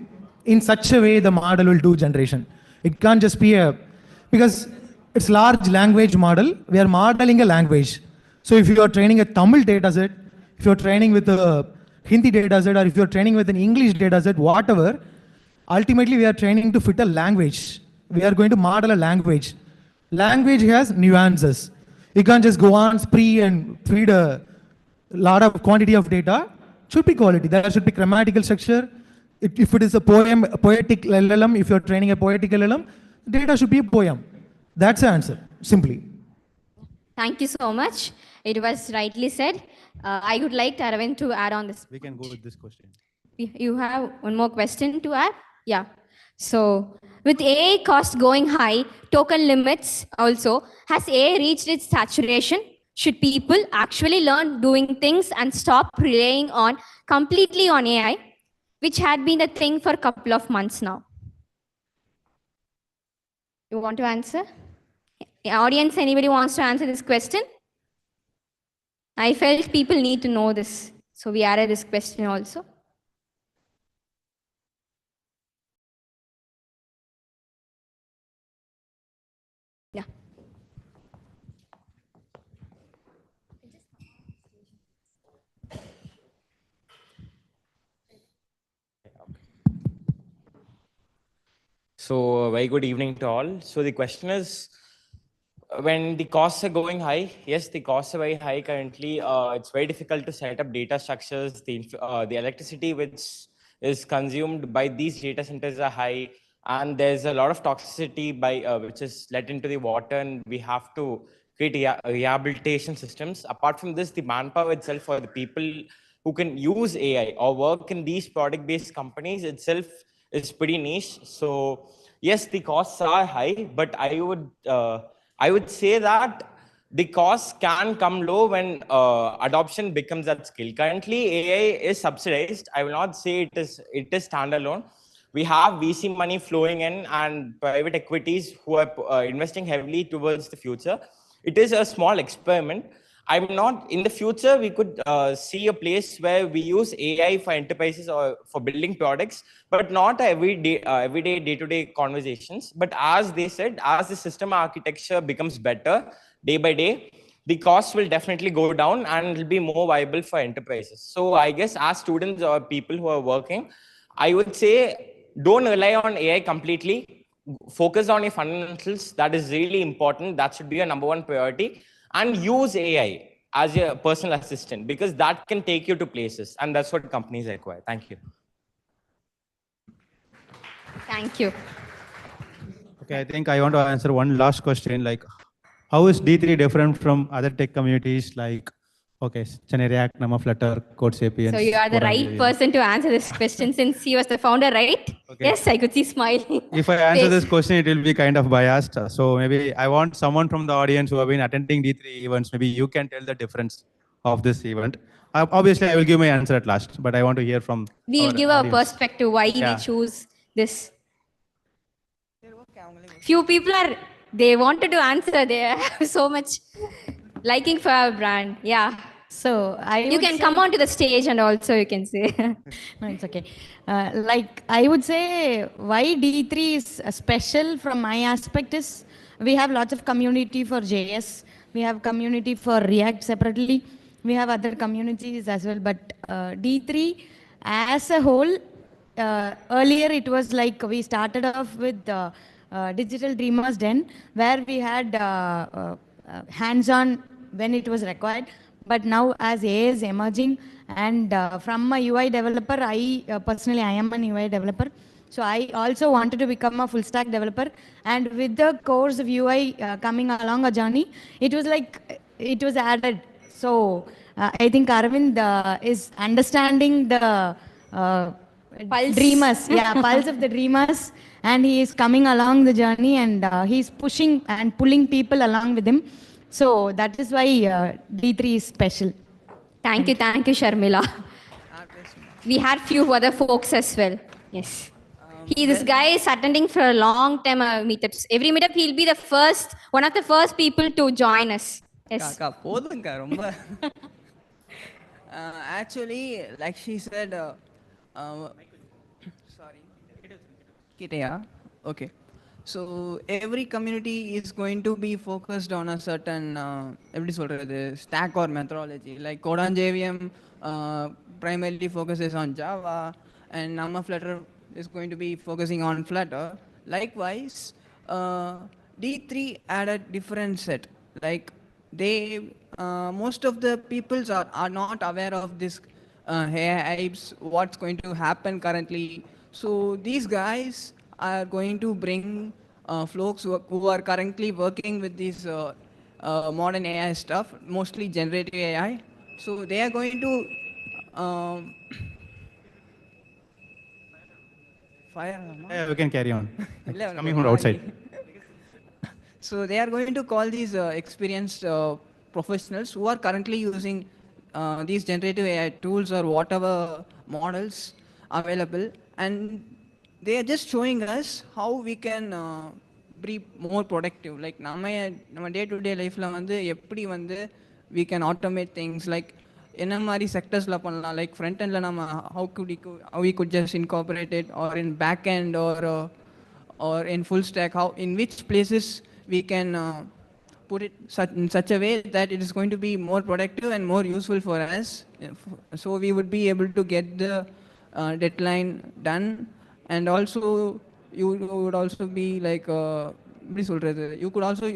in such a way the model will do generation. It can't just be because it's large language model, we are modeling a language. So if you are training a Tamil dataset, if you're training with a Hindi dataset, or if you're training with an English dataset, whatever, ultimately we are training to fit a language. We are going to model a language. Language has nuances. You can't just go on spree and feed a lot of quantity of data. It should be quality. There should be grammatical structure. If it is a poetic LLM, if you're training a poetic LLM, data should be a poem. That's the answer, simply. Thank you so much. It was rightly said. I would like Aravind to add on this. We can go with this question. You have one more question to add? Yeah. So with AI cost going high, token limits also, has AI reached its saturation? Should people actually learn doing things and stop relying completely on AI, which had been a thing for a couple of months now? You want to answer? Audience, anybody wants to answer this question? I felt people need to know this, so we added this question also. Yeah. So very good evening to all. So the question is, when the costs are going high, yes, the costs are very high currently. It's very difficult to set up data structures. The electricity which is consumed by these data centers are high, and there's a lot of toxicity which is let into the water, and we have to create rehabilitation systems. Apart from this, the manpower itself for the people who can use AI or work in these product-based companies itself is pretty niche. So yes, the costs are high, but I would say that the costs can come low when adoption becomes at scale. Currently, AI is subsidized. I will not say it is standalone. We have VC money flowing in and private equities who are investing heavily towards the future. It is a small experiment. I'm not, in the future, we could see a place where we use AI for enterprises or for building products, but not everyday day-to-day conversations. But as they said, as the system architecture becomes better day by day, the costs will definitely go down and it will be more viable for enterprises. So I guess as students or people who are working, I would say don't rely on AI completely. Focus on your fundamentals. That is really important. That should be your number one priority. And use AI as your personal assistant, because that can take you to places, and that's what companies require. Thank you. Thank you. Okay, I think I want to answer one last question. How is D3 different from other tech communities like, Chennai React, Nama Flutter, 𝗘𝗺𝗯𝗲𝗶𝗵𝗴? So you are the right person to answer this question since he was the founder, right? Okay. Yes, I could see smiling. If I answer this question, it will be kind of biased. So maybe I want someone from the audience who have been attending D3 events. Maybe you can tell the difference of this event. Obviously, I will give my answer at last, but I want to hear from We'll give audience. a perspective why we choose this. Few people they wanted to answer. They have so much liking for our brand. Yeah. So you can come onto the stage and also you can say. No, it's okay. I would say why D3 is special from my aspect is we have lots of community for JS. We have community for React separately. We have other communities as well. But D3 as a whole, earlier it was like we started off with Digital Dreamers Den, where we had hands-on when it was required. But now as AI is emerging, and from a UI developer, personally I am an UI developer. So I also wanted to become a full stack developer. And with the course of UI coming along a journey, it was like, it was added. So I think Arvind is understanding the dreamers, pulse of the dreamers, and he is coming along the journey, and he's pushing and pulling people along with him. So that is why D3 is special. Thank you, Sharmila. We had few other folks as well. Yes. This guy is attending for a long time meetups. Every meetup he'll be one of the first people to join us. Yes. Actually, like she said, sorry. Okay. So every community is going to be focused on a certain stack or methodology. Like Code on JVM primarily focuses on Java, and Nama Flutter is going to be focusing on Flutter. Likewise, D3 had a different set. Like most of the peoples are not aware of this hypes, what's going to happen currently. So these guys are going to bring folks who are currently working with these modern AI stuff, mostly generative AI. So they are going to we can carry on. Coming from outside. So they are going to call these experienced professionals who are currently using these generative AI tools or whatever models available, and they are just showing us how we can be more productive. Like நம்ம day-to-day lifeல we can automate things like என்ன மாதிரி செக்டர்ஸ்ல பண்ணலாம், like front எண்ட்ல நம்ம how we could just incorporate it, or in back end or in full stack, in which places we can put it in such a way that it is going to be more productive and more useful for us, so we would be able to get the deadline done. And also you would also be like you could also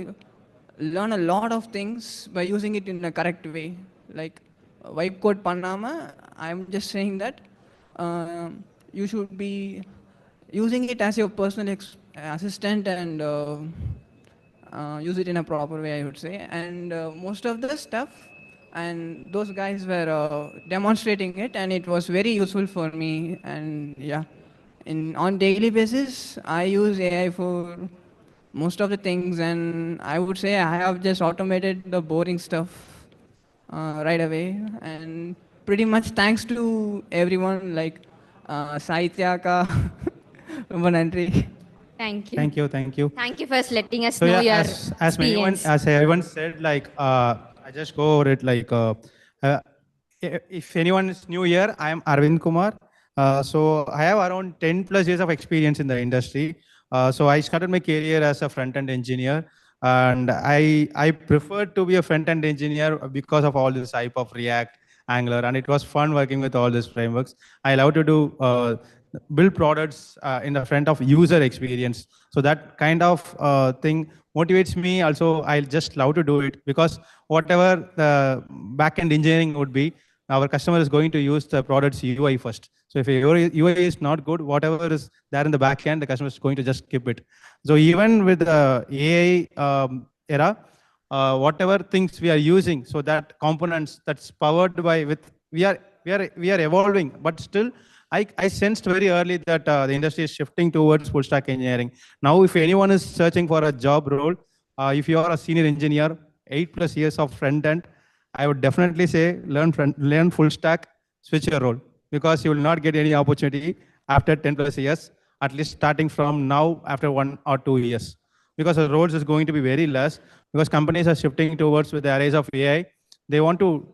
learn a lot of things by using it in a correct way. Like wipe code pannama, I'm just saying that you should be using it as your personal assistant and use it in a proper way, I would say. And most of the stuff, and those guys were demonstrating it, and it was very useful for me. And yeah, on daily basis I use AI for most of the things, and I would say I have just automated the boring stuff right away. And pretty much thanks to everyone, like Sahityaka. Romba nandri. Thank you. Thank you. Thank you for letting us So know yeah, your as everyone said, like I just go over it. Like if anyone is new here, I am Arvind Kumar. So I have around 10+ years of experience in the industry. So I started my career as a front-end engineer, and I preferred to be a front-end engineer because of all this hype of React, Angular, and it was fun working with all these frameworks. I love to do build products in the front of user experience. So that kind of thing motivates me. Also, I just love to do it because whatever the back-end engineering would be, our customer is going to use the product's UI first. So if your UI is not good, whatever is there in the back end, the customer is going to just skip it. So even with the AI era, whatever things we are using, so that components that's powered by we are evolving, but still I sensed very early that the industry is shifting towards full stack engineering. Now, if anyone is searching for a job role, if you are a senior engineer, 8+ years of front end, I would definitely say learn full stack, switch your role, because you will not get any opportunity after 10+ years, at least starting from now after 1 or 2 years, because the roles is going to be very less, because companies are shifting towards with the rise of AI. They want to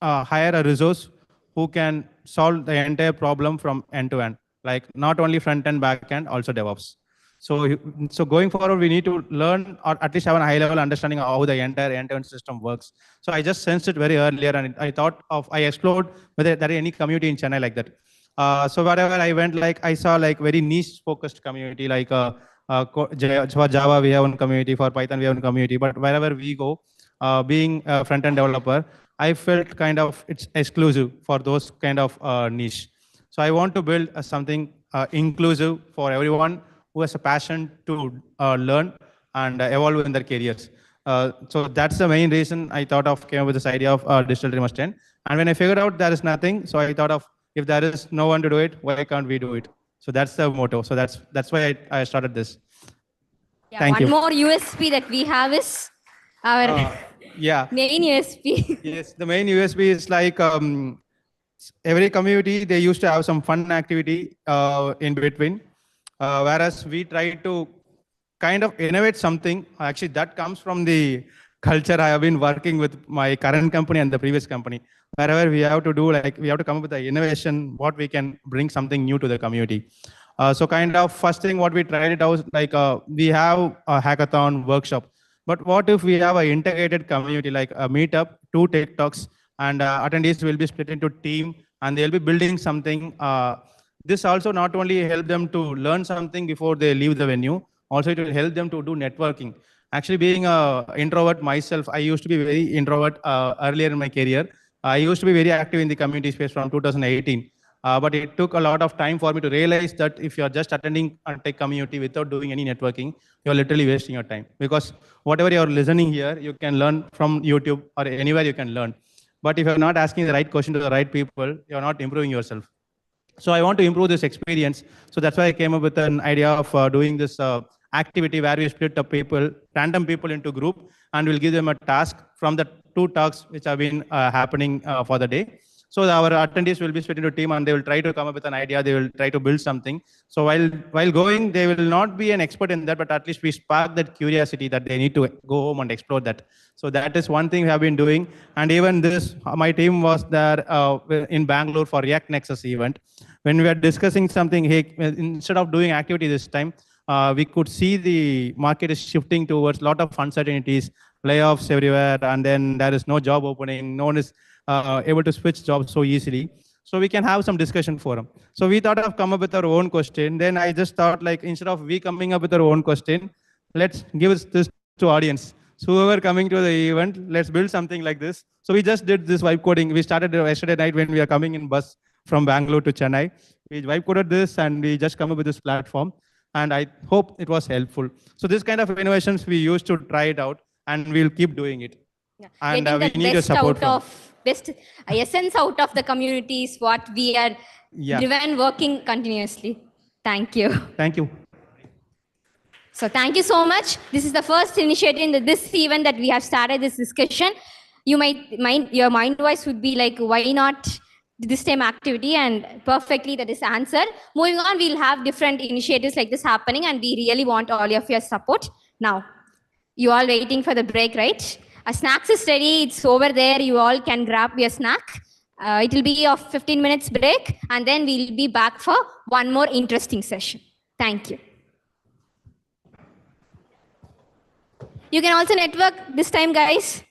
hire a resource who can solve the entire problem from end to end, like not only front end, back end, also DevOps. So going forward, we need to learn, or at least have a high-level understanding of how the entire end-to-end system works. So I just sensed it very earlier, and I explored whether there is any community in Chennai like that. So wherever I went, like I saw like very niche-focused community, like for Java we have one community, for Python we have one community, but wherever we go, being a front-end developer, I felt kind of it's exclusive for those kind of niche. So I want to build something inclusive for everyone who has a passion to learn and evolve in their careers. So that's the main reason I thought of came up with this idea of digital dreamers 10. And when I figured out there is nothing, so I thought of if there is no one to do it, why can't we do it? So that's the motto. So that's why I started this. Yeah, Thank one you. more USP that we have is our Yeah. main USP. Yes, the main USB is like every community, they used to have some fun activity in between. Whereas we try to kind of innovate something. Actually, that comes from the culture I have been working with my current company and the previous company. Wherever we have to do, like, we have to come up with the innovation, what we can bring something new to the community. So kind of first thing what we tried it out, like we have a hackathon workshop. But what if we have an integrated community like a meetup, 2 tech talks, and attendees will be split into team and they'll be building something. This also not only help them to learn something before they leave the venue, also it will help them to do networking. Actually, being an introvert myself, I used to be very introvert earlier in my career. I used to be very active in the community space from 2018. But it took a lot of time for me to realize that if you're just attending a tech community without doing any networking, you're literally wasting your time. Because whatever you're listening here, you can learn from YouTube or anywhere you can learn. But if you're not asking the right question to the right people, you're not improving yourself. So I want to improve this experience. So that's why I came up with an idea of doing this activity where we split up people, random people into group, and we'll give them a task from the 2 talks which have been happening for the day. So our attendees will be split into team and they will try to come up with an idea. They will try to build something. So while going, they will not be an expert in that, but at least we spark that curiosity that they need to go home and explore that. So that is one thing we have been doing. And even this, my team was there in Bangalore for React Nexus event. When we were discussing something, hey, instead of doing activity this time, we could see the market is shifting towards a lot of uncertainties, layoffs everywhere, and then there is no job opening. No one is able to switch jobs so easily. So we can have some discussion forum. So we thought of come up with our own question. Then I just thought, like, instead of we coming up with our own question, let's give this to audience. So whoever coming to the event, let's build something like this. So we just did this vibe coding. We started yesterday night when we are coming in bus from Bangalore to Chennai. We vibe coded this and we just come up with this platform. And I hope it was helpful. So this kind of innovations we used to try it out and we'll keep doing it. Yeah. And Getting we the need your best support out from. of best essence out of the community is what we are driven working continuously. Thank you. Thank you. So thank you so much. This is the first initiative in this event that we have started this discussion. You might your mind voice would be like, why not this time activity? And perfectly that is answered. Moving on, we'll have different initiatives like this happening, and we really want all of your support. Now, you all waiting for the break, right? Snacks is ready. It's over there. You all can grab your snack. It will be a 15 minutes break, and then we'll be back for one more interesting session. Thank you. You can also network this time, guys.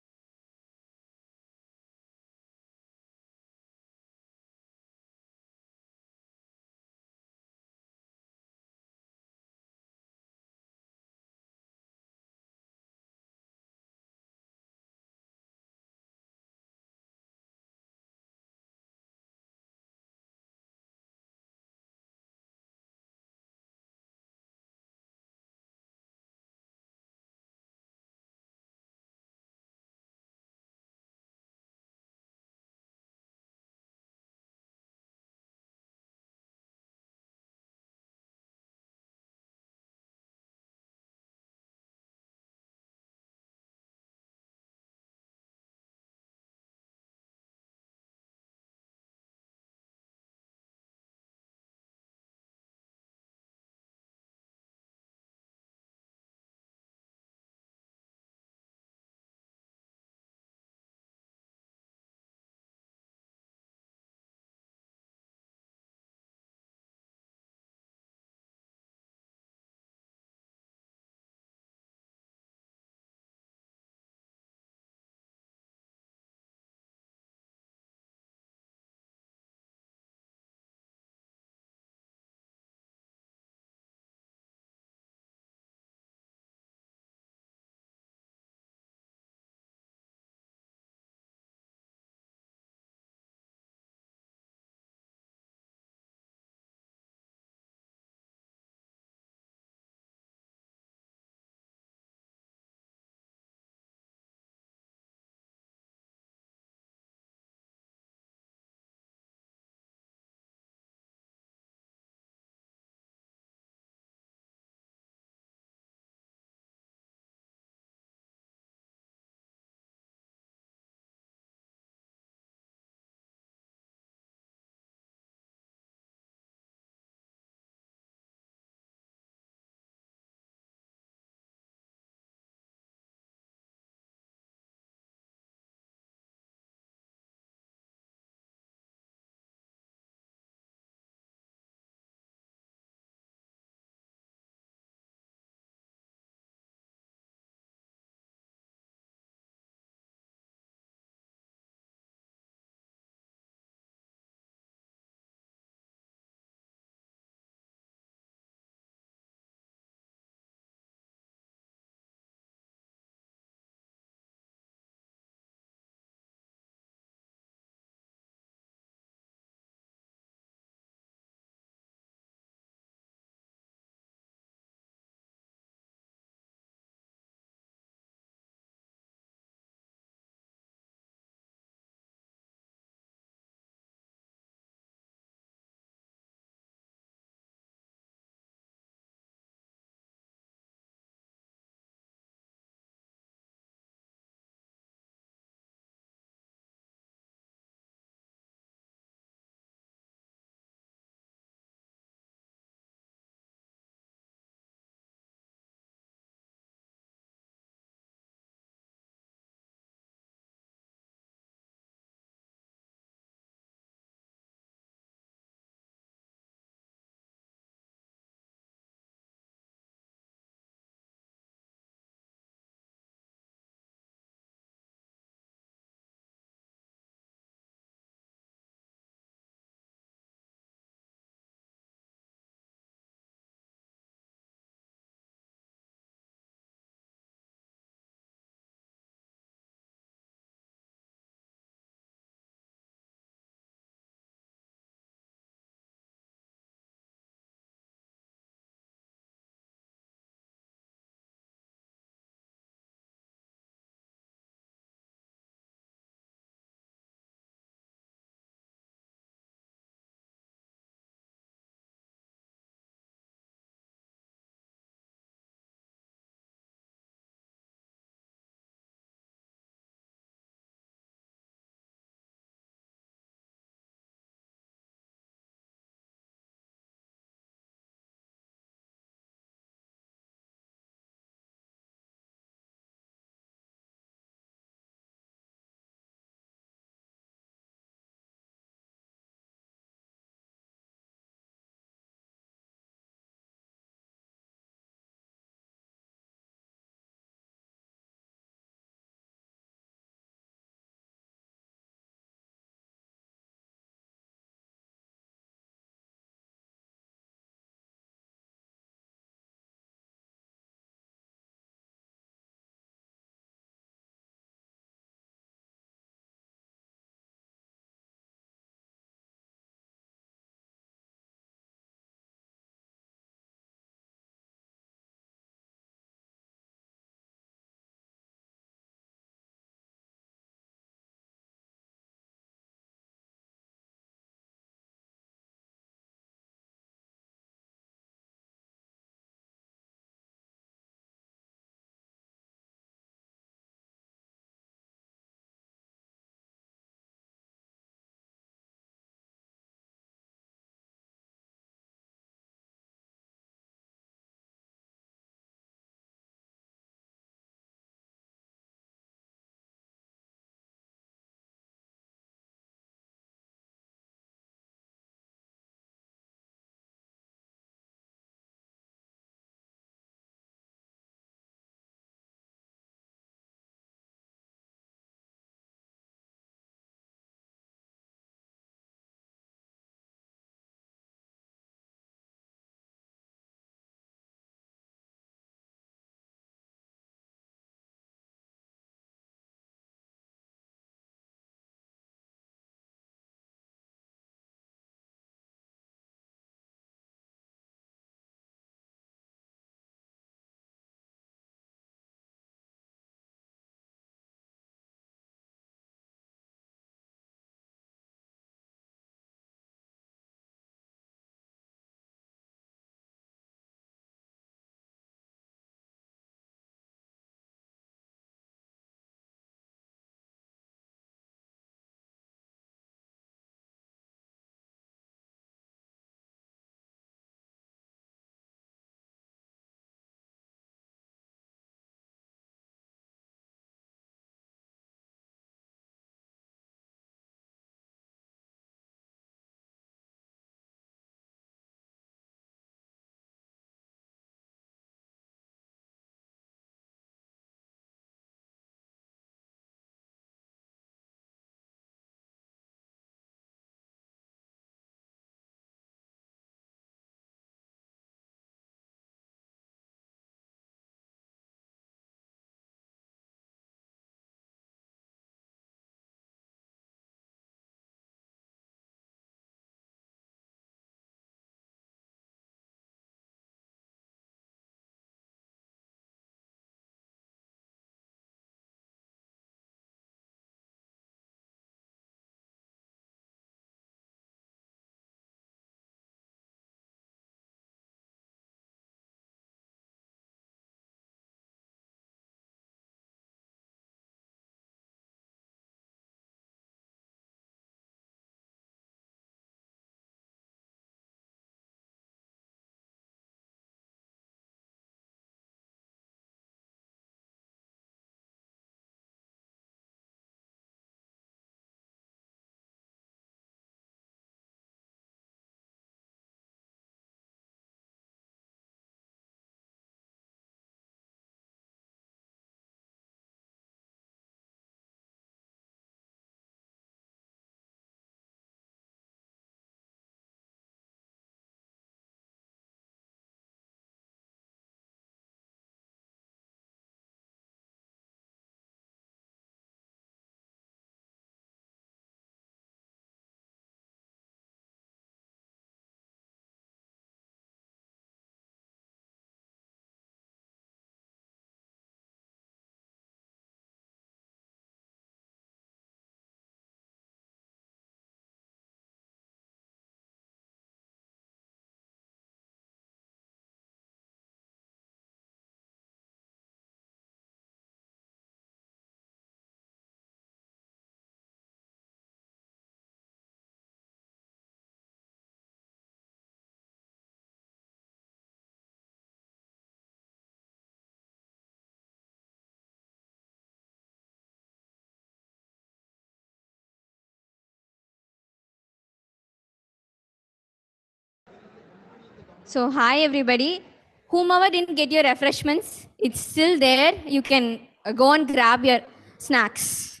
So hi everybody. Whomever didn't get your refreshments, it's still there. You can go and grab your snacks.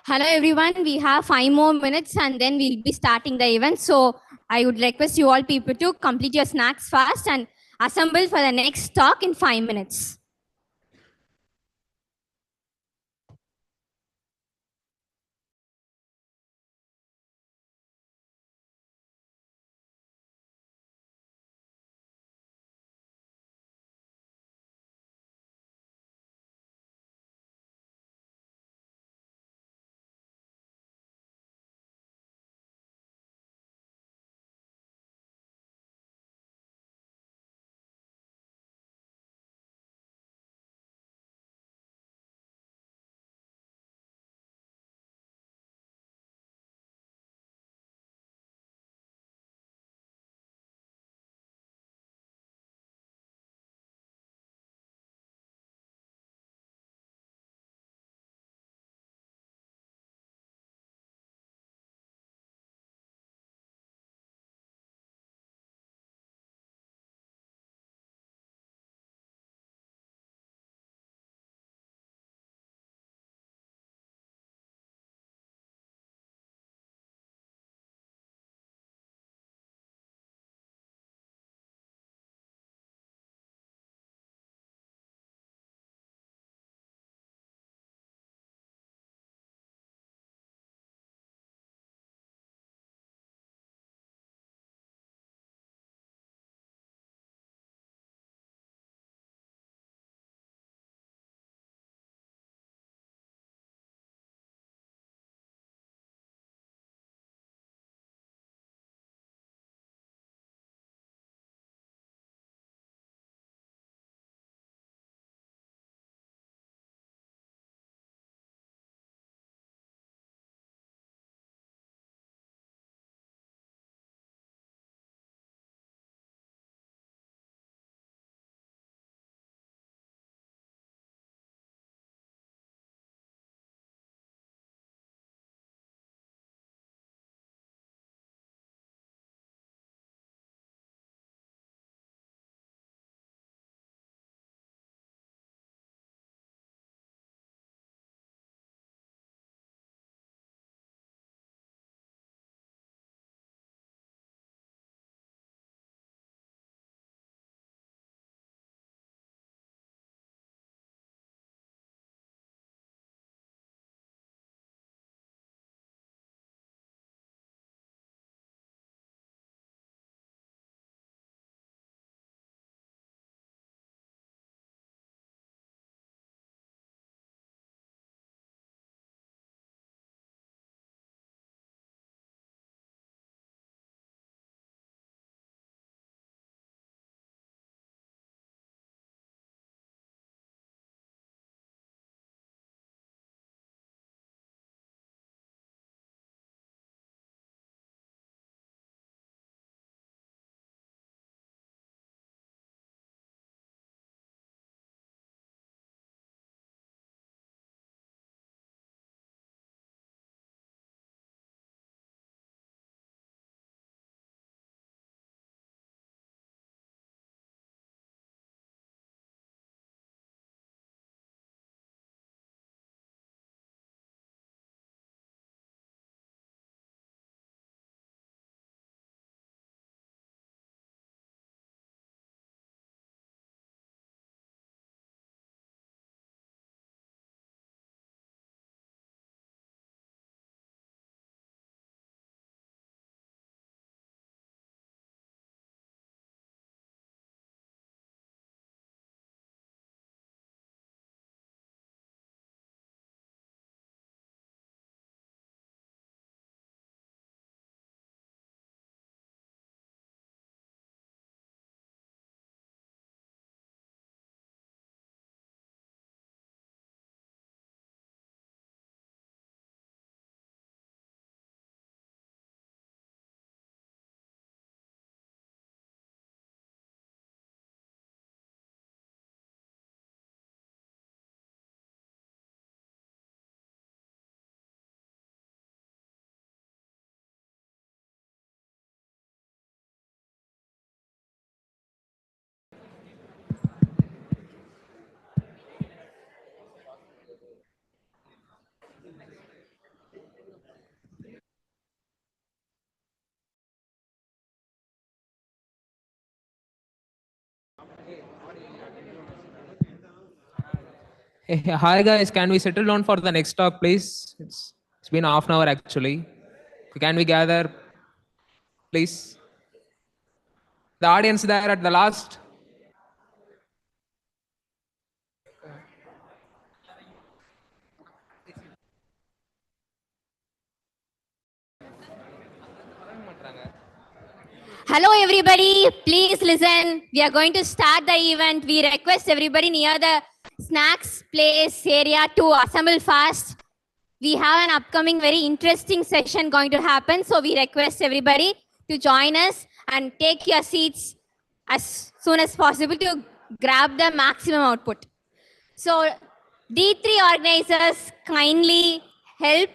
Hello everyone, we have 5 more minutes and then we'll be starting the event. So I would request you all people to complete your snacks fast and assemble for the next talk in 5 minutes. Hey, hi guys, can we settle down for the next talk, please? It's been half an hour actually. Can we gather, please? The audience there at the last. Hello everybody, please listen. We are going to start the event. We request everybody near the snacks place area to assemble fast. We have an upcoming very interesting session going to happen. So we request everybody to join us and take your seats as soon as possible to grab the maximum output. So D3 organizers kindly help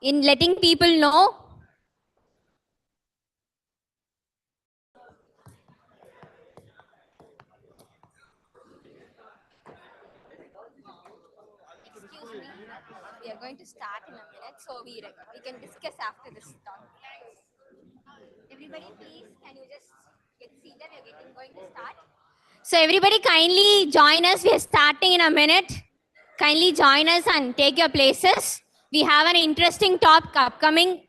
in letting people know. Excuse me, we are going to start in a minute, so we can discuss after this talk. Everybody, please, can you just get seated? We are going to start. So everybody kindly join us. We are starting in a minute. Kindly join us and take your places. We have an interesting talk upcoming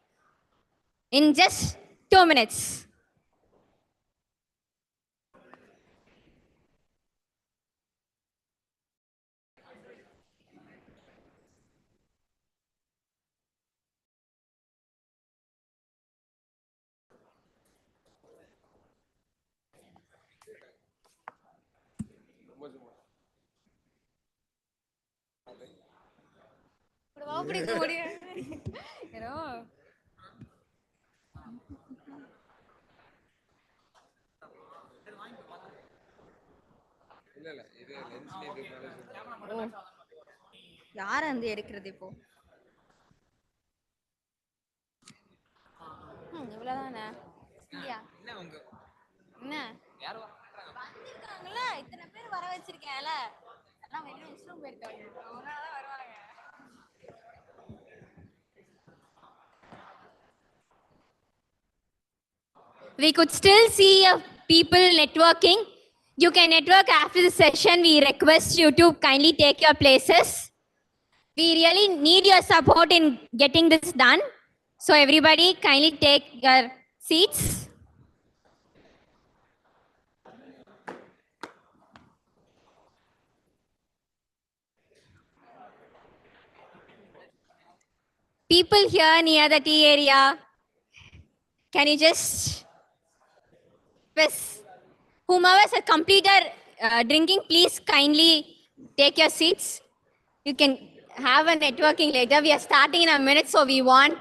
in just 2 minutes. யார் அந்த எடுக்கிறது இப்போ இவ்வளவுதானே இல்லையா என்ன வந்திருக்காங்கல்ல இத்தனை பேர் வர வச்சிருக்கேன்ல எல்லாம் வெளியே ரெஸ்ட்ரூம் போயிருக்காங்க அவங்களாதான் வருவாங்க We could still see people networking. You can network after the session. We request you to kindly take your places. We really need your support in getting this done. So everybody kindly take your seats. People here near the tea area, can you just, whomever has completed drinking, please kindly take your seats. You can have a networking later. We are starting in a minute, so we want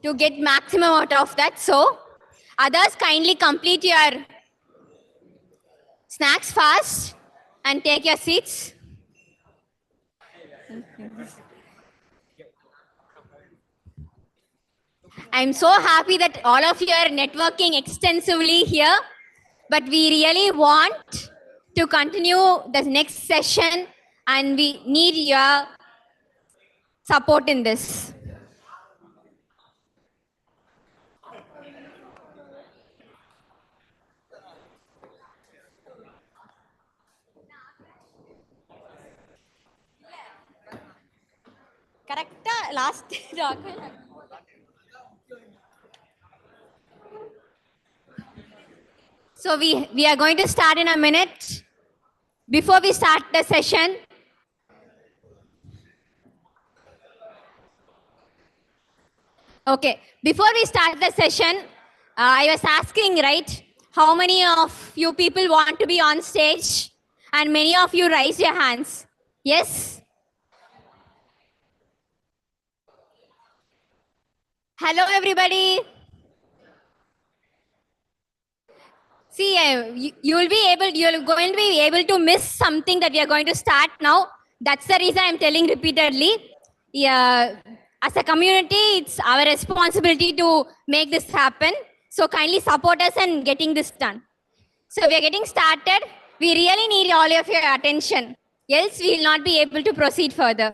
to get maximum out of that. So others kindly complete your snacks fast and take your seats. I'm so happy that all of you are networking extensively here, but we really want to continue the next session and we need your support in this. Correct. Last document. So we are going to start in a minute. Before we start the session, okay, before we start the session, I was asking, right, how many of you people want to be on stage? And many of you raise your hands. Yes? Hello, everybody. See, you're going to be able to miss something that we are going to start now. That's the reason I'm telling repeatedly. Yeah, as a community, it's our responsibility to make this happen. So kindly support us in getting this done. So we are getting started. We really need all of your attention. Else we will not be able to proceed further.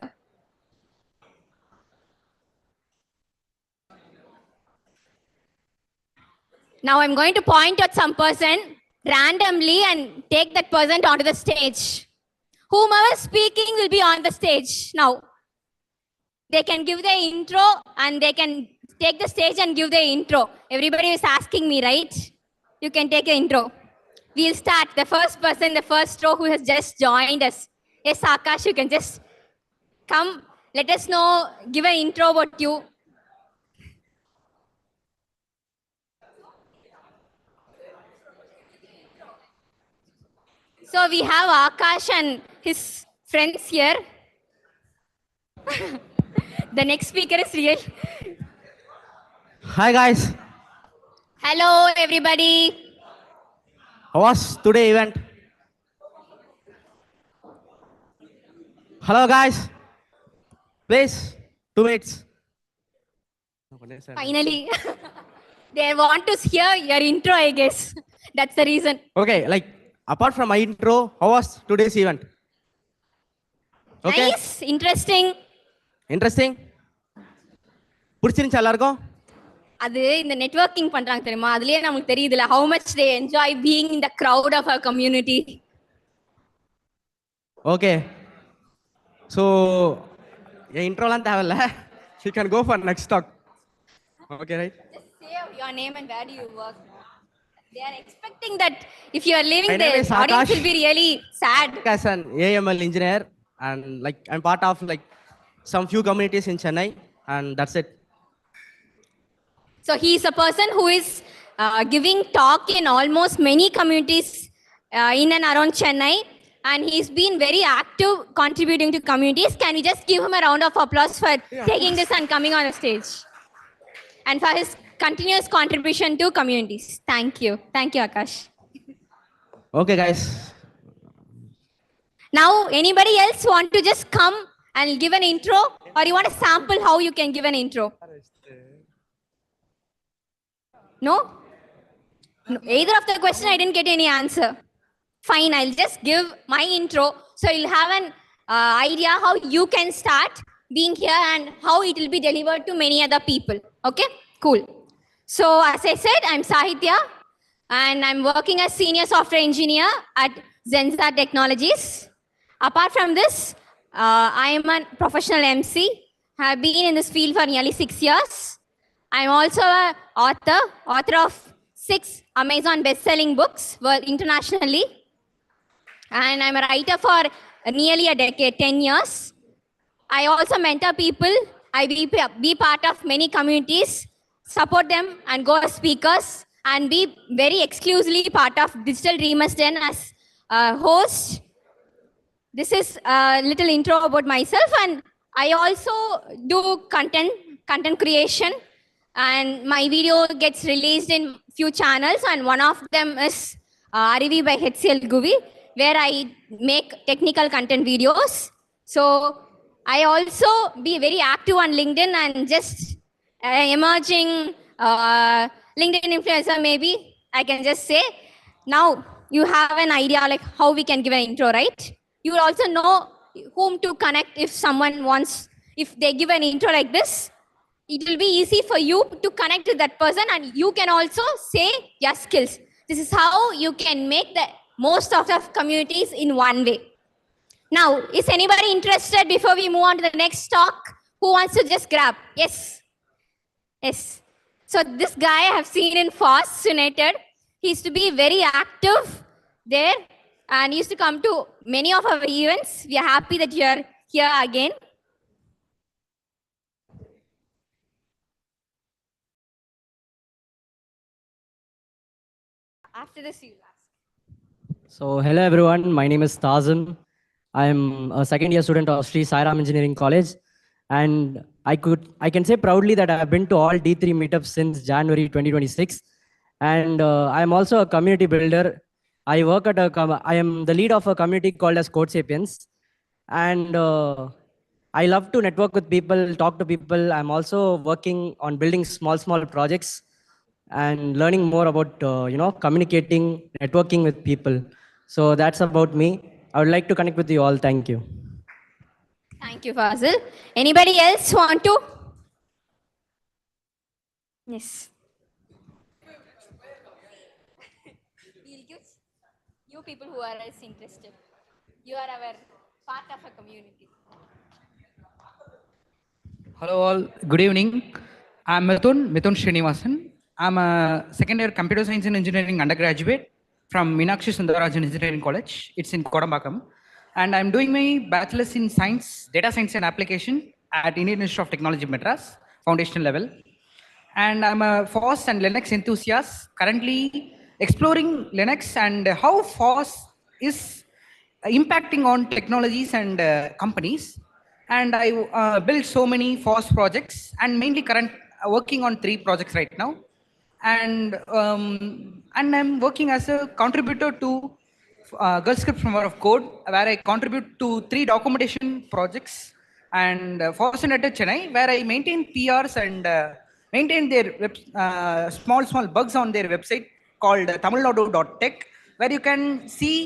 Now I'm going to point at some person randomly and take that person onto the stage. Whomever speaking will be on the stage now. They can give the intro and they can take the stage and give the intro. Everybody is asking me, right? You can take an intro. We'll start. The first person, the first row who has just joined us. Yes, Akash, you can just come. Let us know, give an intro about you. So we have Akash and his friends here. The next speaker is real. Hi guys, Hello, everybody. how was today event? Hello guys, please, 2 minutes. Finally, they want to hear your intro, I guess. That's the reason. Okay, like apart from my intro, how was today's event? Okay, Nice, interesting. interesting. பிடிச்சிருந்துச்சு எல்லாருக்கும்? அது இந்த networking பண்றாங்க தெரியுமா, அதுலயே நமக்கு தெரியுதுல how much they enjoy being in the crowd of our community. Okay, so என் இன்ட்ரோலாம் தேவையில்ல. You can go for next talk. Okay, right? Just say your name and where do you work. They are expecting that if you are leaving, My the name is audience Akash. will be really sad. As an AML engineer, and like I'm part of like some few communities in Chennai, and that's it. So he is a person who is giving talk in almost many communities in and around Chennai, and he's been very active contributing to communities. Can we just give him a round of applause for taking this and coming on the stage, and for his continuous contribution to communities. Thank you. Thank you, Akash. Okay, guys. Now, anybody else want to just come and give an intro, or you want to sample how you can give an intro? No? No? Either of the question, I didn't get any answer. Fine, I'll just give my intro, so you'll have an idea how you can start being here and how it will be delivered to many other people. Okay? Cool. So, as I said, I'm Sahitya, and I'm working as Senior Software Engineer at Zenza Technologies. Apart from this, I am a professional MC. I have been in this field for nearly 6 years. I'm also an author of 6 Amazon best-selling books internationally. And I'm a writer for nearly a decade, 10 years. I also mentor people. I be part of many communities, support them and go as speakers, and be very exclusively part of Digital Dreamers Den as a host. This is a little intro about myself, and I also do content creation, and my video gets released in few channels, and one of them is 𝗦𝗰𝗿𝗀𝗀𝗃, where I make technical content videos. So I also be very active on LinkedIn and just emerging LinkedIn influencer, maybe I can just say. Now you have an idea like how we can give an intro, right? You will also know whom to connect if someone wants, if they give an intro like this. It will be easy for you to connect with that person, and you can also say your skills. This is how you can make the most of the communities in one way. Now, is anybody interested before we move on to the next talk? Who wants to just grab? Yes. Yes. So this guy I have seen in FOSS United. He used to be very active there and used to come to many of our events. We are happy that you are here again. After this, you ask. So hello everyone, my name is Tazim. I'm a second year student of Sri Sai Ram Engineering College, and I can say proudly that I have been to all D3 meetups since January 2026, and I'm also a community builder. I work at I am the lead of a community called as 𝗘𝗺𝗯𝗶𝗴𝗀𝗀𝗃, and I love to network with people, talk to people. I'm also working on building small projects and learning more about communicating, networking with people. So that's about me. I would like to connect with you all. Thank you. Thank you, Fazil. Anybody else want to? Yes. We'll give you people who are else interested. You are our part of a community. Hello all, good evening. I'm 𝗏𝗏𝗰𝗀𝗀𝗃𝗀𝗀. I'm a second year computer science and engineering undergraduate from Meenakshi Sundararajan Engineering College. It's in Kodambakam. And I'm doing my bachelor's in science, data science and application at Indian Institute of Technology, Madras, foundational level. And I'm a FOSS and Linux enthusiast, currently exploring Linux and how FOSS is impacting on technologies and companies. And I built so many FOSS projects and mainly working on 3 projects right now. And I'm working as a contributor to Girl Script Framework of Code, where I contribute to 3 documentation projects, and FOSS Chennai, where I maintain PRs and maintain their small bugs on their website called tamilnadu.tech, where you can see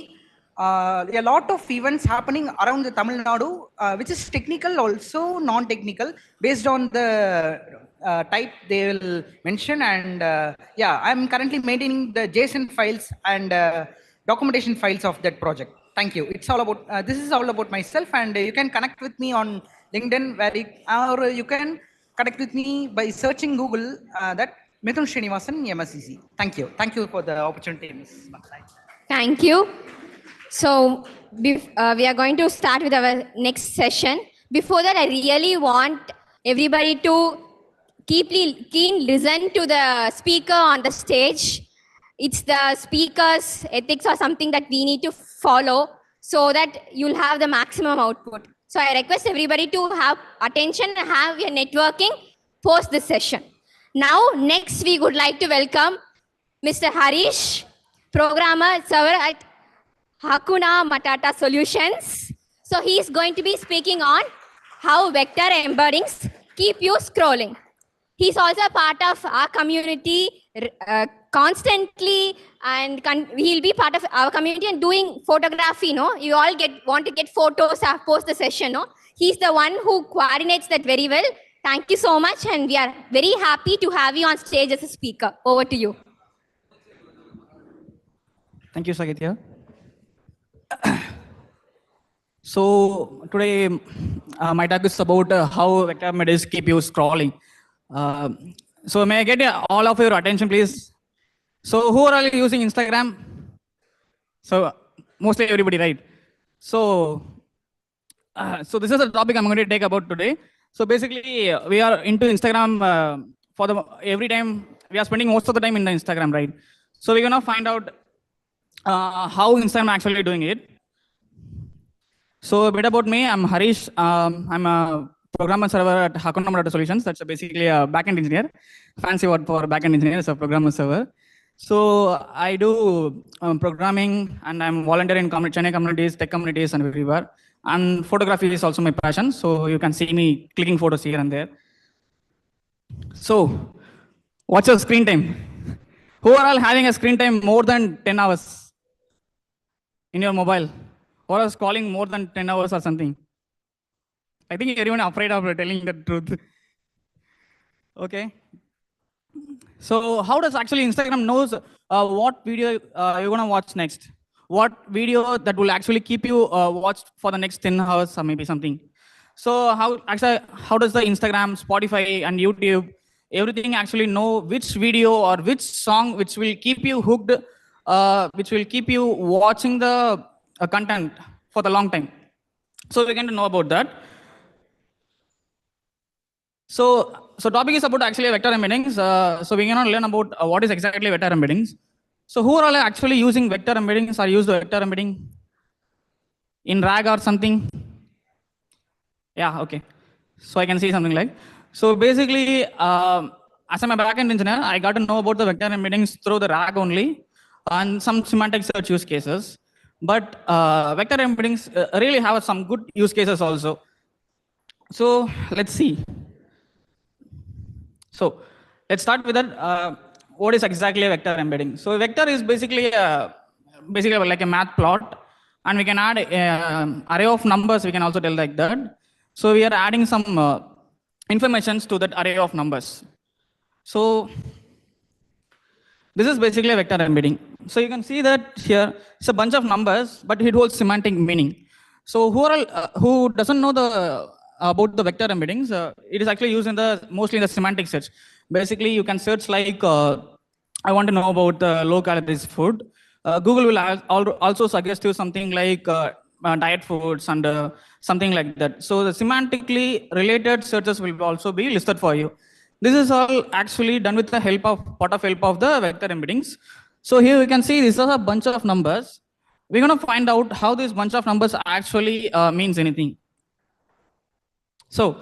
a lot of events happening around the Tamil Nadu, which is technical, also non-technical, based on the type they will mention. And yeah, I'm currently maintaining the JSON files and documentation files of that project. Thank you. It's all about, this is all about myself, and you can connect with me on LinkedIn, or you can connect with me by searching Google that 𝗏𝗏𝗰𝗀𝗃𝗀𝗀𝗃 MSCC. Thank you. Thank you for the opportunity, Ms. Thank you. So we are going to start with our next session. Before that, I really want everybody to keen listen to the speaker on the stage. It's the speaker's ethics or something that we need to follow so that you'll have the maximum output. So I request everybody to have attention and have your networking post this session. Now, next we would like to welcome Mr. Harish, programmer server at Hakuna Matata Solutions. So he's going to be speaking on how vector embeddings keep you scrolling. He's also a part of our community constantly, and he'll be part of our community and doing photography. No, you all want to get photos post the session. No, he's the one who coordinates that very well. Thank you so much, and we are very happy to have you on stage as a speaker. Over to you. Thank you, Sagitya. So today, my talk is about how vector embeddings keep you scrolling. So may I get all of your attention, please? So who are all using Instagram? So mostly everybody, right? So, so this is the topic I'm going to take about today. So basically, we are into Instagram every time we are spending most of the time in the Instagram, right? So we're gonna find out how Instagram actually doing it. So a bit about me, I'm Harish. I'm a programmer server at Hakuna Matata Solutions. That's basically a backend engineer. Fancy word for backend engineer is a programmer server. So I do programming, and I'm volunteer in Chennai communities, tech communities, and everywhere. And photography is also my passion. So you can see me clicking photos here and there. So what's your screen time? Who are all having a screen time more than 10 hours in your mobile? Or are scrolling more than 10 hours or something? I think everyone is afraid of telling the truth. Okay. So how does actually Instagram knows what video you're gonna watch next? What video that will actually keep you watched for the next 10 hours or maybe something? So how does the Instagram, Spotify, and YouTube, everything actually know which video or which song which will keep you hooked, which will keep you watching the content for the long time? So we're going to know about that. So topic is about actually vector embeddings. So we're going to learn about what is exactly vector embeddings. So who are all actually using vector embeddings or use the vector embedding in RAG or something? Yeah, okay. So I can see something like. So basically, as I'm a backend engineer, I got to know about the vector embeddings through the RAG only and some semantic search use cases. But vector embeddings really have some good use cases also. So let's see. So let's start with that. What is exactly a vector embedding? So a vector is basically like a math plot, and we can add an array of numbers. We can also tell like that. So we are adding some informations to that array of numbers. So this is basically a vector embedding. So you can see that here it's a bunch of numbers, but it holds semantic meaning. So who doesn't know about the vector embeddings, it is actually used in mostly in the semantic search. Basically, you can search like, I want to know about low calories food. Google will also suggest you something like diet foods and something like that. So the semantically related searches will also be listed for you. This is all actually done with the part of the vector embeddings. So here you can see this is a bunch of numbers. We're going to find out how this bunch of numbers actually means anything. So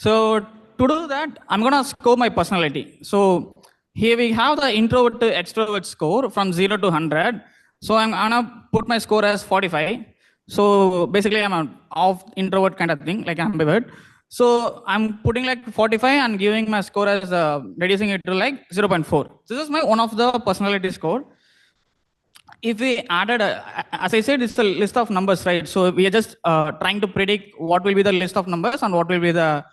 to do that, I'm going to score my personality. So here we have the introvert to extrovert score from 0 to 100. So I'm going to put my score as 45. So basically I'm an off introvert kind of thing, like ambivert. So I'm putting like 45 and giving my score as reducing it to like 0.4. This is my one of the personality score. If we added, as I said, it's a list of numbers, right? So we are just trying to predict what will be the list of numbers and what will be the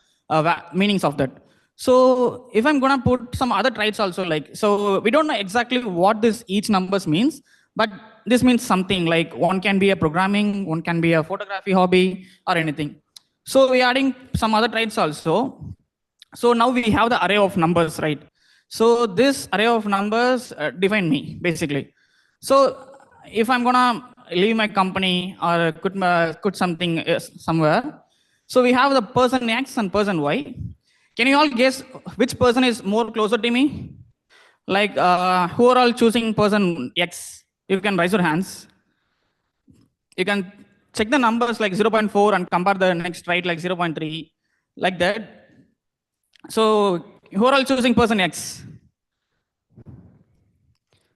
meanings of that. So if I'm gonna put some other traits also, like, so we don't know exactly what each numbers means, but this means something like one can be a programming, one can be a photography hobby or anything. So we're adding some other traits also. So now we have the array of numbers, right? So this array of numbers define me, basically. So if I'm gonna leave my company or quit something somewhere, so we have the person X and person Y. Can you all guess which person is more closer to me? Like who are all choosing person X? You can raise your hands. You can check the numbers like 0.4 and compare the next right like 0.3, like that. So who are all choosing person X?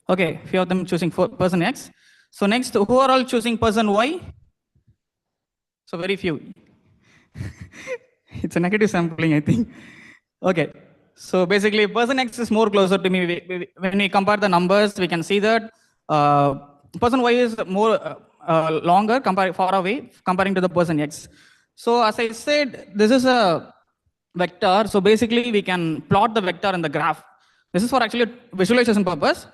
Okay, few of them choosing person X. So next, who are all choosing person Y? So very few. It's a negative sampling, I think. Okay, so basically person X is more closer to me. When we compare the numbers, we can see that person Y is more longer, far away, comparing to the person X. So as I said, this is a vector. So basically we can plot the vector in the graph. This is for actually visualization purpose.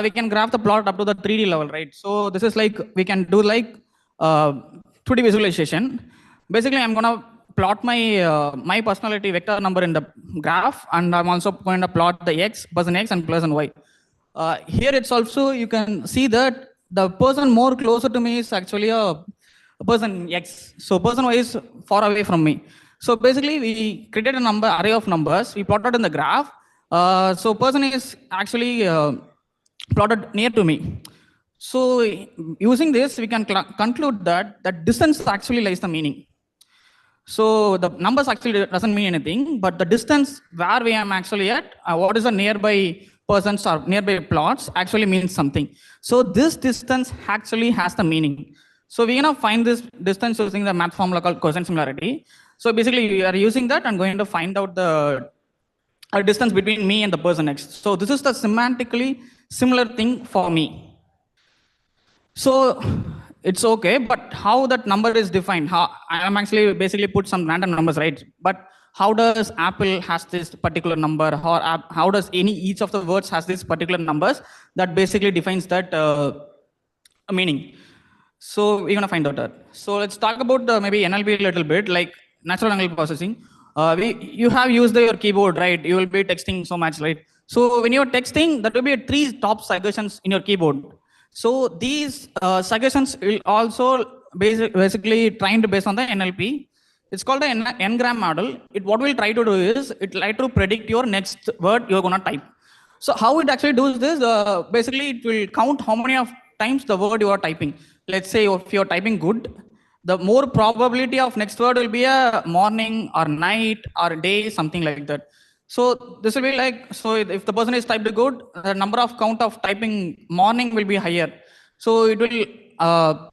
We can graph the plot up to the 3D level, right? So this is like, we can do like 2D visualization. Basically, I'm gonna plot my personality vector number in the graph, and I'm also going to plot the person X and person Y. Here it's also, you can see that the person more closer to me is actually a person X. So person Y is far away from me. So basically we created a array of numbers, we plotted in the graph. So person is actually plotted near to me. So using this, we can conclude that the distance actually lies the meaning. So the numbers actually doesn't mean anything, but the distance where we am actually at, what is the nearby persons or nearby plots actually means something. So this distance actually has the meaning. So we're gonna find this distance using the math formula called cosine similarity. So basically we are using that and going to find out the distance between me and the person next. So this is the semantically similar thing for me. So it's okay, but how that number is defined? How I'm actually basically put some random numbers, right? But how does Apple has this particular number, or how does each of the words has this particular numbers that basically defines that meaning? So we're gonna find out that. So let's talk about maybe NLP a little bit, like natural language processing. You have used your keyboard, right? You will be texting so much, right? So when you're texting, there will be 3 top suggestions in your keyboard. So these suggestions will also basically trained based on the NLP. It's called the N-gram model. What we'll try to do is, it try to predict your next word you're gonna type. So how it actually does this, basically it will count how many of times the word you are typing. Let's say if you're typing good, the more probability of next word will be a morning or night or day, something like that. So this will be like, so if the person is typed good, the number of count of typing morning will be higher. So it will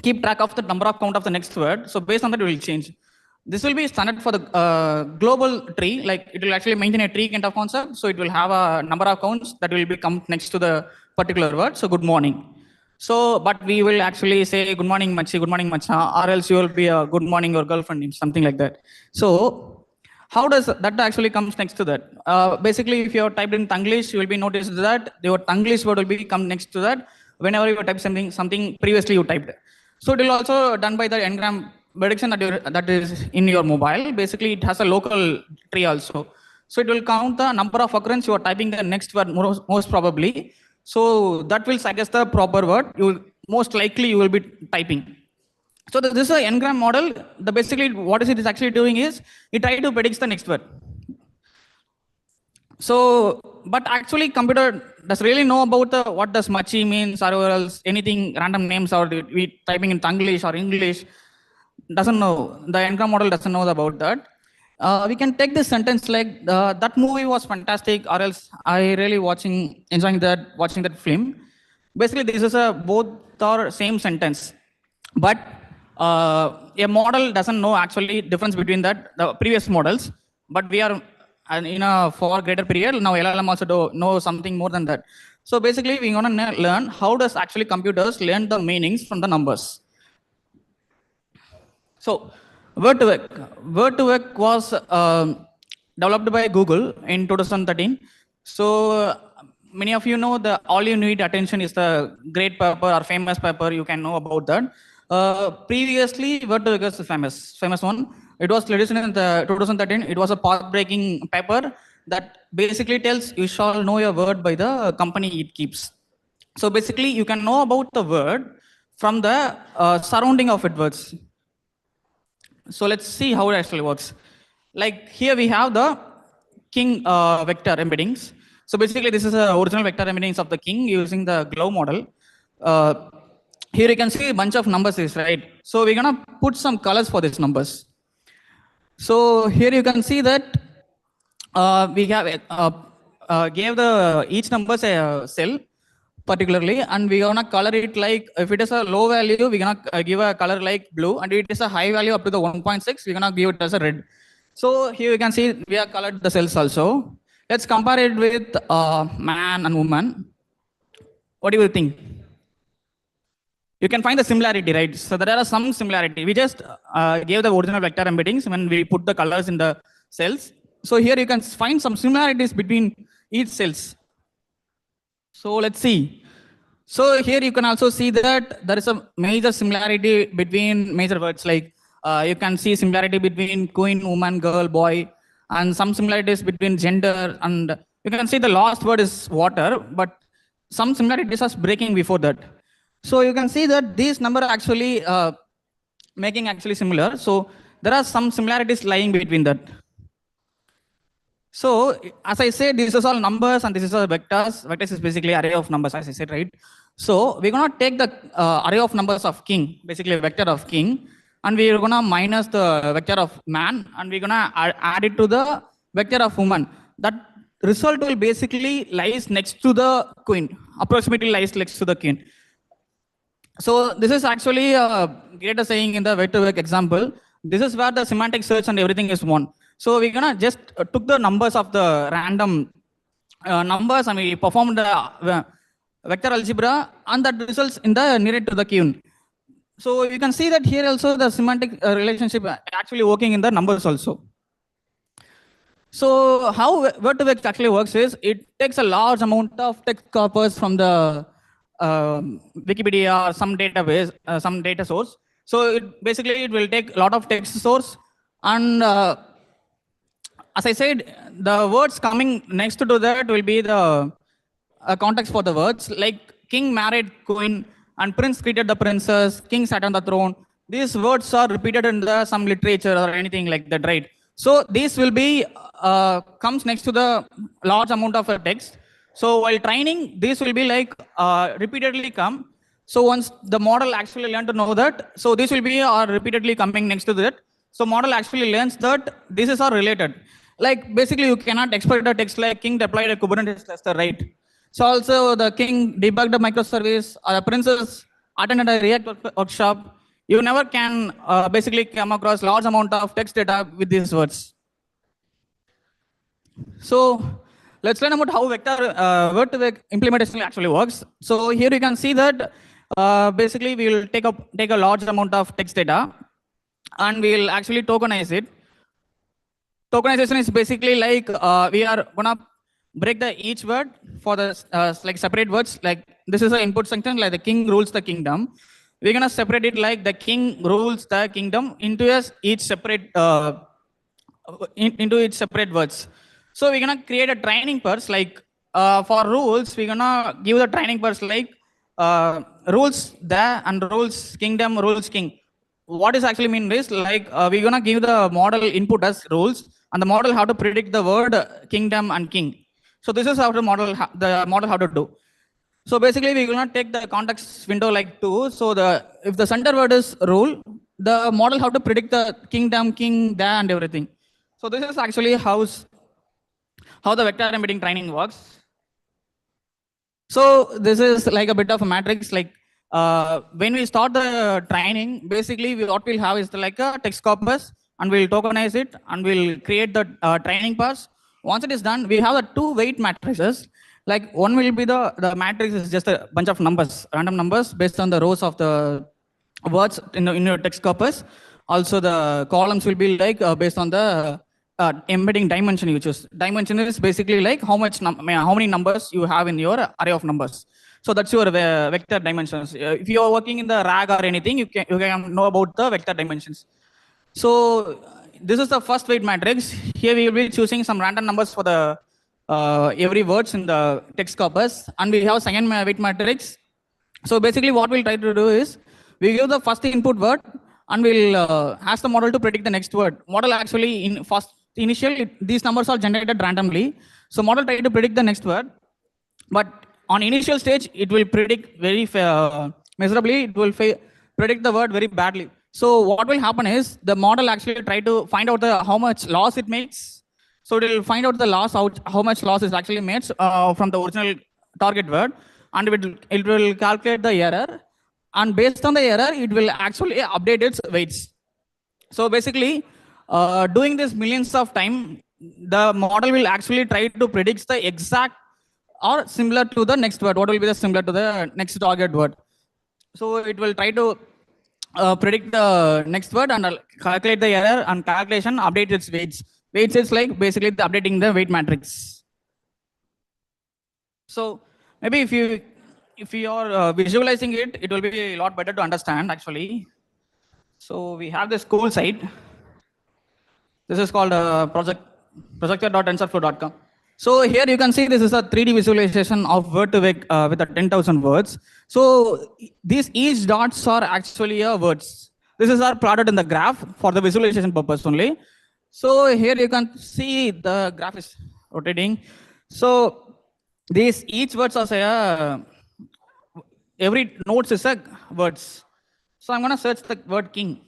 keep track of the number of count of the next word. So based on that, it will change. This will be standard for the global tree. Like it will actually maintain a tree kind of concept. So it will have a number of counts that will become next to the particular word. So good morning. So, but we will actually say good morning, 𝗏𝗀𝗏𝗏𝗏, good morning, 𝗏𝗏𝗏𝗏, or else you will be a good morning, your girlfriend name, something like that. So how does that actually comes next to that? Basically, if you have typed in Tanglish, you will be noticed that your Tanglish word will be come next to that whenever you type something previously you typed. So it will also done by the n-gram prediction that is in your mobile. Basically, it has a local tree also. So it will count the number of occurrence you are typing the next word most probably. So that will suggest the proper word. Most likely you will be typing. So this is an n-gram model. Basically what it is actually doing is it tries to predict the next word. So, but actually computer does really know about what does 𝗏𝗍𝗃 means or else anything random names or we typing in Tanglish or English. Doesn't know. The n-gram model doesn't know about that. We can take this sentence like that movie was fantastic or else I really enjoying watching that film. Basically this is both are same sentence. But a model doesn't know actually difference between the previous models, but we are in a far greater period. Now LLM also know something more than that. So basically we're gonna learn how does actually computers learn the meanings from the numbers. So Word2Vec was developed by Google in 2013. So many of you know all you need attention is the great paper or famous paper. You can know about that. Previously, Word2Vec was famous one. It was released in 2013. It was a path-breaking paper that basically tells you shall know your word by the company it keeps. So basically, you can know about the word from the surrounding of it words. So let's see how it actually works. Like here we have the king vector embeddings. So basically, this is the original vector embeddings of the king using the GLOW model. Here you can see a bunch of numbers is right. So we're gonna put some colors for these numbers. So here you can see that we have gave each numbers a cell particularly, and we're gonna color it like if it is a low value, we're gonna give a color like blue, and if it is a high value up to the 1.6, we're gonna give it as a red. So here you can see we have colored the cells also. Let's compare it with man and woman. What do you think? You can find the similarity, right? So there are some similarity. We just gave the original vector embeddings when we put the colors in the cells. So here you can find some similarities between each cells. So let's see. So here you can also see that there is a major similarity between major words, like you can see similarity between queen, woman, girl, boy, and some similarities between gender, and you can see the last word is water, but some similarities are breaking before that. So you can see that these numbers are actually making actually similar. So there are some similarities lying between that. So as I said, this is all numbers and this is all vectors. Vectors is basically array of numbers, as I said, right? So we're gonna take the array of numbers of king, basically a vector of king, and we're gonna minus the vector of man, and we're gonna add it to the vector of woman. That result will basically lies next to the queen, approximately lies next to the queen. So this is actually a greater saying in the Word2Vec example. This is where the semantic search and everything is won. So we're gonna just took the numbers of the random numbers and we performed the vector algebra, and that results in the near to the queen. So you can see that here also the semantic relationship actually working in the numbers also. So how Word2Vec actually works is it takes a large amount of text corpus from the Wikipedia or some database, some data source. So it will take a lot of text source, and as I said, the words coming next to that will be the context for the words, like king married queen and prince greeted the princess, king sat on the throne. These words are repeated in some literature or anything like that, right? So this will be comes next to the large amount of text. So while training, this will be like repeatedly come. So once the model actually learn to know that, so this will be repeatedly coming next to that. So model actually learns that this is all related. Like basically you cannot expect a text like king deployed a Kubernetes cluster, right? So also the king debugged a microservice, or the princess attended a React workshop. You never can basically come across large amount of text data with these words. So let's learn about how Word2Vec implementation actually works. So here you can see that basically we will take a large amount of text data and we will actually tokenize it. Tokenization is basically like we are gonna break each word for the like separate words. Like this is an input section, like the king rules the kingdom. we're gonna separate it like the king rules the kingdom into each separate into its separate words. So we're gonna create a training purse like for rules, we're gonna give the training purse like rules the and rules kingdom, rules king. What is actually mean is like we're gonna give the model input as rules, and the model how to predict the word kingdom and king. So this is how the model how to do. So basically we're gonna take the context window like 2. So if the center word is rule, the model how to predict the kingdom, king, the and everything. So this is actually how the vector embedding training works. So this is like a bit of a matrix. Like when we start the training, basically what we'll have is like a text corpus, and we'll tokenize it, and we'll create the training parse. Once it is done, we have the 2 weight matrices. Like one will be the matrix is just a bunch of numbers, random numbers based on the rows of the words in your text corpus. Also the columns will be like based on the embedding dimension you choose. Dimension is basically like how many numbers you have in your array of numbers. So that's your vector dimensions. If you are working in the RAG or anything, you can know about the vector dimensions. So this is the first weight matrix. Here we will be choosing some random numbers for the every words in the text corpus, and we have second weight matrix. So basically what we'll try to do is we give the first input word, and we'll ask the model to predict the next word. Model actually these numbers are generated randomly. So model try to predict the next word, but on initial stage it will predict very miserably. It will predict the word very badly. So what will happen is the model actually try to find out how much loss it makes. So it will find out the loss, how much loss is actually made from the original target word, and it will calculate the error, and based on the error, it will actually update its weights. So basically, doing this millions of time, the model will actually try to predict the exact or similar to the next word. What will be the similar to the next target word? So it will try to predict the next word and calculate the error, and calculation update its weights. Weights is like basically updating the weight matrix. So maybe if you are visualizing it, it will be a lot better to understand actually. So we have this cool site. This is called projector.tensorflow.com. So here you can see this is a 3D visualization of word to vec with 10,000 words. So each dots are actually words. This is our plotted in the graph for the visualization purpose only. So here you can see the graph is rotating. So each words are every nodes is a words. So I'm gonna search the word king.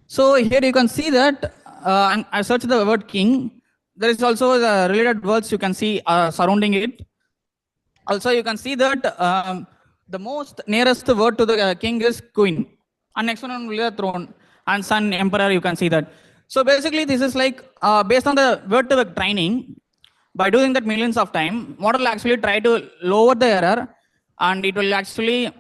So here you can see that I search the word king. There is also the related words you can see surrounding it. Also you can see that the most nearest word to the king is queen, and next one will be the throne, and son, emperor. You can see that. So basically this is like based on the word to vec training. By doing that millions of time, model actually try to lower the error, and it will actually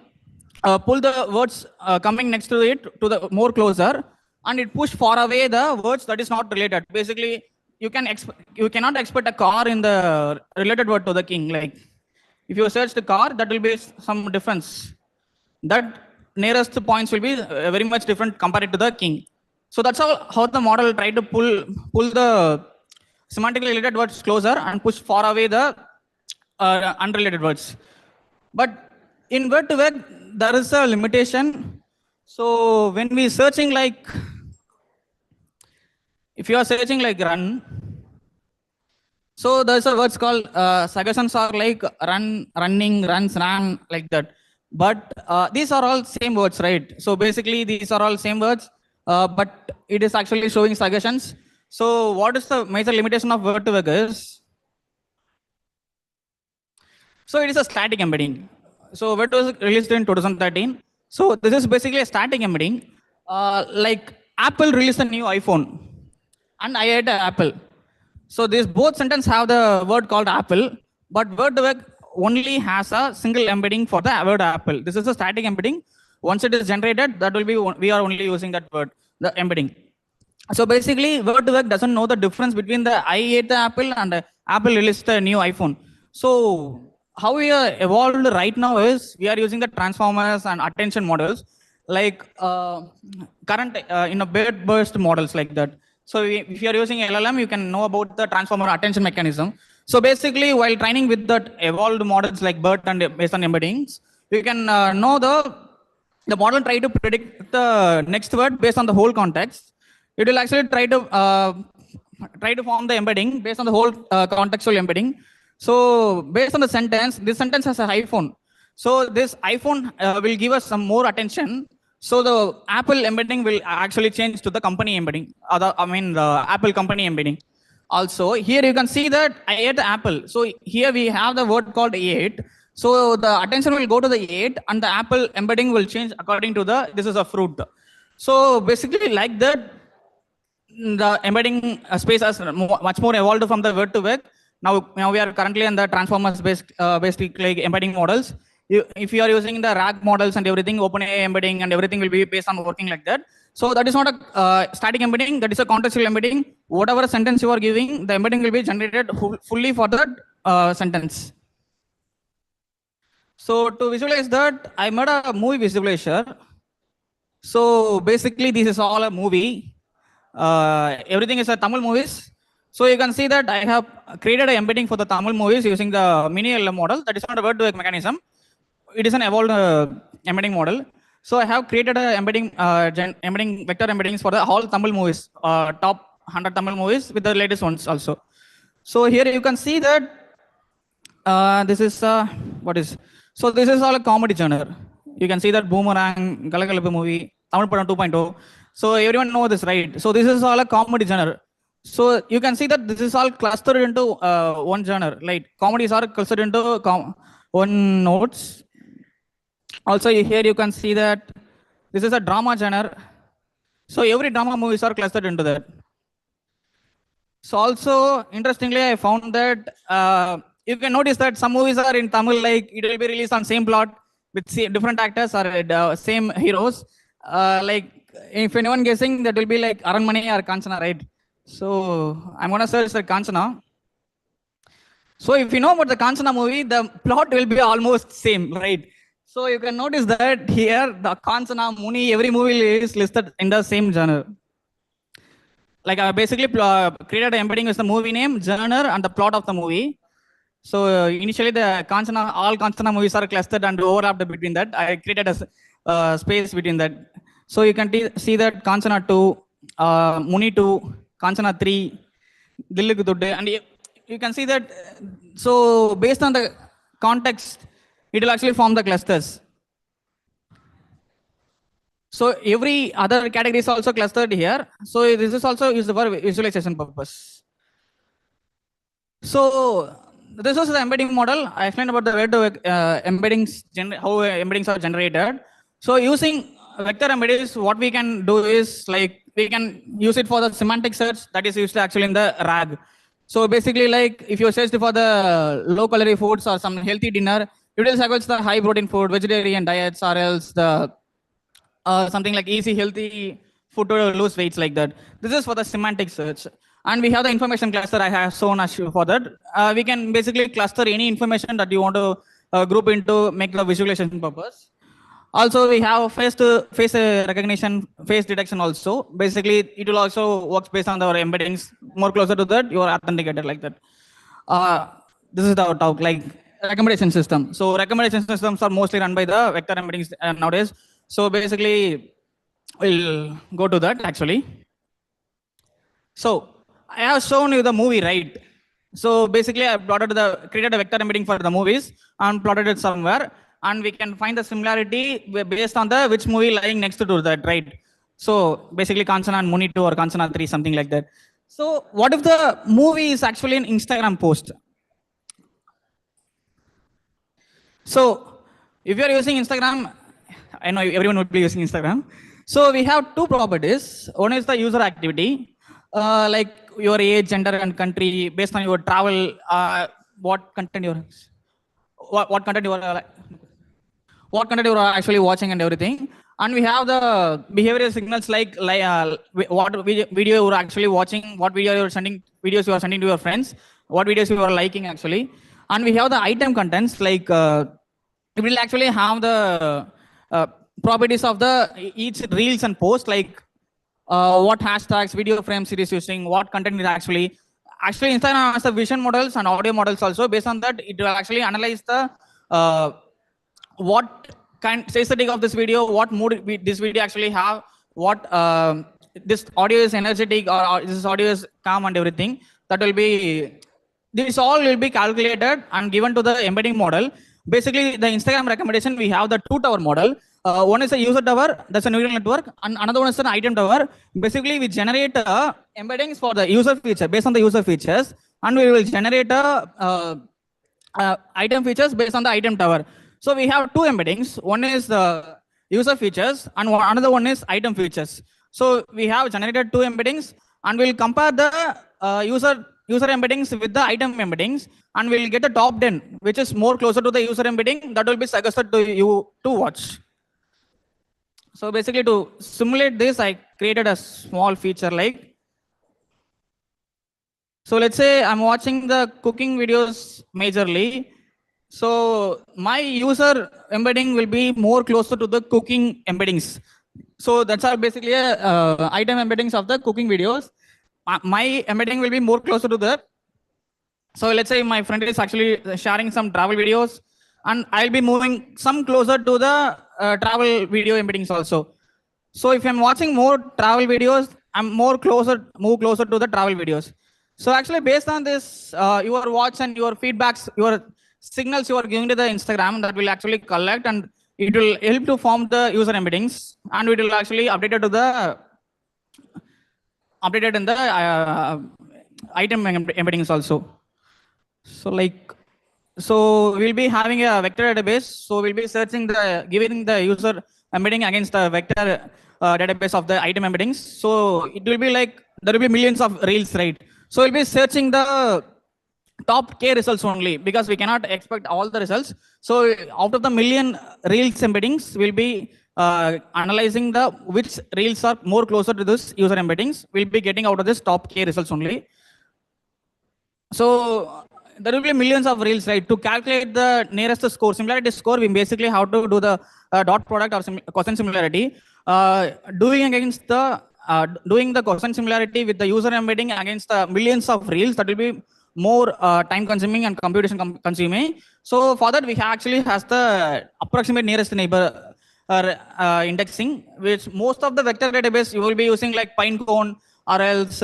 pull the words coming next to it to the more closer, and it push far away the words that is not related. Basically, you cannot expect a car in the related word to the king. Like if you search the car, that will be some difference. That nearest points will be very much different compared to the king. So that's how the model try to pull the semantically related words closer and push far away the unrelated words. But in word to vec, there is a limitation. So when we searching like, if you are searching like run, so there's a words called suggestions are like run, running, runs, ran, like that. But these are all same words, right? So basically these are all same words, but it is actually showing suggestions. So what is the major limitation of word to vec is? So it is a static embedding. So word was released in 2013. So this is basically a static embedding. Like Apple released a new iPhone, and I had Apple. So these both sentences have the word called Apple, but word to vec only has a single embedding for the word Apple. This is a static embedding. Once it is generated, that will be we are only using that word, the embedding. So basically, word to vec doesn't know the difference between the I ate the apple and Apple released a new iPhone. So how we are evolved right now is we are using the transformers and attention models, like current in a bit burst models like that. So if you are using LLM, you can know about the transformer attention mechanism. So basically, while training with that evolved models like BERT and based on embeddings, you can know the model try to predict the next word based on the whole context. It will actually try to form the embedding based on the whole contextual embedding. So based on the sentence, this sentence has an iPhone. So this iPhone will give us some more attention. So the Apple embedding will actually change to the company embedding. The Apple company embedding. Also, here you can see that I ate Apple. So here we have the word called ate. So the attention will go to the ate, and the Apple embedding will change according to this is a fruit. So basically, like that, the embedding space has much more evolved from the word to word. Now we are currently in the transformers based like embedding models. If you are using the RAG models and everything, OpenAI embedding and everything will be based on working like that. So that is not a static embedding, that is a contextual embedding. Whatever sentence you are giving, the embedding will be generated fully for that sentence. So to visualize that, I made a movie visualizer. So basically, this is all a movie. Everything is a Tamil movies. So you can see that I have created an embedding for the Tamil movies using the mini LLM model. That is not a word-to-word mechanism. It is an evolved embedding model. So I have created a embedding, vector embeddings for the whole Tamil movies, top 100 Tamil movies with the latest ones also. So here you can see that this is So this is all a comedy genre. You can see that Boomerang, Galagalapu movie, Tamil Padam 2.0. So everyone knows this, right? So this is all a comedy genre. So you can see that this is all clustered into one genre. Like comedies are clustered into one notes. Also here you can see that this is a drama genre. So every drama movies are clustered into that. So also interestingly, I found that you can notice that some movies are in Tamil, like it will be released on same plot with different actors or same heroes. Like if anyone guessing, that will be like Aranmane or Kanchana, right? So I'm gonna search the Kanchana. So if you know about the Kanchana movie, the plot will be almost same, right? So you can notice that here, the Kanchana, Muni, every movie is listed in the same genre. Like I basically created an embedding with the movie name, genre, and the plot of the movie. So initially the Kanchana, all Kanchana movies are clustered and overlapped between that. I created a space between that. So you can see that Kanchana 2, Muni 2, Kanchana 3, Dillu Dudde, and you can see that. So based on the context, it will actually form the clusters. So every other category is also clustered here. So this is also used for visualization purpose. So this was the embedding model. I explained about the embeddings, how embeddings are generated. So using vector embeddings, what we can do is like we can use it for the semantic search that is used actually in the RAG. So basically, like if you search for the low-calorie foods or some healthy dinner, it will search the high-protein food, vegetarian diets, or else the something like easy, healthy food to lose weights like that. This is for the semantic search. And we have the information cluster I have shown as for that. We can basically cluster any information that you want to group into, make the visualization purpose. Also, we have face recognition, face detection also. Basically, it will also work based on our embeddings. More closer to that, you are authenticated like that. This is the talk, like recommendation system. So recommendation systems are mostly run by the vector embeddings nowadays. So basically, we'll go to that actually. So I have shown you the movie, right? So basically, I created a vector embedding for the movies and plotted it somewhere. And we can find the similarity based on the which movie lying next to that, right? So basically Kanchana and Muni 2 or Kanchana 3, something like that. So what if the movie is actually an Instagram post? So if you are using Instagram, I know everyone would be using Instagram. So we have two properties. One is the user activity, like your age, gender, and country, based on your travel, what content you are actually watching and everything. And we have the behavioral signals like what video you are actually watching, what video you are sending, videos you are sending to your friends, what videos you are liking actually. And we have the item contents, like it will actually have the properties of the each reels and post, like what hashtags, video frames it is using, what content is actually. Instagram has the vision models and audio models also. Based on that, it will actually analyze the what kind aesthetic of this video, what mood this video actually have, what this audio is energetic or this audio is calm and everything. That will be, this all will be calculated and given to the embedding model. Basically, the Instagram recommendation, we have the 2-tower model. One is a user tower, that's a neural network, and another one is an item tower. Basically, we generate embeddings for the user feature based on the user features, and we will generate item features based on the item tower. So we have two embeddings. One is the user features, and another one is item features. So we have generated two embeddings, and we'll compare the user embeddings with the item embeddings, and we'll get a top 10, which is more closer to the user embedding, that will be suggested to you to watch. So basically, to simulate this, I created a small feature like. So let's say I'm watching the cooking videos majorly. So my user embedding will be more closer to the cooking embeddings. So that's all basically item embeddings of the cooking videos. My embedding will be more closer to that. So let's say my friend is actually sharing some travel videos, and I'll be moving some closer to the travel video embeddings also. So if I'm watching more travel videos, I'm move closer to the travel videos. So actually, based on this, your watch and your feedbacks, your signals you are giving to the Instagram, that will actually collect, and it will help to form the user embeddings, and it will actually update it to the updated in the item embeddings also. So like, so we'll be having a vector database. So we'll be searching giving the user embedding against the vector database of the item embeddings. So it will be like, there will be millions of reels, right? So we'll be searching the top K results only, because we cannot expect all the results. So out of the million reels embeddings, we'll be analyzing which reels are more closer to this user embeddings. We'll be getting out of this top K results only. So there will be millions of reels, right? To calculate the nearest score, similarity score, we basically have to do the dot product or cosine similarity. Doing the cosine similarity with the user embedding against the millions of reels, that will be more time consuming and computation consuming. So for that, we actually has the approximate nearest neighbor indexing, which most of the vector database you will be using, like Pinecone or else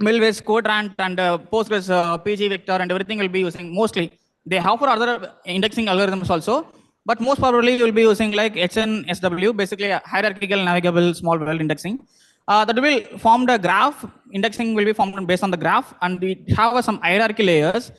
Milvus, Quadrant, and Postgres, PG Vector, and everything will be using mostly. They have for other indexing algorithms also, but most probably you will be using like HNSW, basically a hierarchical navigable small world indexing. That will form the graph. Indexing will be formed based on the graph, and we have some hierarchy layers.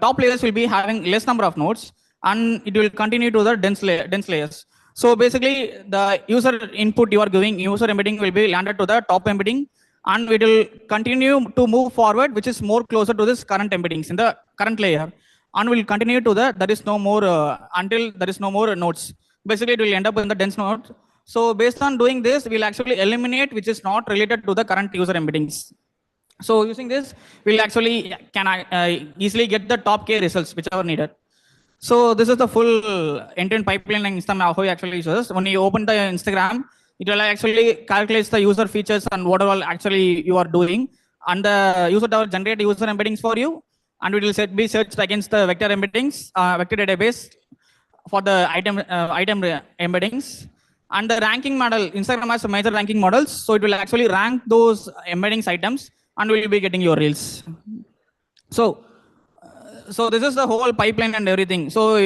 Top layers will be having less number of nodes, and it will continue to the dense layers. So basically, the user input you are giving, user embedding will be landed to the top embedding, and we will continue to move forward, which is more closer to this current embeddings in the current layer, and we'll continue to there is no more until there is no more nodes. Basically, it will end up in the dense node. So based on doing this, we'll actually eliminate which is not related to the current user embeddings. So using this, we'll actually easily get the top K results which are needed. So this is the full end-to-end pipeline in Instagram how it actually uses. When you open the Instagram, it will actually calculate the user features and what all actually you are doing, and the user tower generate user embeddings for you, and it will be searched against the vector embeddings, vector database for the item embeddings. And the ranking model, Instagram has major ranking models, so it will actually rank those embeddings items, and we will be getting your reels. So this is the whole pipeline and everything. So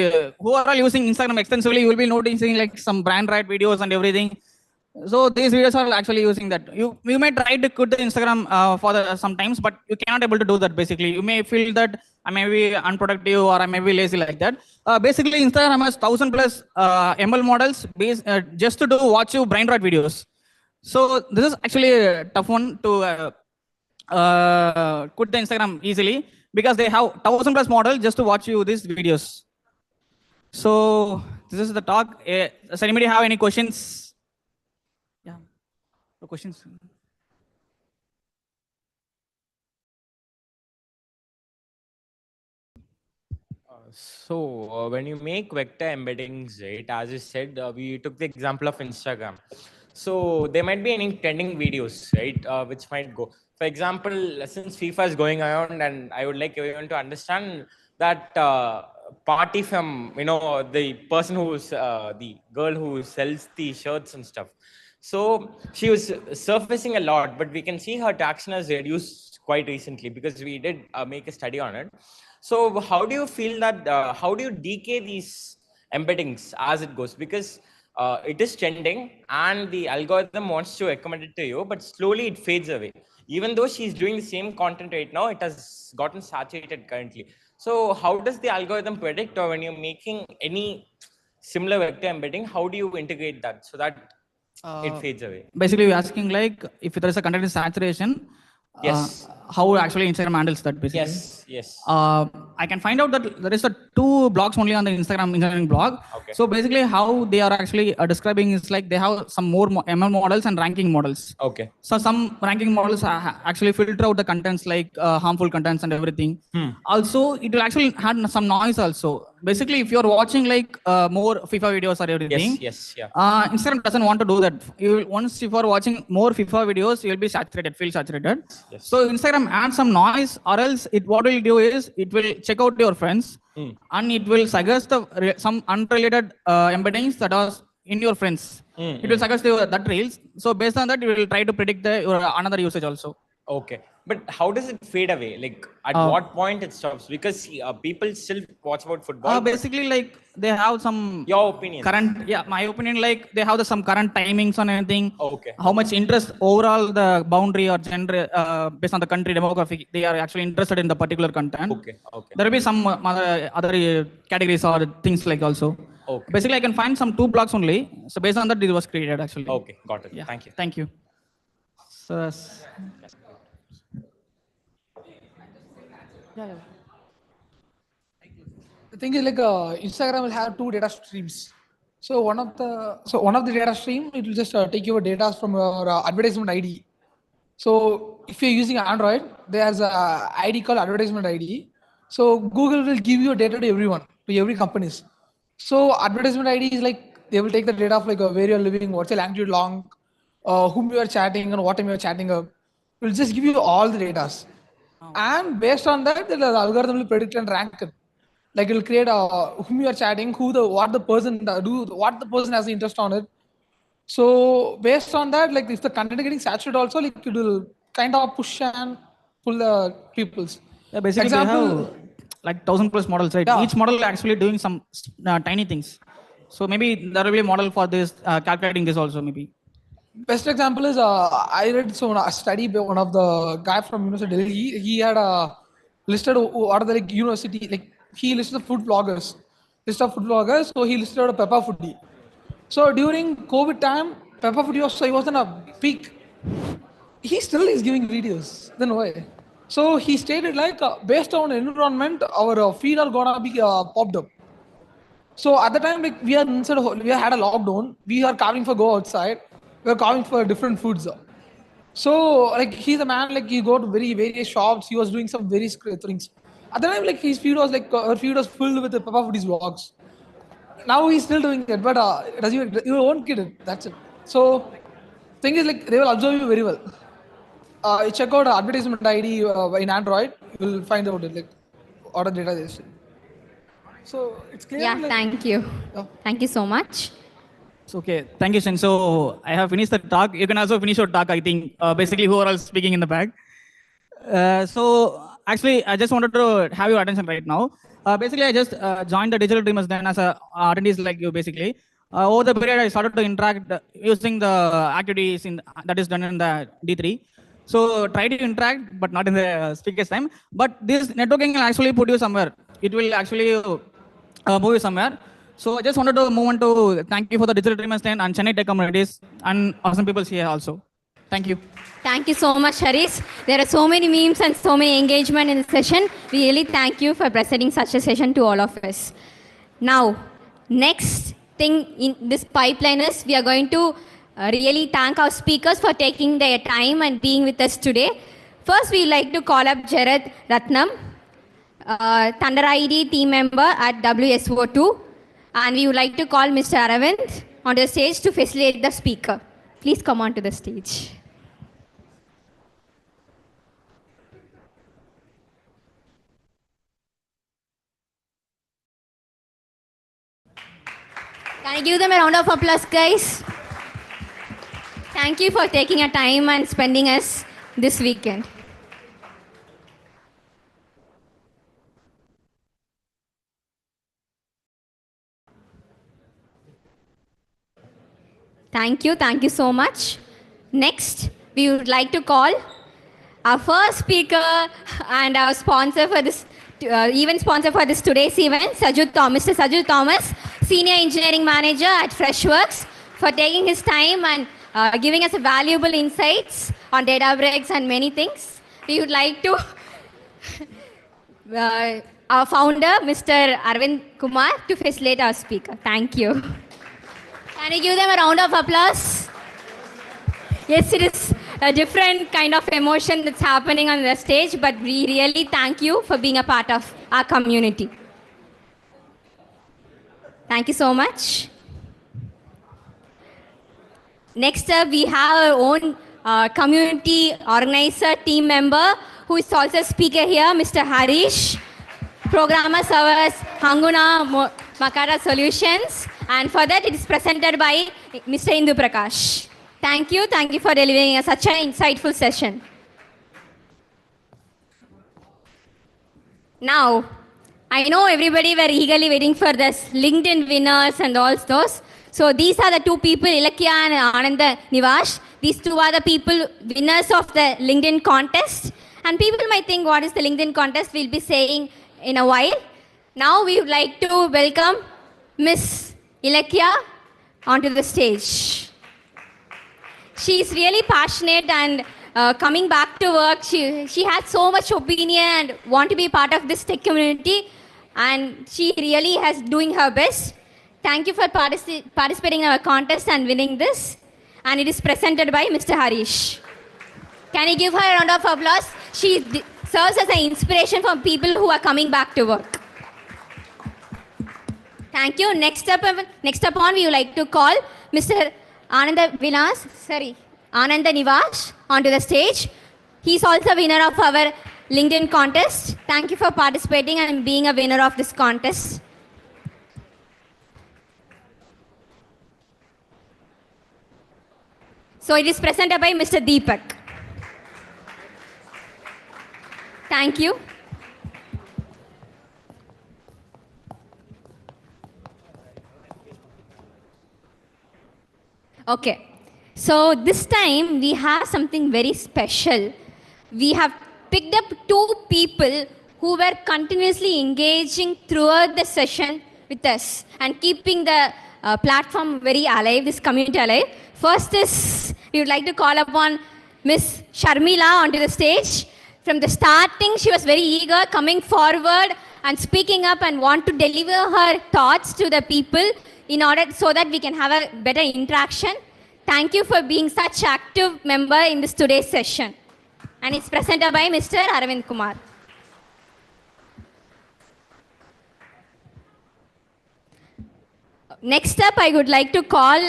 who are all using Instagram extensively, you will be noticing like some brand right videos and everything. So these videos are actually using that. You may try to quit the Instagram for sometimes, but you cannot able to do that. Basically, you may feel that I may be unproductive or I may be lazy like that. Basically, Instagram has 1,000+ ML models just to watch you brain rot videos. So this is actually a tough one to quit the Instagram easily, because they have 1,000+ models just to watch you these videos. So this is the talk. Does anybody have any questions? Yeah, no questions. When you make vector embeddings, right, as you said, we took the example of Instagram. So there might be any trending videos, right, which might go. For example, since FIFA is going around, and I would like everyone to understand that party from, the person who's the girl who sells the shirts and stuff. So she was surfacing a lot, but we can see her traction has reduced quite recently because we did make a study on it. So how do you feel that, how do you decay these embeddings as it goes? Because it is trending and the algorithm wants to recommend it to you, but slowly it fades away. Even though she's doing the same content right now, it has gotten saturated currently. So how does the algorithm predict, or when you're making any similar vector embedding, how do you integrate that so that it fades away? Basically, you're asking like if there is a content saturation, yes, how actually Instagram handles that basically? Yes, yes. I can find out that there is two blogs only on the Instagram engineering blog. Okay. So basically how they are actually describing is like they have some more ML models and ranking models. Okay. So some ranking models actually filter out the contents like harmful contents and everything. Also, it will actually have some noise also. Basically, if you're watching like more FIFA videos or everything, yes, yeah. Instagram doesn't want to do that. Once if you're watching more FIFA videos, you'll be saturated, feel saturated. Yes. So Instagram adds some noise, or else what it will do is it will check out your friends and it will suggest some unrelated embeddings that are in your friends. It will suggest that reels. So based on that, it will try to predict another usage also. Okay. But how does it fade away? Like at what point it stops? Because people still watch about football. Basically, like they have some your opinion. My opinion, like they have some current timings on anything. Okay. How much interest overall the boundary or gender based on the country demographic, they are actually interested in the particular content. Okay. Okay. There will be some other categories or things like also. Okay. Basically, I can find some 2 blocks only. So based on that, it was created actually. Okay, got it. Yeah. Thank you. Thank you. So. Yeah. The thing is like Instagram will have 2 data streams. So one of the data stream, it will just take your data from your advertisement ID. So if you're using Android, there's a ID called advertisement ID. So Google will give you data to everyone, to every companies. So advertisement ID is like they will take the data of like where you're living, what's your language long, whom you are chatting and what time you're chatting up. It will just give you all the data. And based on that, the algorithm will predict and rank it. Like it will create whom you are chatting, what the person has interest on it. So based on that, like if the content is getting saturated also, like it will kind of push and pull the peoples. Yeah, basically Example, they have like 1,000+ models, right? Yeah. Each model actually doing some tiny things. So maybe there will be a model for this, calculating this also maybe. Best example is I read a study by one of the guy from University of Delhi. He had listed what are the like university, like he listed the food bloggers, list of food bloggers. So he listed out a Peppa Foodie. So during COVID time, Peppa Foodie he was in a peak. He still is giving videos. Then why? So he stated like based on environment, our feed are gonna be popped up. So at the time, like we had a lockdown. We are carving for go outside. We are carving for different foods. So like he's a man, like he go to various shops. He was doing some various things. At the time, like his feed was like her feed was filled with the Peppa Foodie's vlogs. Now he's still doing it, but you won't get it. That's it. So thing is like they will observe you very well. You check out advertisement ID in Android. You will find out it, like what are data they say. So it's clear. Yeah, thank you. Thank you so much. Okay, thank you, Shen. So I have finished the talk. You can also finish your talk, I think, basically who are all speaking in the back. So actually, I just wanted to have your attention right now. Basically, I just joined the Digital Dreamers then as a attendees like you, basically. Over the period, I started to interact using the activities that is done in the D3. So try to interact, but not in the speaker's time. But this networking will actually put you somewhere. It will actually move you somewhere. So I just wanted to move on to thank you for the Digital Dreamers and Chennai Tech communities and awesome people here also. Thank you. Thank you so much, Harish. There are so many memes and so many engagement in the session. We really thank you for presenting such a session to all of us. Now, next thing in this pipeline is we are going to really thank our speakers for taking their time and being with us today. First, we like to call up Jerad Rutnam. ThunderID team member at WSO2. And we would like to call Mr. Aravind onto the stage to facilitate the speaker. Please come onto the stage. Can I give them a round of applause, guys? Thank you for taking your time and spending us this weekend. Thank you so much. Next, we would like to call our first speaker and our sponsor for this event sponsor for this today's event, Mr. Sajoo Thomas, Senior Engineering Manager at Freshworks, for taking his time and giving us valuable insights on Databricks and many things. We would like to our founder, Mr. Arvind Kumar, to facilitate our speaker. Thank you. Can you give them a round of applause? Yes, it is a different kind of emotion that's happening on the stage, but we really thank you for being a part of our community. Thank you so much. Next up, we have our own community organizer team member who is also a speaker here, Mr. Harish, programmer servers, Hakuna, Matata Solutions. And for that, it is presented by Mr. Indu Prakash. Thank you for delivering such an insightful session. Now, I know everybody were eagerly waiting for this LinkedIn winners and all those. So these are the two people, 𝗍𝗫𝗀 and Ananda Nivash. These two are the people winners of the LinkedIn contest. And people might think, what is the LinkedIn contest? We'll be saying in a while. Now we would like to welcome Miss 𝗍𝗫𝗀 onto the stage. She is really passionate and coming back to work. She has so much opinion and want to be part of this tech community. And she really has doing her best. Thank you for participating in our contest and winning this. And it is presented by Mr. Harish. Can you give her a round of applause? She serves as an inspiration for people who are coming back to work. Thank you. Next up on, we would like to call Mr. Ananda Nivash onto the stage. He's also a winner of our LinkedIn contest. Thank you for participating and being a winner of this contest. So it is presented by Mr. Deepak. Thank you. Okay, so this time we have something very special. We have picked up two people who were continuously engaging throughout the session with us and keeping the platform very alive, this community alive. First is, we would like to call upon Miss Sharmila onto the stage. From the starting, she was very eager, coming forward and speaking up and want to deliver her thoughts to the people in order so that we can have a better interaction. Thank you for being such active member in this today's session. And it's presented by Mr. Arvind Kumar. Next up, I would like to call,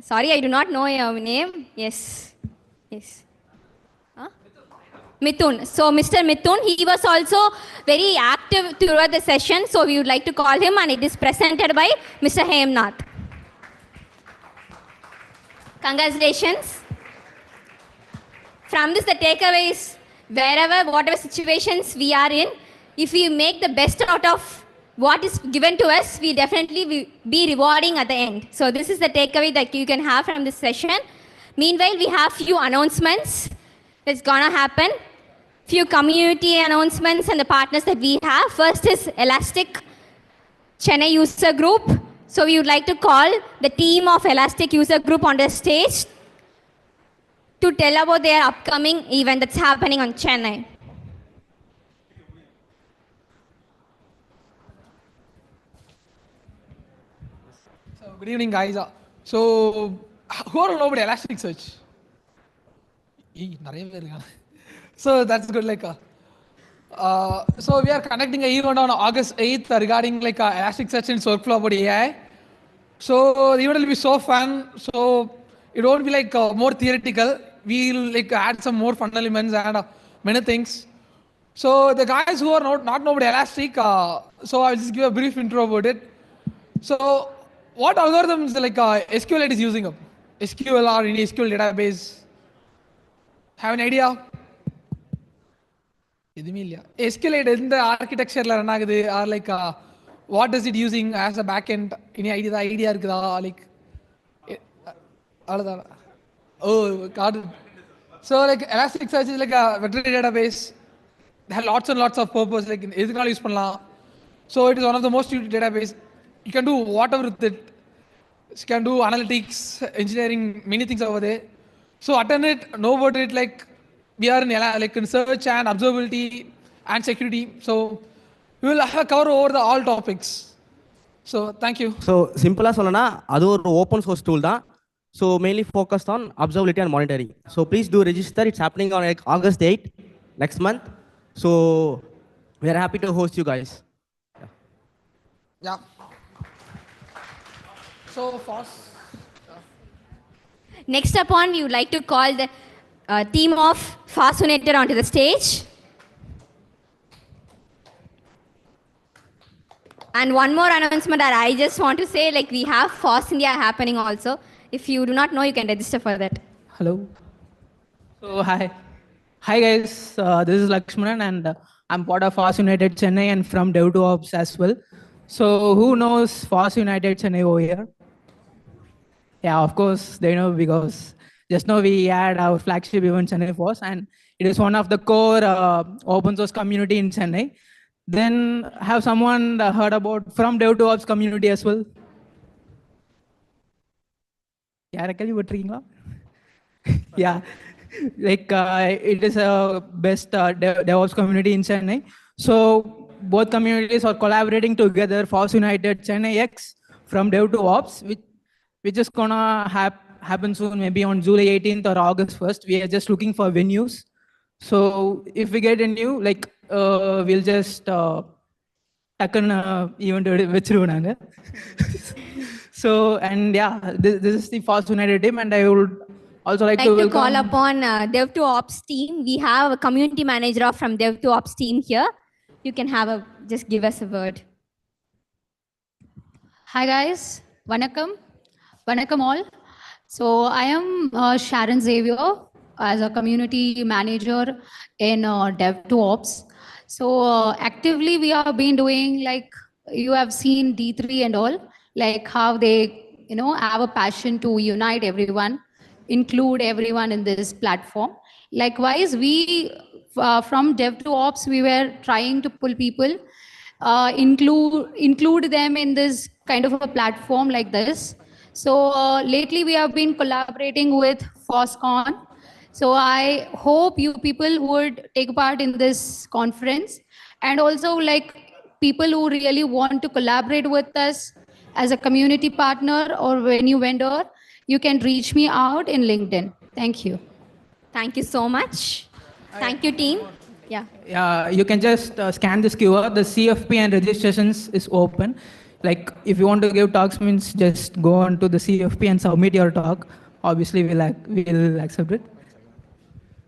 sorry, I do not know your name. Yes. Huh? Mithun. So Mr. Mithun, he was also very active throughout the session. So we would like to call him, and it is presented by Mr. Hemnath. Congratulations. From this, the takeaway is whatever situations we are in, if we make the best out of what is given to us, we definitely will be rewarding at the end. So this is the takeaway that you can have from this session. Meanwhile, we have few announcements that's gonna happen. Few community announcements and the partners that we have. First is Elastic Chennai User Group. So we would like to call the team of Elastic User Group on the stage to tell about their upcoming event that's happening on Chennai. So good evening, guys. So who don't know about Elasticsearch? So that's good. So we are conducting an event on August 8th regarding like Elasticsearch and workflow about AI. So the event will be so fun. So it won't be like more theoretical. We'll like add some more fun elements and many things. So the guys who are not know about Elastic, so I'll just give a brief intro about it. So what algorithms like SQLite is using up? SQL or any SQL database? Have an idea? SQLite in the architecture or like what is it using as a backend? Any idea like oh got it. So like Elasticsearch is like a veterinary database. They have lots and lots of purpose, like use pannalam. So it is one of the most used database. You can do whatever with it. You can do analytics, engineering, many things over there. So attend it, know about it, like we are in like in search and observability and security. So we will cover over all topics. So thank you. So simple as solana, adu or open source tool da. So mainly focused on observability and monitoring. So please do register. It's happening on like August 8th next month. So we are happy to host you guys. Yeah. So fast. Next up on, we would like to call the team of Fast United onto the stage. And one more announcement that I just want to say, like we have Fast India happening also. If you do not know, you can register for that. Hello. So hi guys. This is Lakshmanan, and I'm part of Fast United Chennai and from Dev2Ops as well. So who knows Fast United Chennai over here? Yeah, of course they know, because just now we had our flagship event Chennai Fast, and it is one of the core open source community in Chennai. Then have someone heard about from Dev2Ops community as well? Yeah, like it is a best DevOps community in Chennai. So both communities are collaborating together. Fast United Chennai X from Dev2Ops, which is gonna happen soon, maybe on July 18th or August 1st. We are just looking for venues. So if we get a new, like we'll just event. So and yeah, this is the Fast United team, and I would also like to welcome. Call upon Dev2Ops team. We have a community manager from Dev2Ops team here. You can have just give us a word. Hi guys, Vanakkam all. So I am Sharon Xavier as a community manager in Dev2Ops. So actively we have been doing, like you have seen D3 and all, like how they have a passion to unite everyone, include everyone in this platform. Likewise, we from Dev2Ops, we were trying to pull people, include them in this kind of a platform like this. So lately we have been collaborating with FOSCon. So I hope you people would take part in this conference, and also like people who really want to collaborate with us as a community partner or venue vendor, you can reach me out in LinkedIn. Thank you. Thank you so much. Thank you, team. Yeah. You can just scan this QR. The CFP and registrations is open. Like if you want to give talks, means just go on to the CFP and submit your talk. Obviously, we'll accept it.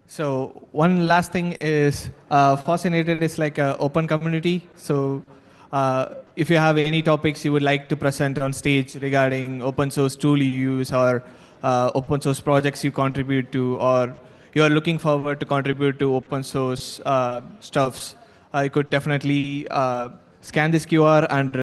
So one last thing is, Fascinated is like an open community. So if you have any topics you would like to present on stage regarding open source tool you use, or open source projects you contribute to, or you are looking forward to contribute to open source stuffs, you could definitely scan this QR and